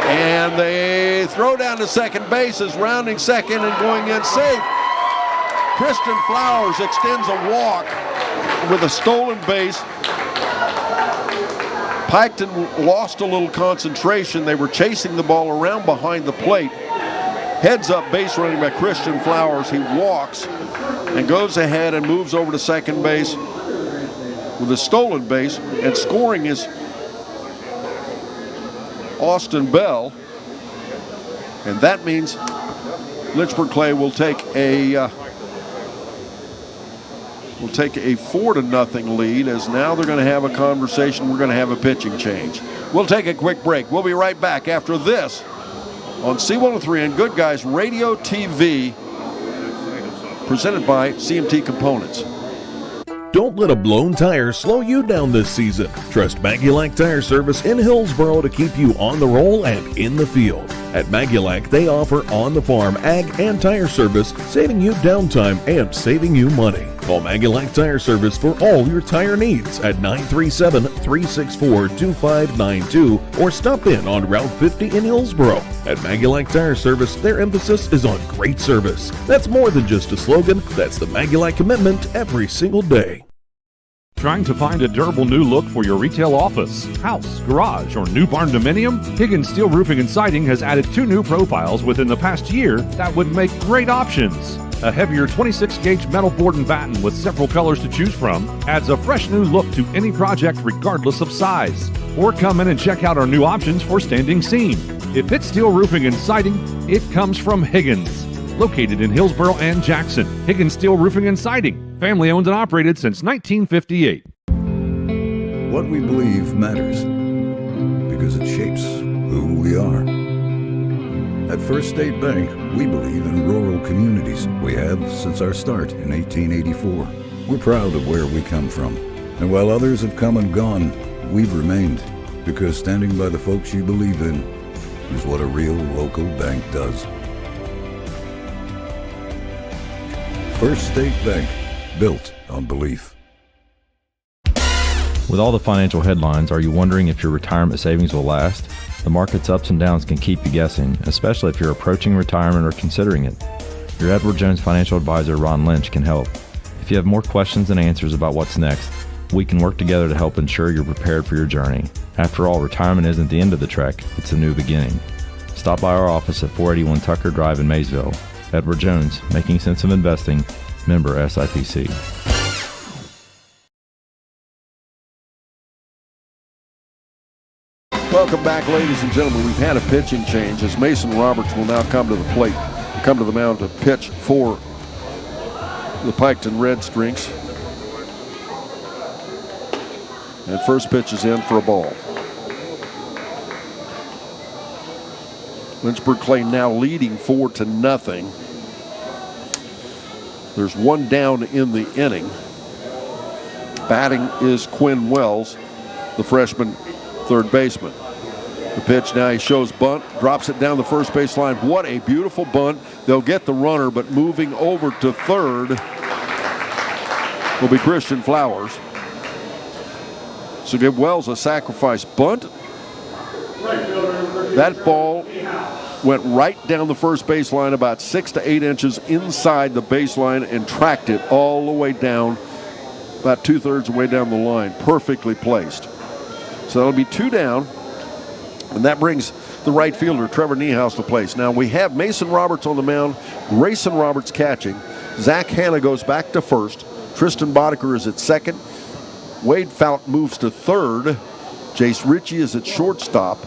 And they throw down to second base, is rounding second and going in safe. Christian Flowers extends a walk with a stolen base. Piketon lost a little concentration. They were chasing the ball around behind the plate. Heads up base running by Christian Flowers. He walks and goes ahead and moves over to second base with a stolen base, and scoring is Austin Bell. And that means Lynchburg-Clay will take a 4-0 lead, as now they're going to have a conversation. We're going to have a pitching change. We'll take a quick break. We'll be right back after this on C103 and Good Guys Radio TV, presented by CMT Components. Don't let a blown tire slow you down this season. Trust Maggulac Tire Service in Hillsboro to keep you on the roll and in the field. At Maggulac, they offer on-the-farm ag and tire service, saving you downtime and saving you money. Call Maggulac Tire Service for all your tire needs at 937-364-2592 or stop in on Route 50 in Hillsboro. At Maggulac Tire Service, their emphasis is on great service. That's more than just a slogan. That's the Maggulac commitment every single day. Trying to find a durable new look for your retail office, house, garage, or new barn dominium? Higgins Steel Roofing and Siding has added 2 new profiles within the past year that would make great options. A heavier 26-gauge metal board and batten with several colors to choose from adds a fresh new look to any project regardless of size. Or come in and check out our new options for standing seam. If it's steel roofing and siding, it comes from Higgins. Located in Hillsboro and Jackson, Higgins Steel Roofing and Siding. Family owned and operated since 1958. What we believe matters because it shapes who we are. At First State Bank, we believe in rural communities. We have since our start in 1884. We're proud of where we come from. And while others have come and gone, we've remained, because standing by the folks you believe in is what a real local bank does. First State Bank, built on belief. With all the financial headlines, are you wondering if your retirement savings will last? The market's ups and downs can keep you guessing, especially if you're approaching retirement or considering it. Your Edward Jones financial advisor, Ron Lynch, can help. If you have more questions than answers about what's next, we can work together to help ensure you're prepared for your journey. After all, retirement isn't the end of the trek, it's a new beginning. Stop by our office at 481 Tucker Drive in Maysville. Edward Jones, making sense of investing, member SIPC. Welcome back, ladies and gentlemen. We've had a pitching change as Mason Roberts will now come to the plate, come to the mound to pitch for the Piketon Red Strings. And first pitch is in for a ball. Lynchburg-Clay now leading 4-0. There's one down in the inning. Batting is Quinn Wells, the freshman third baseman. The pitch now, he shows bunt, drops it down the first base line. What a beautiful bunt. They'll get the runner, but moving over to third will be Christian Flowers. So give Wells a sacrifice bunt. That ball went right down the first baseline, about 6 to 8 inches inside the baseline, and tracked it all the way down, about 2/3 of the way down the line. Perfectly placed. So that'll be 2 down, and that brings the right fielder, Trevor Niehaus, to place. Now we have Mason Roberts on the mound, Grayson Roberts catching. Zach Hanna goes back to first. Tristan Boddicker is at second. Wade Fout moves to third. Jace Ritchie is at shortstop.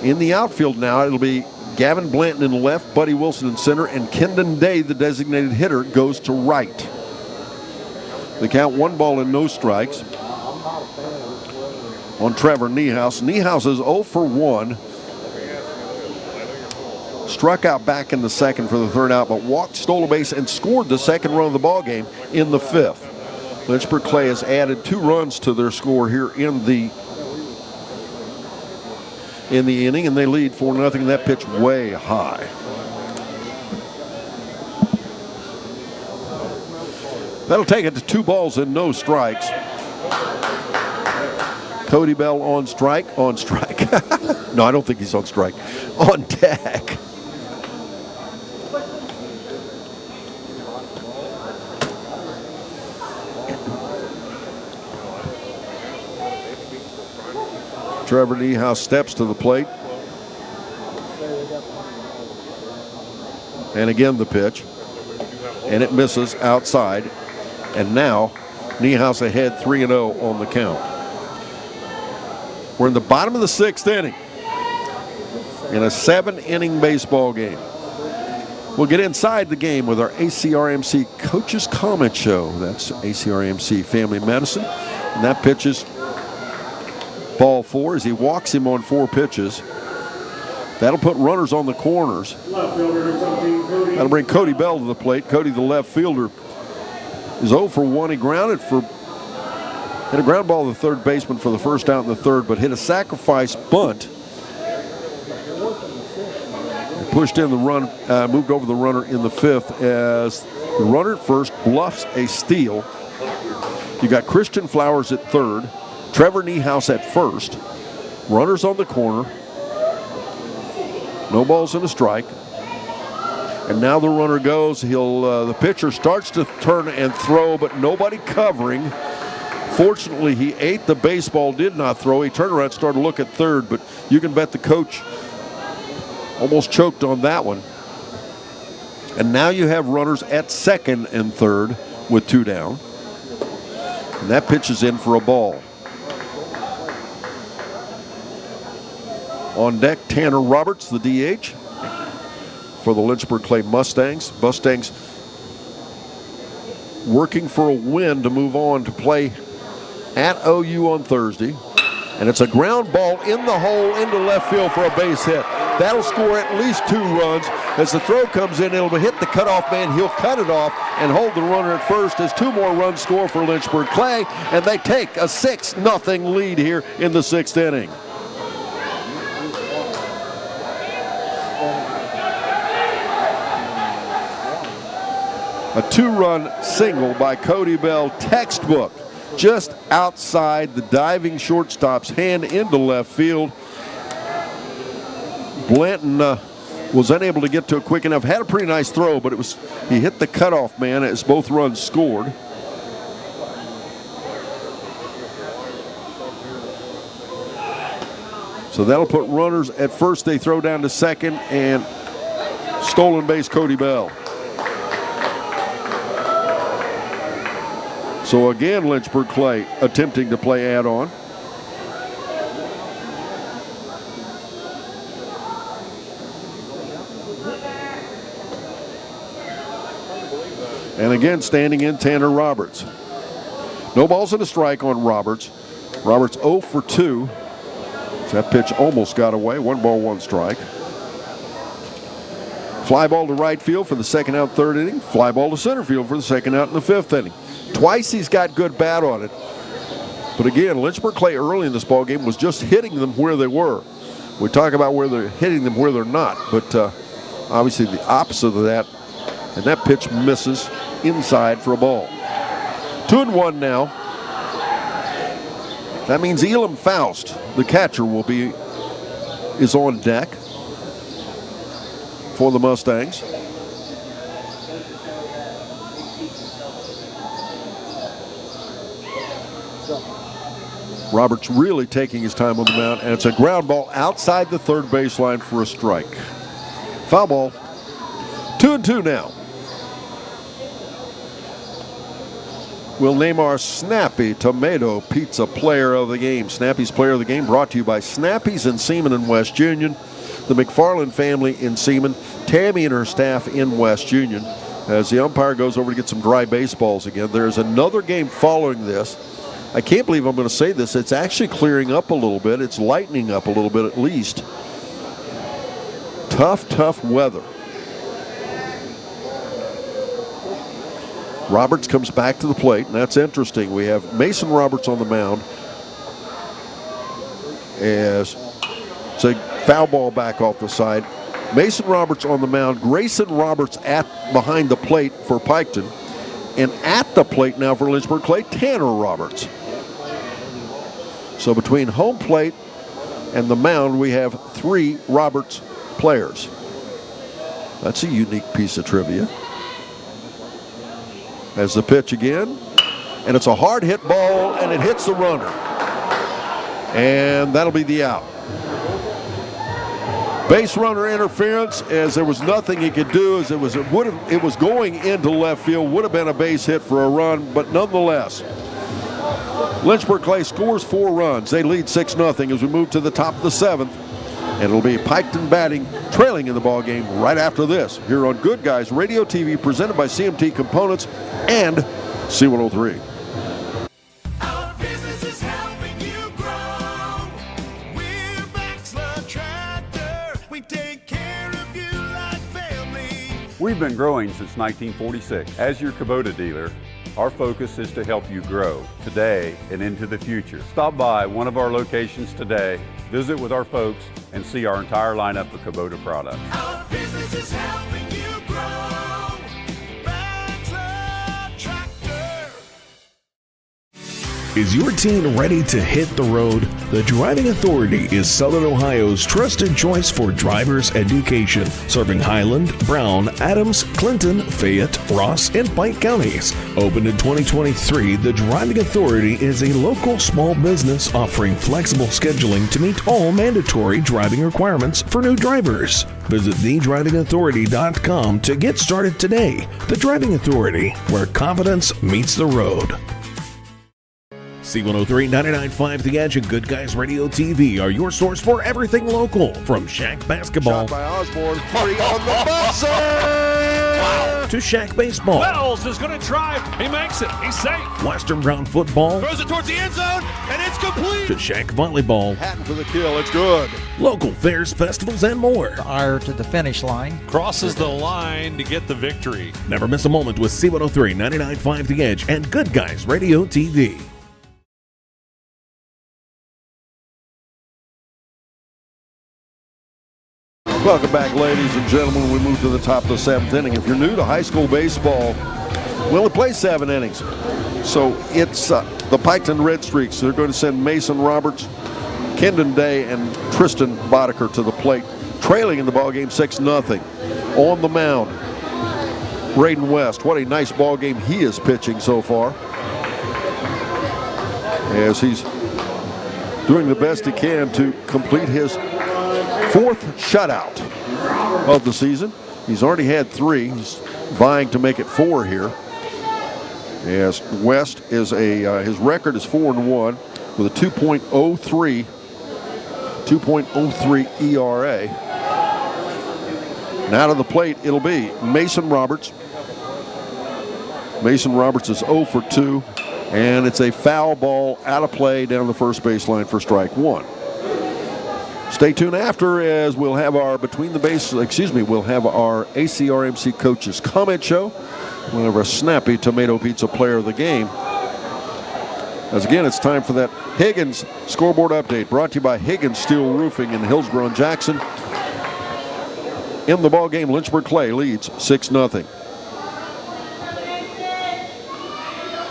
In the outfield now, it'll be Gavin Blanton in left, Buddy Wilson in center, and Kendon Day, the designated hitter, goes to right. They count 1 ball and no strikes on Trevor Niehaus. Niehaus is 0 for 1. Struck out back in the second for the third out, but walked, stole a base, and scored the second run of the ballgame in the 5th. Lynchburg-Clay has added 2 runs to their score here in the inning, and they lead 4-0. That pitch way high. That'll take it to 2 balls and no strikes. Cody Bell on strike. No, I don't think he's on strike. On deck. Trevor Niehaus steps to the plate. And again the pitch. And it misses outside. And now Niehaus ahead 3-0 on the count. We're in the bottom of the 6th inning in a 7-inning baseball game. We'll get inside the game with our ACRMC Coaches Comment Show. That's ACRMC Family Medicine. And that pitch is ball 4 as he walks him on 4 pitches. That'll put runners on the corners. That'll bring Cody Bell to the plate. Cody, the left fielder, is 0 for 1. He hit a ground ball to the third baseman for the first out in the third, but hit a sacrifice bunt. He pushed in the run, moved over the runner in the 5th as the runner at first bluffs a steal. You got Christian Flowers at third, Trevor Niehaus at first, runners on the corner, no balls and a strike. And now the runner goes. The pitcher starts to turn and throw, but nobody covering. Fortunately, he ate the baseball, did not throw. He turned around and started to look at third, but you can bet the coach almost choked on that one. And now you have runners at second and third with 2 down. And that pitch is in for a ball. On deck, Tanner Roberts, the DH, for the Lynchburg-Clay Mustangs. Mustangs working for a win to move on to play at OU on Thursday. And it's a ground ball in the hole into left field for a base hit. That'll score at least 2 runs. As the throw comes in, it'll hit the cutoff man. He'll cut it off and hold the runner at first as 2 more runs score for Lynchburg-Clay. And they take a 6-0 lead here in the 6th inning. A 2-run single by Cody Bell, textbook, just outside the diving shortstop's hand into left field. Blanton was unable to get to it quick enough. Had a pretty nice throw, but he hit the cutoff man as both runs scored. So that'll put runners at first. They throw down to second, and stolen base Cody Bell. So again, Lynchburg-Clay attempting to play add-on. And again, standing in Tanner Roberts. No balls and a strike on Roberts. Roberts 0 for 2. So that pitch almost got away. 1 ball, 1 strike. Fly ball to right field for the second out, 3rd inning. Fly ball to center field for the second out in the 5th inning. Twice he's got good bat on it. But again, Lynchburg-Clay early in this ball game was just hitting them where they were. We talk about where they're hitting them where they're not, but obviously the opposite of that. And that pitch misses inside for a ball. 2-1 now. That means Elam Faust, the catcher, is on deck for the Mustangs. Roberts really taking his time on the mound, and it's a ground ball outside the third baseline for a strike. Foul ball. 2-2 now. We'll name our Snappy Tomato Pizza Player of the Game. Snappy's Player of the Game brought to you by Snappy's in Seaman and West Union, the McFarland family in Seaman, Tammy and her staff in West Union. As the umpire goes over to get some dry baseballs again, there's another game following this. I can't believe I'm going to say this. It's actually clearing up a little bit. It's lightening up a little bit at least. Tough weather. Roberts comes back to the plate, and that's interesting. We have Mason Roberts on the mound as it's a foul ball back off the side. Mason Roberts on the mound. Grayson Roberts behind the plate for Piketon. And at the plate now for Lynchburg-Clay, Tanner Roberts. So between home plate and the mound, we have 3 Roberts players. That's a unique piece of trivia. As the pitch again, and it's a hard hit ball, and it hits the runner. And that'll be the out. Base runner interference, as there was nothing he could do, as it was going into left field, would have been a base hit for a run, but nonetheless, Lynchburg-Clay scores 4 runs. They lead 6-0 as we move to the top of the 7th. And it'll be Piketon batting, trailing in the ball game right after this, here on Good Guys Radio TV, presented by CMT Components and C103. Our business is helping you grow. We're Baxter Tractor. We take care of you like family. We've been growing since 1946. As your Kubota dealer, our focus is to help you grow today and into the future. Stop by one of our locations today, visit with our folks, and see our entire lineup of Kubota products. Our business is helping you grow. Baxter Tractor. Is your teen ready to hit the road? The Driving Authority is Southern Ohio's trusted choice for driver's education, serving Highland, Brown, Adams, Clinton, Fayette, Ross, and Pike counties. Opened in 2023, the Driving Authority is a local small business offering flexible scheduling to meet all mandatory driving requirements for new drivers. Visit thedrivingauthority.com to get started today. The Driving Authority, where confidence meets the road. C103, 99.5 The Edge, and Good Guys Radio TV are your source for everything local. From Shack basketball Shot by Osborne, 3 on the buzzer! Wow. to Shack baseball. Wells is going to drive. He makes it. He's safe. Western Brown football. Throws it towards the end zone, and it's complete. To Shack volleyball. Hatton for the kill. It's good. Local fairs, festivals, and more. Ire to the finish line. Crosses the line to get the victory. Never miss a moment with C103, 99.5 The Edge, and Good Guys Radio TV. Welcome back, ladies and gentlemen. We move to the top of the 7th inning. If you're new to high school baseball, we only play 7 innings. So it's the Piketon Red Streaks. They're going to send Mason Roberts, Kendon Day, and Tristan Boddicker to the plate, trailing in the ballgame 6-0. On the mound, Braden West. What a nice ball game he is pitching so far, as he's doing the best he can to complete his 4th shutout of the season. He's already had 3. He's vying to make it 4 here. As West is his record is 4-1 with a 2.03 ERA. And out of the plate, it'll be Mason Roberts. Mason Roberts is 0 for 2, and it's a foul ball out of play down the first baseline for strike 1. Stay tuned after, as we'll have our we'll have our ACRMC coaches comment show. We'll have our snappy tomato pizza player of the game. As again, it's time for that Higgins scoreboard update, brought to you by Higgins Steel Roofing in Hillsborough and Jackson. In the ball game, Lynchburg-Clay leads 6-0.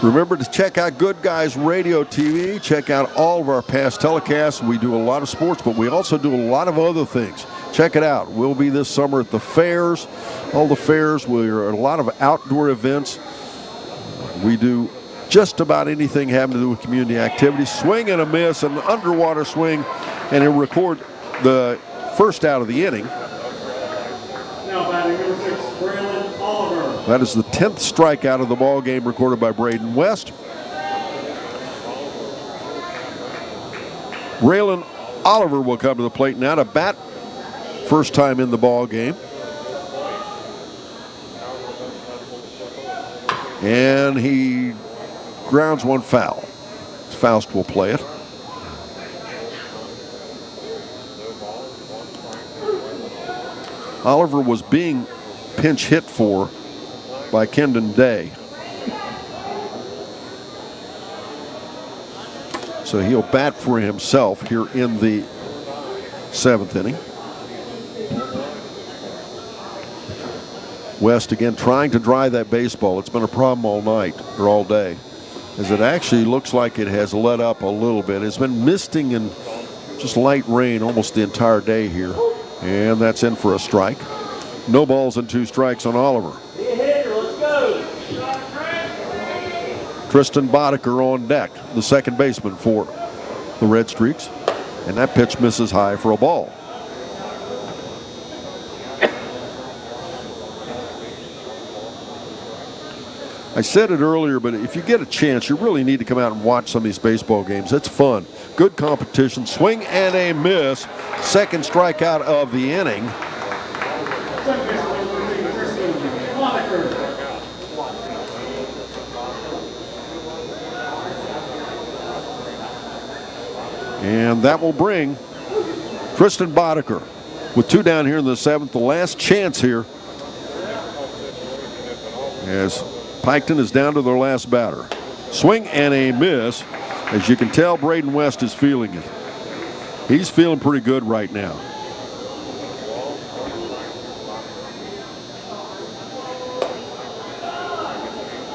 Remember to check out Good Guys Radio TV. Check out all of our past telecasts. We do a lot of sports, but we also do a lot of other things. Check it out. We'll be this summer at the fairs, all the fairs. We're at a lot of outdoor events. We do just about anything having to do with community activities. Swing and a miss, an underwater swing, and he'll record the first out of the inning. Now batting number 6, Braylon Oliver. That is the 10th strikeout of the ball game, recorded by Braden West. Braylon Oliver will come to the plate now to bat. First time in the ball game. And he grounds one foul. Faust will play it. Oliver was being pinch hit for by Kendon Day. So he'll bat for himself here in the 7th inning. West again trying to drive that baseball. It's been a problem all night or all day. as it actually looks like it has let up a little bit. It's been misting and just light rain almost the entire day here. And that's in for a strike. No balls and 2 strikes on Oliver. Tristan Boddicker on deck, the second baseman for the Red Streaks. And that pitch misses high for a ball. I said it earlier, but if you get a chance, you really need to come out and watch some of these baseball games. It's fun. Good competition. Swing and a miss. Second strikeout of the inning. And that will bring Tristan Boddicker with 2 down here in the 7th. The last chance here as Piketon is down to their last batter. Swing and a miss. As you can tell, Braden West is feeling it. He's feeling pretty good right now.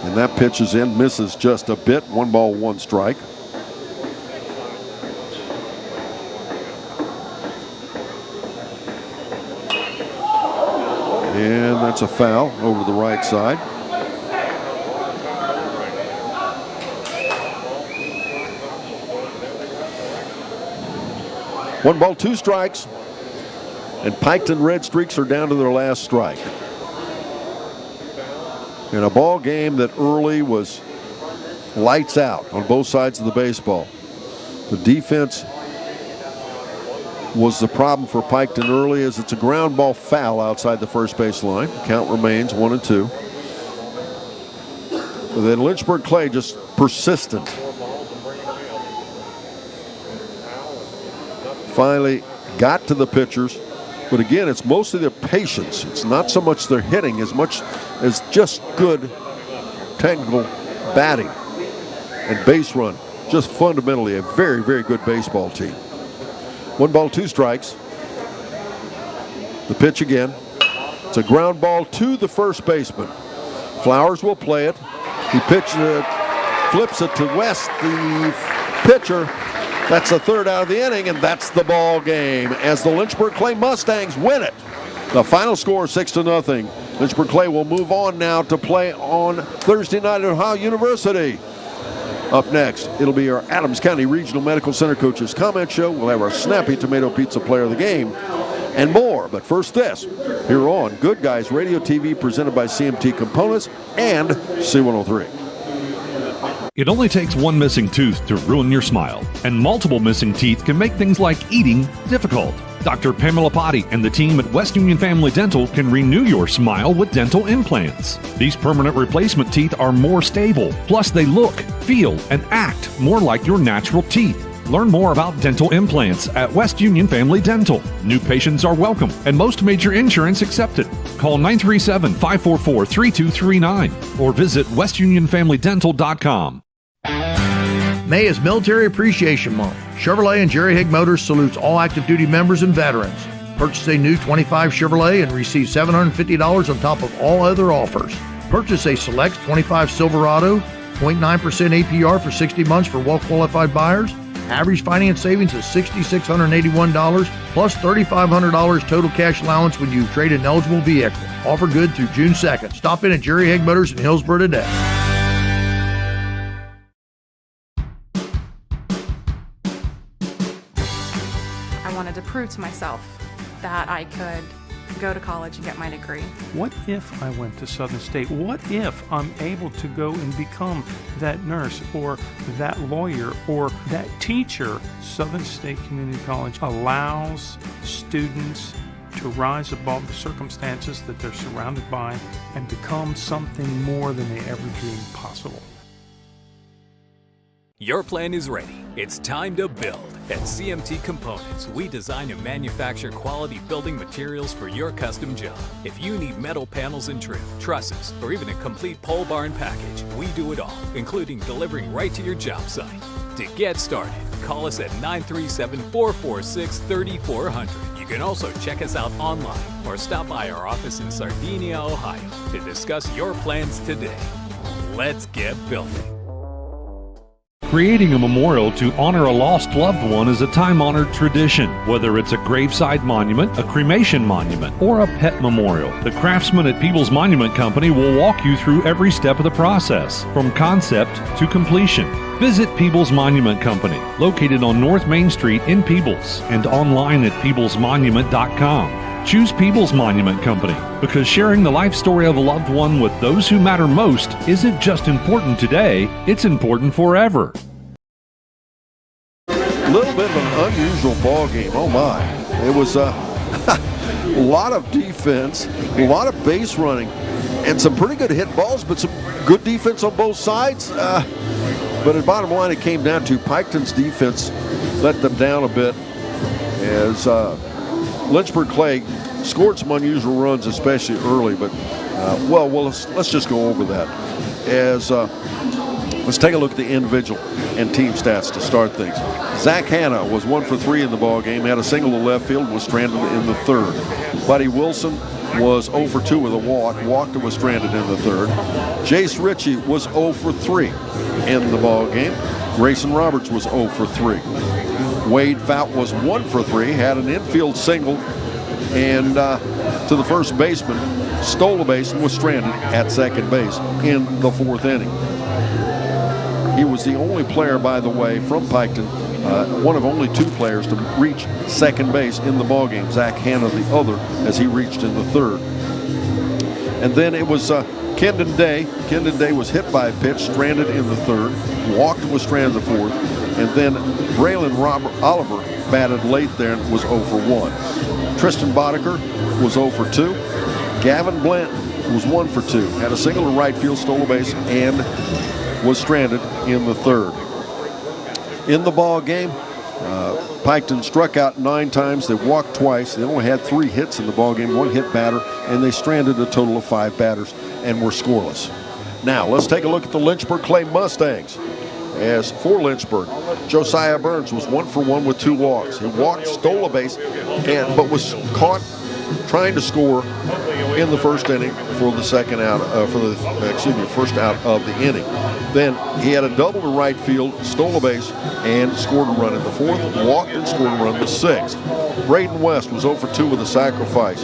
And that pitch is in, misses just a bit. 1 ball, 1 strike. And that's a foul over the right side. One ball, 2 strikes. And Piketon Red Streaks are down to their last strike. In a ball game that early was lights out on both sides of the baseball. The defense was the problem for Piketon early, as it's a ground ball foul outside the first base line. Count remains 1-2. But then Lynchburg-Clay just persistent. Finally got to the pitchers. But again, it's mostly their patience. It's not so much their hitting as much as just good technical batting and base run. Just fundamentally a very, very good baseball team. 1 ball, 2 strikes. The pitch again. It's a ground ball to the first baseman. Flowers will play it. He pitches it, flips it to West, the pitcher. That's the 3rd out of the inning, and that's the ball game as the Lynchburg-Clay Mustangs win it. The final score 6-0. Lynchburg-Clay will move on now to play on Thursday night at Ohio University. Up next, it'll be our Adams County Regional Medical Center Coaches Comment Show. We'll have our Snappy Tomato Pizza Player of the Game and more. But first this, here on Good Guys Radio TV, presented by CMT Components and C103. It only takes one missing tooth to ruin your smile, and multiple missing teeth can make things like eating difficult. Dr. Pamela Potty and the team at West Union Family Dental can renew your smile with dental implants. These permanent replacement teeth are more stable, plus they look, feel, and act more like your natural teeth. Learn more about dental implants at West Union Family Dental. New patients are welcome, and most major insurance accepted. Call 937-544-3239 or visit westunionfamilydental.com. May is Military Appreciation Month. Chevrolet and Jerry Higg Motors salutes all active duty members and veterans. Purchase a new 25 Chevrolet and receive $750 on top of all other offers. Purchase a select 25 Silverado, 0.9% APR for 60 months for well-qualified buyers. Average finance savings is $6,681 plus $3,500 total cash allowance when you trade an eligible vehicle. Offer good through June 2nd. Stop in at Jerry Higg Motors in Hillsborough today. I wanted to prove to myself that I could go to college and get my degree. What if I went to Southern State? What if I'm able to go and become that nurse or that lawyer or that teacher? Southern State Community College allows students to rise above the circumstances that they're surrounded by and become something more than they ever dreamed possible. Your plan is ready. It's time to build. At CMT Components, we design and manufacture quality building materials for your custom job. If you need metal panels and trim, trusses, or even a complete pole barn package, we do it all, including delivering right to your job site. To get started, call us at 937-446-3400. You can also check us out online or stop by our office in Sardinia, Ohio to discuss your plans today. Let's get building. Creating a memorial to honor a lost loved one is a time-honored tradition. Whether it's a graveside monument, a cremation monument, or a pet memorial, the craftsmen at Peebles Monument Company will walk you through every step of the process, from concept to completion. Visit Peebles Monument Company, located on North Main Street in Peebles, and online at peeblesmonument.com. Choose Peebles Monument Company because sharing the life story of a loved one with those who matter most isn't just important today, it's important forever. A little bit of an unusual ball game. Oh my. It was a lot of defense, a lot of base running, and some pretty good hit balls, but some good defense on both sides. But at bottom line, it came down to Piketon's defense let them down a bit as Lynchburg-Clay scored some unusual runs, especially early, but let's just go over that. As let's take a look at the individual and team stats to start things. Zach Hanna was 1 for 3 in the ball game, had a single to left field, was stranded in the third. Buddy Wilson was 0 for 2 with a walked and was stranded in the third. Jace Ritchie was 0 for 3 in the ball game. Grayson Roberts was 0 for 3. Wade Fout was 1 for 3, had an infield single, and to the first baseman, stole a base and was stranded at second base in the fourth inning. He was the only player, by the way, from Piketon, one of only 2 players to reach second base in the ballgame. Zach Hanna the other, as he reached in the third. And then it was Kendon Day. Kendon Day was hit by a pitch, stranded in the third, walked and was stranded in the fourth. And then Braylon Oliver batted late there and was 0 for 1. Tristan Boddicker was 0 for 2. Gavin Blanton was 1 for 2. Had a single to right field, stole a base, and was stranded in the third. In the ball game, Piketon struck out 9 times. They walked twice. They only had 3 hits in the ball game, 1 hit batter, and they stranded a total of 5 batters and were scoreless. Now let's take a look at the Lynchburg-Clay Mustangs. As for Lynchburg, Josiah Burns was 1 for 1 with 2 walks. He walked, stole a base, but was caught trying to score in the first inning for the second out, first out of the inning. Then he had a double to right field, stole a base, and scored a run in the fourth. Walked and scored a run in the sixth. Braden West was 0 for 2 with a sacrifice,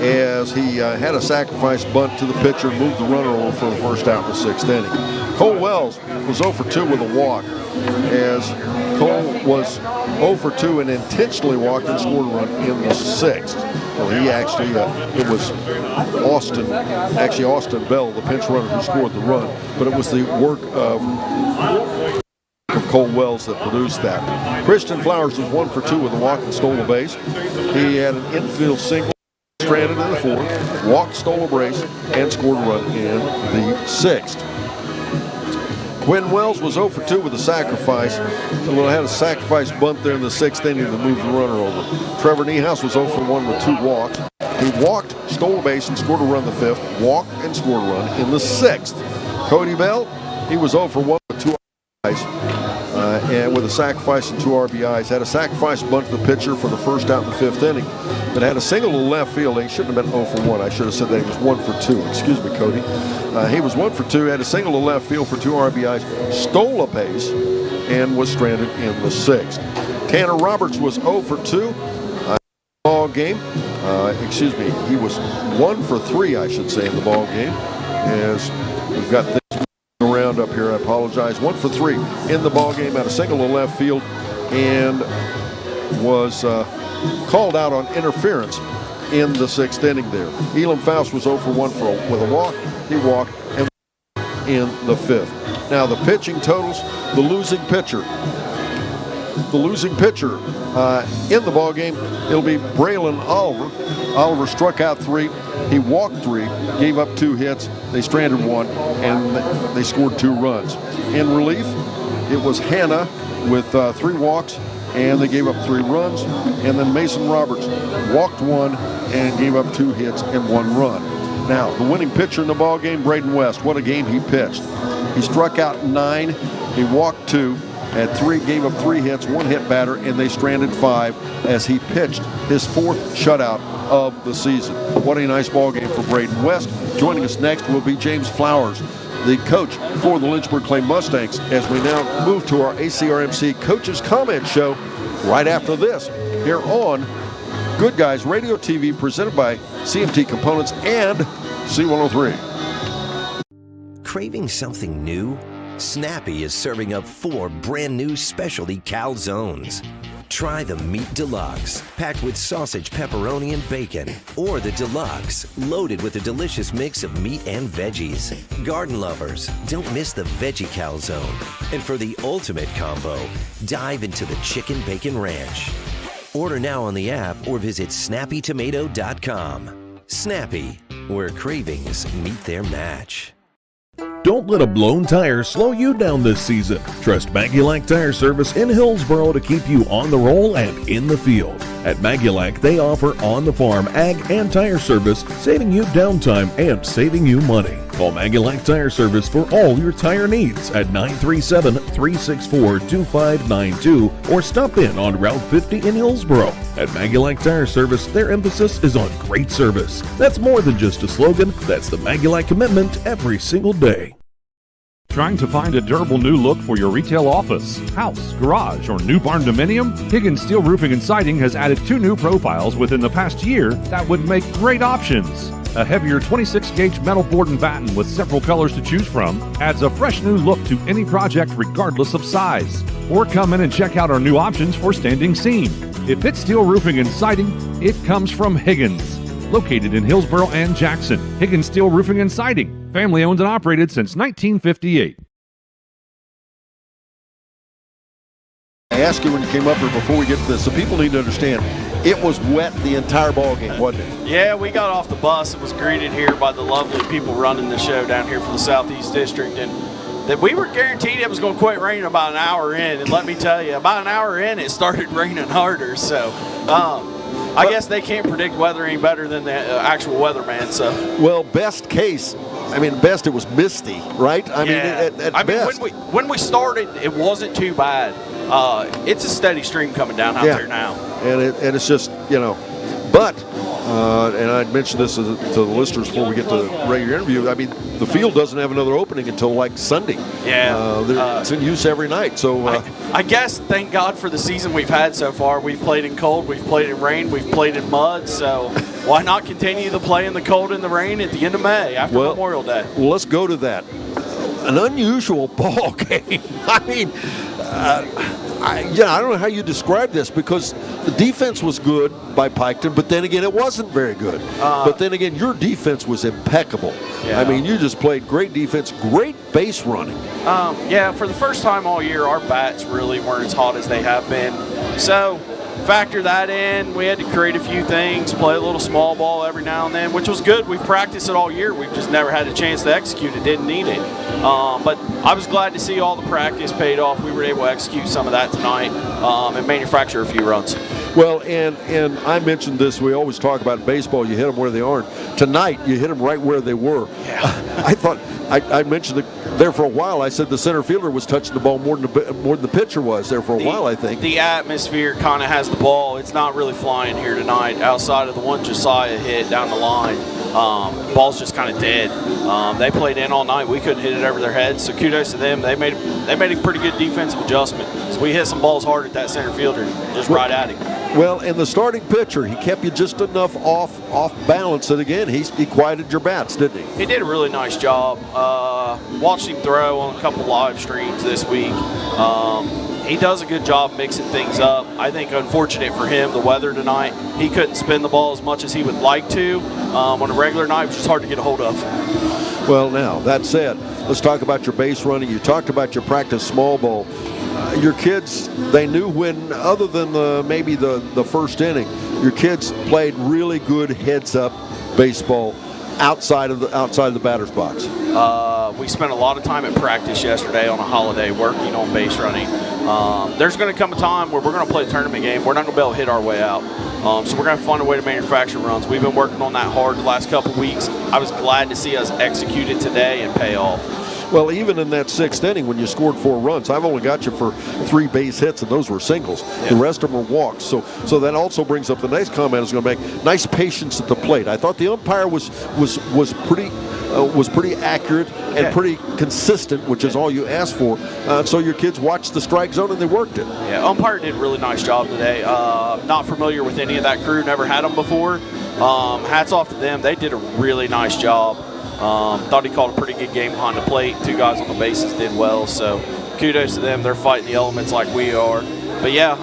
as he had a sacrifice bunt to the pitcher and moved the runner over for the first out in the sixth inning. Cole Wells was 0 for 2 with a walk, as Cole was 0 for 2 and intentionally walked and scored a run in the sixth. Well, he actually, it was Austin Bell, the pinch runner, who scored the run, but it was the work of Cole Wells that produced that. Christian Flowers was 1 for 2 with a walk and stole a base. He had an infield single, stranded in the fourth, walked, stole a base, and scored a run in the sixth. Quinn Wells was 0 for 2 with a sacrifice. Had a sacrifice bunt there in the sixth inning to move the runner over. Trevor Niehaus was 0 for 1 with 2 walks. He walked, stole a base, and scored a run in the fifth. Walked and scored a run in the sixth. Cody Bell, he was 0 for 1 with 2 RBIs, and with a sacrifice and 2 RBIs. Had a sacrifice bunt to the pitcher for the first out in the fifth inning, but had a single to left field. He shouldn't have been 0 for 1. I should have said that he was 1 for 2. Excuse me, Cody. He was 1 for 2, had a single to left field for 2 RBIs, stole a base, and was stranded in the sixth. Tanner Roberts was 0 for 2 ball game. He was 1 for 3, I should say, in the ball game. As we've got things around up here, I apologize. 1 for 3 in the ball game, had a single to left field, and was called out on interference in the sixth inning there. Elam Faust was 0 for 1 with a walk. He walked and in the fifth. Now the pitching totals, the losing pitcher in the ball game, it'll be Braylon Oliver. Oliver struck out 3. He walked 3, gave up 2 hits. They stranded 1, and they scored 2 runs. In relief, it was Hanna with 3 walks, and they gave up 3 runs. And then Mason Roberts walked 1 and gave up 2 hits and 1 run. Now, the winning pitcher in the ball game, Braden West. What a game he pitched. He struck out 9. He walked 2. Gave up 3 hits, 1 hit batter, and they stranded 5 as he pitched his 4th shutout of the season. What a nice ball game for Braden West. Joining us next will be James Flowers, the coach for the Lynchburg-Clay Mustangs, as we now move to our ACRMC Coaches Comment Show right after this here on Good Guys Radio TV, presented by CMT Components and C103. Craving something new? Snappy is serving up 4 brand new specialty calzones. Try the Meat Deluxe, packed with sausage, pepperoni, and bacon. Or the Deluxe, loaded with a delicious mix of meat and veggies. Garden lovers, don't miss the Veggie Calzone. And for the ultimate combo, dive into the Chicken Bacon Ranch. Order now on the app or visit snappytomato.com. Snappy, where cravings meet their match. Don't let a blown tire slow you down this season. Trust Maggulac Tire Service in Hillsboro to keep you on the roll and in the field. At Maggulac, they offer on-the-farm ag and tire service, saving you downtime and saving you money. Call Maggulac Tire Service for all your tire needs at 937-364-2592 or stop in on Route 50 in Hillsboro. At Maggulac Tire Service, their emphasis is on great service. That's more than just a slogan. That's the Maggulac commitment every single day. Trying to find a durable new look for your retail office, house, garage, or new barn dominium? Higgins Steel Roofing and Siding has added 2 new profiles within the past year that would make great options. A heavier 26-gauge metal board and batten with several colors to choose from adds a fresh new look to any project regardless of size. Or come in and check out our new options for standing seam. If it's steel roofing and siding, it comes from Higgins. Located in Hillsboro and Jackson, Higgins Steel Roofing and Siding. Family owned and operated since 1958. I asked you when you came up here before we get to this, so people need to understand, it was wet the entire ball game, wasn't it? Yeah, we got off the bus and was greeted here by the lovely people running the show down here from the Southeast District, and that we were guaranteed it was going to quit raining about an hour in, and let me tell you, about an hour in, it started raining harder, so I guess they can't predict weather any better than the actual weatherman. So, well, best case, best it was misty, right? When we started, it wasn't too bad. It's a steady stream coming down out there now, and it's just but and I mentioned this to the listeners before we get to the regular interview. The field doesn't have another opening until like Sunday. Yeah, it's in use every night. So I guess thank God for the season we've had so far. We've played in cold, we've played in rain, we've played in mud. So why not continue to play in the cold and the rain at the end of May after Memorial Day? Well, let's go to that. An unusual ball game. I don't know how you describe this, because the defense was good by Piketon, but then again, it wasn't very good. But then again, your defense was impeccable. Yeah. You just played great defense, great base running. For the first time all year, our bats really weren't as hot as they have been. So factor that in. We had to create a few things, play a little small ball every now and then, which was good. We've practiced it all year. We've just never had a chance to execute it, didn't need it. But I was glad to see all the practice paid off. We were able to execute some of that tonight and manufacture a few runs. Well, and I mentioned this, we always talk about baseball, you hit them where they aren't. Tonight, you hit them right where they were. Yeah. I thought, I mentioned there for a while, I said the center fielder was touching the ball more than the pitcher was there for a while, I think. The atmosphere kind of has the ball. It's not really flying here tonight outside of the one Josiah hit down the line. Ball's just kind of dead. They played in all night. We couldn't hit it over their heads, so kudos to them. They made a pretty good defensive adjustment. So we hit some balls hard at that center fielder, just right at him. Well, and the starting pitcher, he kept you just enough off balance that, again, he quieted your bats, didn't he? He did a really nice job. Watched him throw on a couple live streams this week. He does a good job mixing things up. I think unfortunate for him, the weather tonight, he couldn't spin the ball as much as he would like to. On a regular night, it was just hard to get a hold of. Well, now, that said, let's talk about your base running. You talked about your practice small ball. Your kids, they knew when, other than maybe the first inning, your kids played really good heads-up baseball outside of the batter's box. We spent a lot of time at practice yesterday on a holiday working on base running. There's going to come a time where we're going to play a tournament game. We're not going to be able to hit our way out. So we're going to find a way to manufacture runs. We've been working on that hard the last couple weeks. I was glad to see us execute it today and pay off. Well, even in that sixth inning when you scored 4 runs, I've only got you for 3 base hits, and those were singles. Yeah. The rest of them were walks. So that also brings up the next comment I was going to make. Nice patience at the plate. I thought the umpire was pretty was pretty accurate and pretty consistent, which is all you ask for. So your kids watched the strike zone and they worked it. Yeah, umpire did a really nice job today. Not familiar with any of that crew, never had them before. Hats off to them. They did a really nice job. Thought he called a pretty good game behind the plate. 2 guys on the bases did well, so kudos to them. They're fighting the elements like we are. But yeah,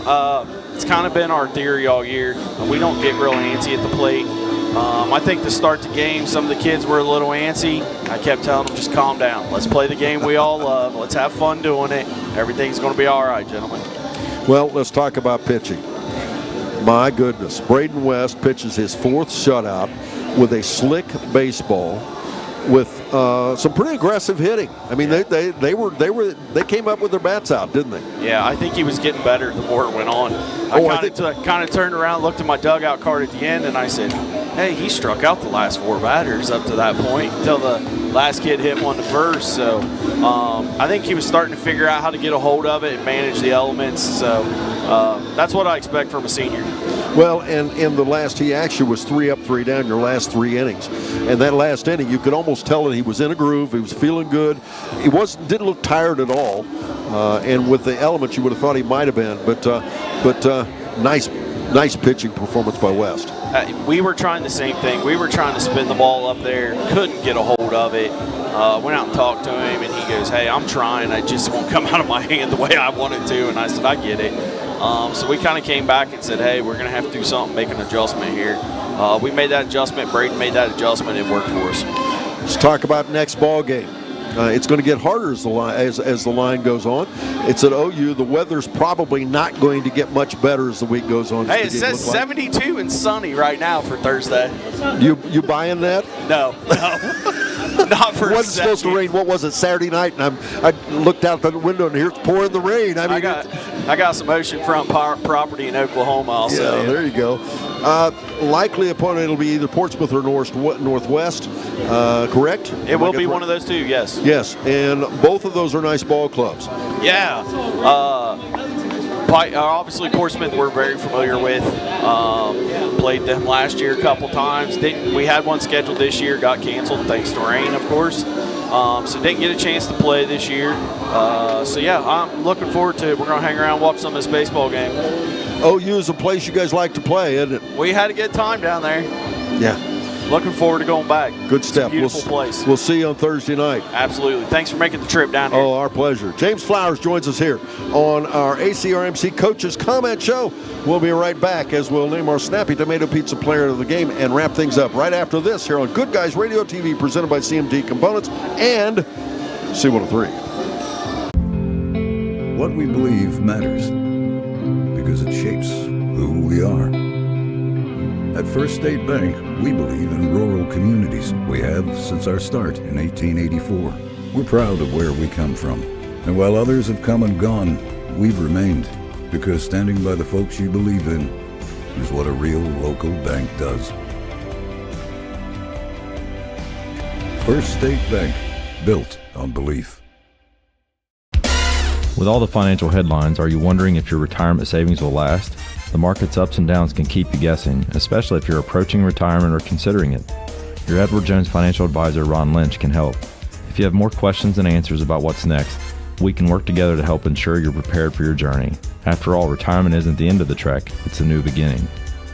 it's kind of been our theory all year. We don't get real antsy at the plate. I think to start the game, some of the kids were a little antsy. I kept telling them, just calm down. Let's play the game we all love. Let's have fun doing it. Everything's going to be all right, gentlemen. Well, let's talk about pitching. My goodness, Braden West pitches his 4th shutout with a slick baseball with some pretty aggressive hitting. I mean, they came up with their bats out, didn't they? Yeah, I think he was getting better the more it went on. I kind of turned around, looked at my dugout card at the end, and I said, hey, he struck out the last 4 batters up to that point until the last kid hit one to first. So I think he was starting to figure out how to get a hold of it and manage the elements. So that's what I expect from a senior. Well, and in the last, he actually was 3 up, 3 down your last 3 innings. And that last inning, you could almost tell that he was in a groove. He was feeling good. He didn't look tired at all. And with the elements, you would have thought he might have been. But nice pitching performance by West. We were trying the same thing. We were trying to spin the ball up there, couldn't get a hold of it. Went out and talked to him, and he goes, hey, I'm trying. It just won't come out of my hand the way I wanted to. And I said, I get it. So we kind of came back and said, hey, we're going to have to do something, make an adjustment here. We made that adjustment. Braden made that adjustment. It worked for us. Let's talk about next ball game. It's going to get harder as the line goes on. It's at OU. The weather's probably not going to get much better as the week goes on. Hey, it says 72 and sunny right now for Thursday. You buying that? No. Not for It wasn't supposed to rain. What was it, Saturday night? And I looked out the window, and here it's pouring the rain. I mean, I got some oceanfront property in Oklahoma, I'll say. There you go. Likely opponent, it'll be either Portsmouth or Northwest, correct? It will be one of those two, yes. Yes, and both of those are nice ball clubs. Yeah. Pike, obviously Portsmouth we're very familiar with. Played them last year a couple times. We had one scheduled this year, got canceled thanks to rain, of course. So didn't get a chance to play this year. So yeah, I'm looking forward to it. We're going to hang around and watch some of this baseball game. OU is a place you guys like to play, isn't it? We had a good time down there. Yeah. Looking forward to going back. Good step. Beautiful place. We'll see you on Thursday night. Absolutely. Thanks for making the trip down here. Oh, our pleasure. James Flowers joins us here on our ACRMC Coaches Comment Show. We'll be right back as we'll name our Snappy Tomato Pizza Player of the Game and wrap things up right after this here on Good Guys Radio TV, presented by CMT Components and C103. What we believe matters because it shapes who we are. At First State Bank, we believe in rural communities. We have since our start in 1884. We're proud of where we come from. And while others have come and gone, we've remained, because standing by the folks you believe in is what a real local bank does. First State Bank, built on belief. With all the financial headlines, are you wondering if your retirement savings will last? The market's ups and downs can keep you guessing, especially if you're approaching retirement or considering it. Your Edward Jones financial advisor, Ron Lynch, can help. If you have more questions than answers about what's next, we can work together to help ensure you're prepared for your journey. After all, retirement isn't the end of the trek, it's a new beginning.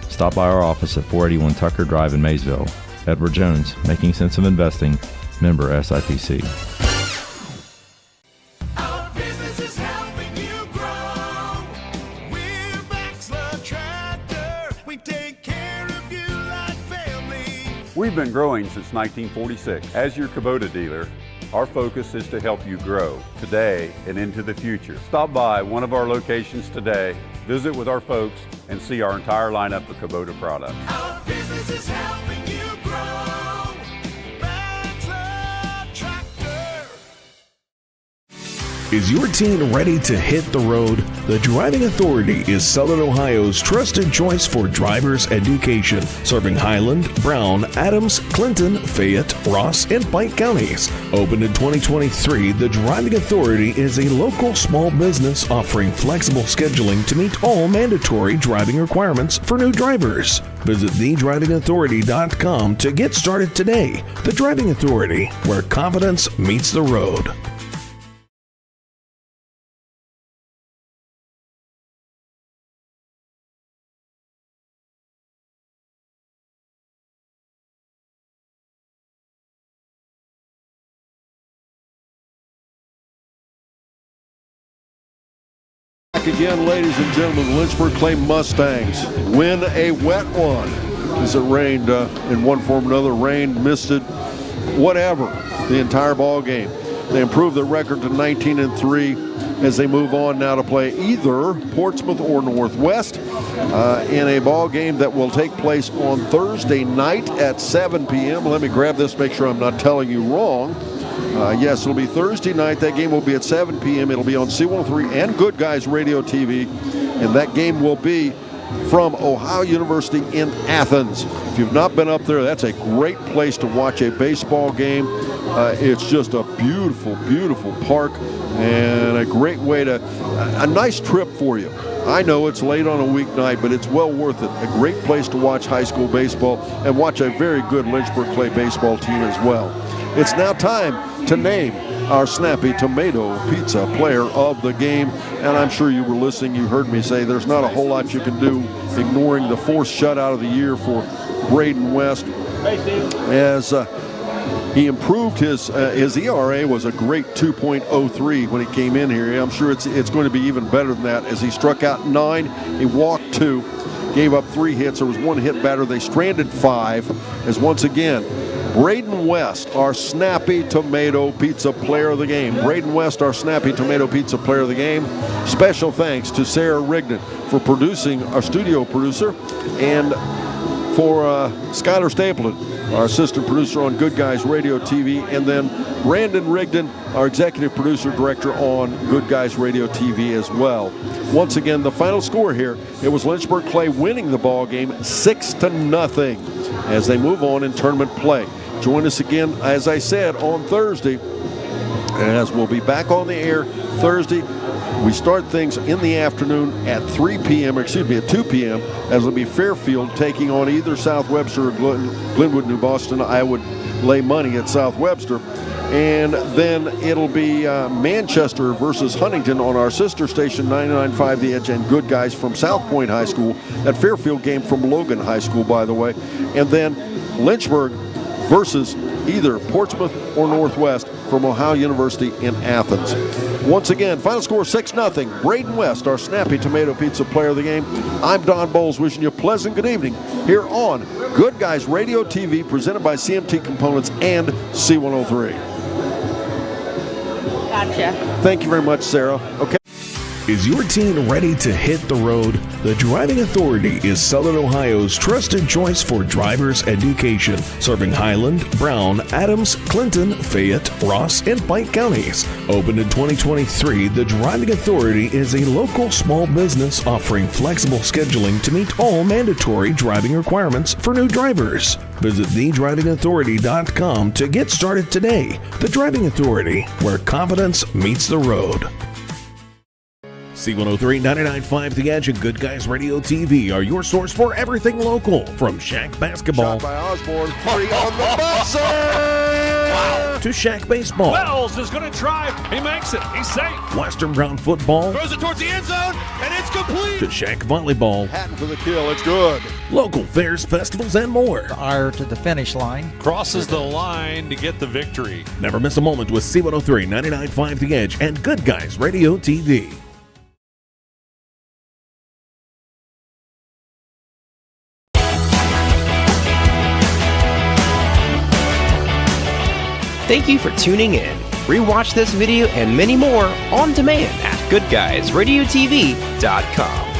Stop by our office at 481 Tucker Drive in Maysville. Edward Jones, making sense of investing, member SIPC. We've been growing since 1946. As your Kubota dealer, our focus is to help you grow today and into the future. Stop by one of our locations today, visit with our folks, and see our entire lineup of Kubota products. Our business is helping you grow. Bachelor Tractor. Is your teen ready to hit the road? The Driving Authority is Southern Ohio's trusted choice for driver's education, serving Highland, Brown, Adams, Clinton, Fayette, Ross, and Pike counties. Opened in 2023, the Driving Authority is a local small business offering flexible scheduling to meet all mandatory driving requirements for new drivers. Visit thedrivingauthority.com to get started today. The Driving Authority, where confidence meets the road. Again, ladies and gentlemen, the Lynchburg-Clay Mustangs win a wet one as it rained in one form or another, rained, misted, whatever, the entire ball game. They improved their record to 19-3 as they move on now to play either Portsmouth or Northwest in a ball game that will take place on Thursday night at 7 p.m. Let me grab this, make sure I'm not telling you wrong. Yes, it'll be Thursday night. That game will be at 7 p.m. It'll be on C103 and Good Guys Radio TV. And that game will be from Ohio University in Athens. If you've not been up there, that's a great place to watch a baseball game. It's just a beautiful, beautiful park and a great way to, a nice trip for you. I know it's late on a weeknight, but it's well worth it. A great place to watch high school baseball and watch a very good Lynchburg-Clay baseball team as well. It's now time to name our Snappy Tomato Pizza player of the game. And I'm sure you were listening, you heard me say there's not a whole lot you can do ignoring the fourth shutout of the year for Braden West. As he improved his ERA was a great 2.03 when he came in here. I'm sure it's going to be even better than that as he struck out 9, he walked 2, gave up 3 hits. There was 1 hit batter. They stranded 5 as once again, Braden West, our Snappy Tomato Pizza player of the game. Braden West, our Snappy Tomato Pizza player of the game. Special thanks to Sarah Rigdon for producing, our studio producer, and for Skylar Stapleton, our assistant producer on Good Guys Radio TV, and then Brandon Rigdon, our executive producer director on Good Guys Radio TV as well. Once again, the final score here, it was Lynchburg-Clay winning the ball game 6-0 as they move on in tournament play. Join us again, as I said, on Thursday, as we'll be back on the air Thursday. We start things in the afternoon at 2 p.m. as it'll be Fairfield taking on either South Webster or Glenwood, New Boston. I would lay money at South Webster. And then it'll be Manchester versus Huntington on our sister station, 99.5 The Edge, and Good Guys from South Point High School. That Fairfield game from Logan High School, by the way. And then Lynchburg versus either Portsmouth or Northwest from Ohio University in Athens. Once again, final score 6-0. Braden West, our Snappy Tomato Pizza player of the game. I'm Don Bowles wishing you a pleasant good evening here on Good Guys Radio TV, presented by CMT Components and C103. Gotcha. Thank you very much, Sarah. Okay. Is your teen ready to hit the road? The Driving Authority is Southern Ohio's trusted choice for driver's education, serving Highland, Brown, Adams, Clinton, Fayette, Ross, and Pike counties. Opened in 2023, the Driving Authority is a local small business offering flexible scheduling to meet all mandatory driving requirements for new drivers. Visit thedrivingauthority.com to get started today. The Driving Authority, where confidence meets the road. C103, 99.5 The Edge, and Good Guys Radio TV are your source for everything local. From Shack basketball Shot by Osborne, 3 on the buzzer! Wow. to Shack baseball. Wells is going to drive. He makes it. He's safe. Western Brown football. Throws it towards the end zone, and it's complete. To Shack volleyball. Hatton for the kill. It's good. Local fairs, festivals, and more. Ire to the finish line. Crosses the line to get the victory. Never miss a moment with C103, 99.5 The Edge, and Good Guys Radio TV. Thank you for tuning in. Rewatch this video and many more on demand at goodguysradiotv.com.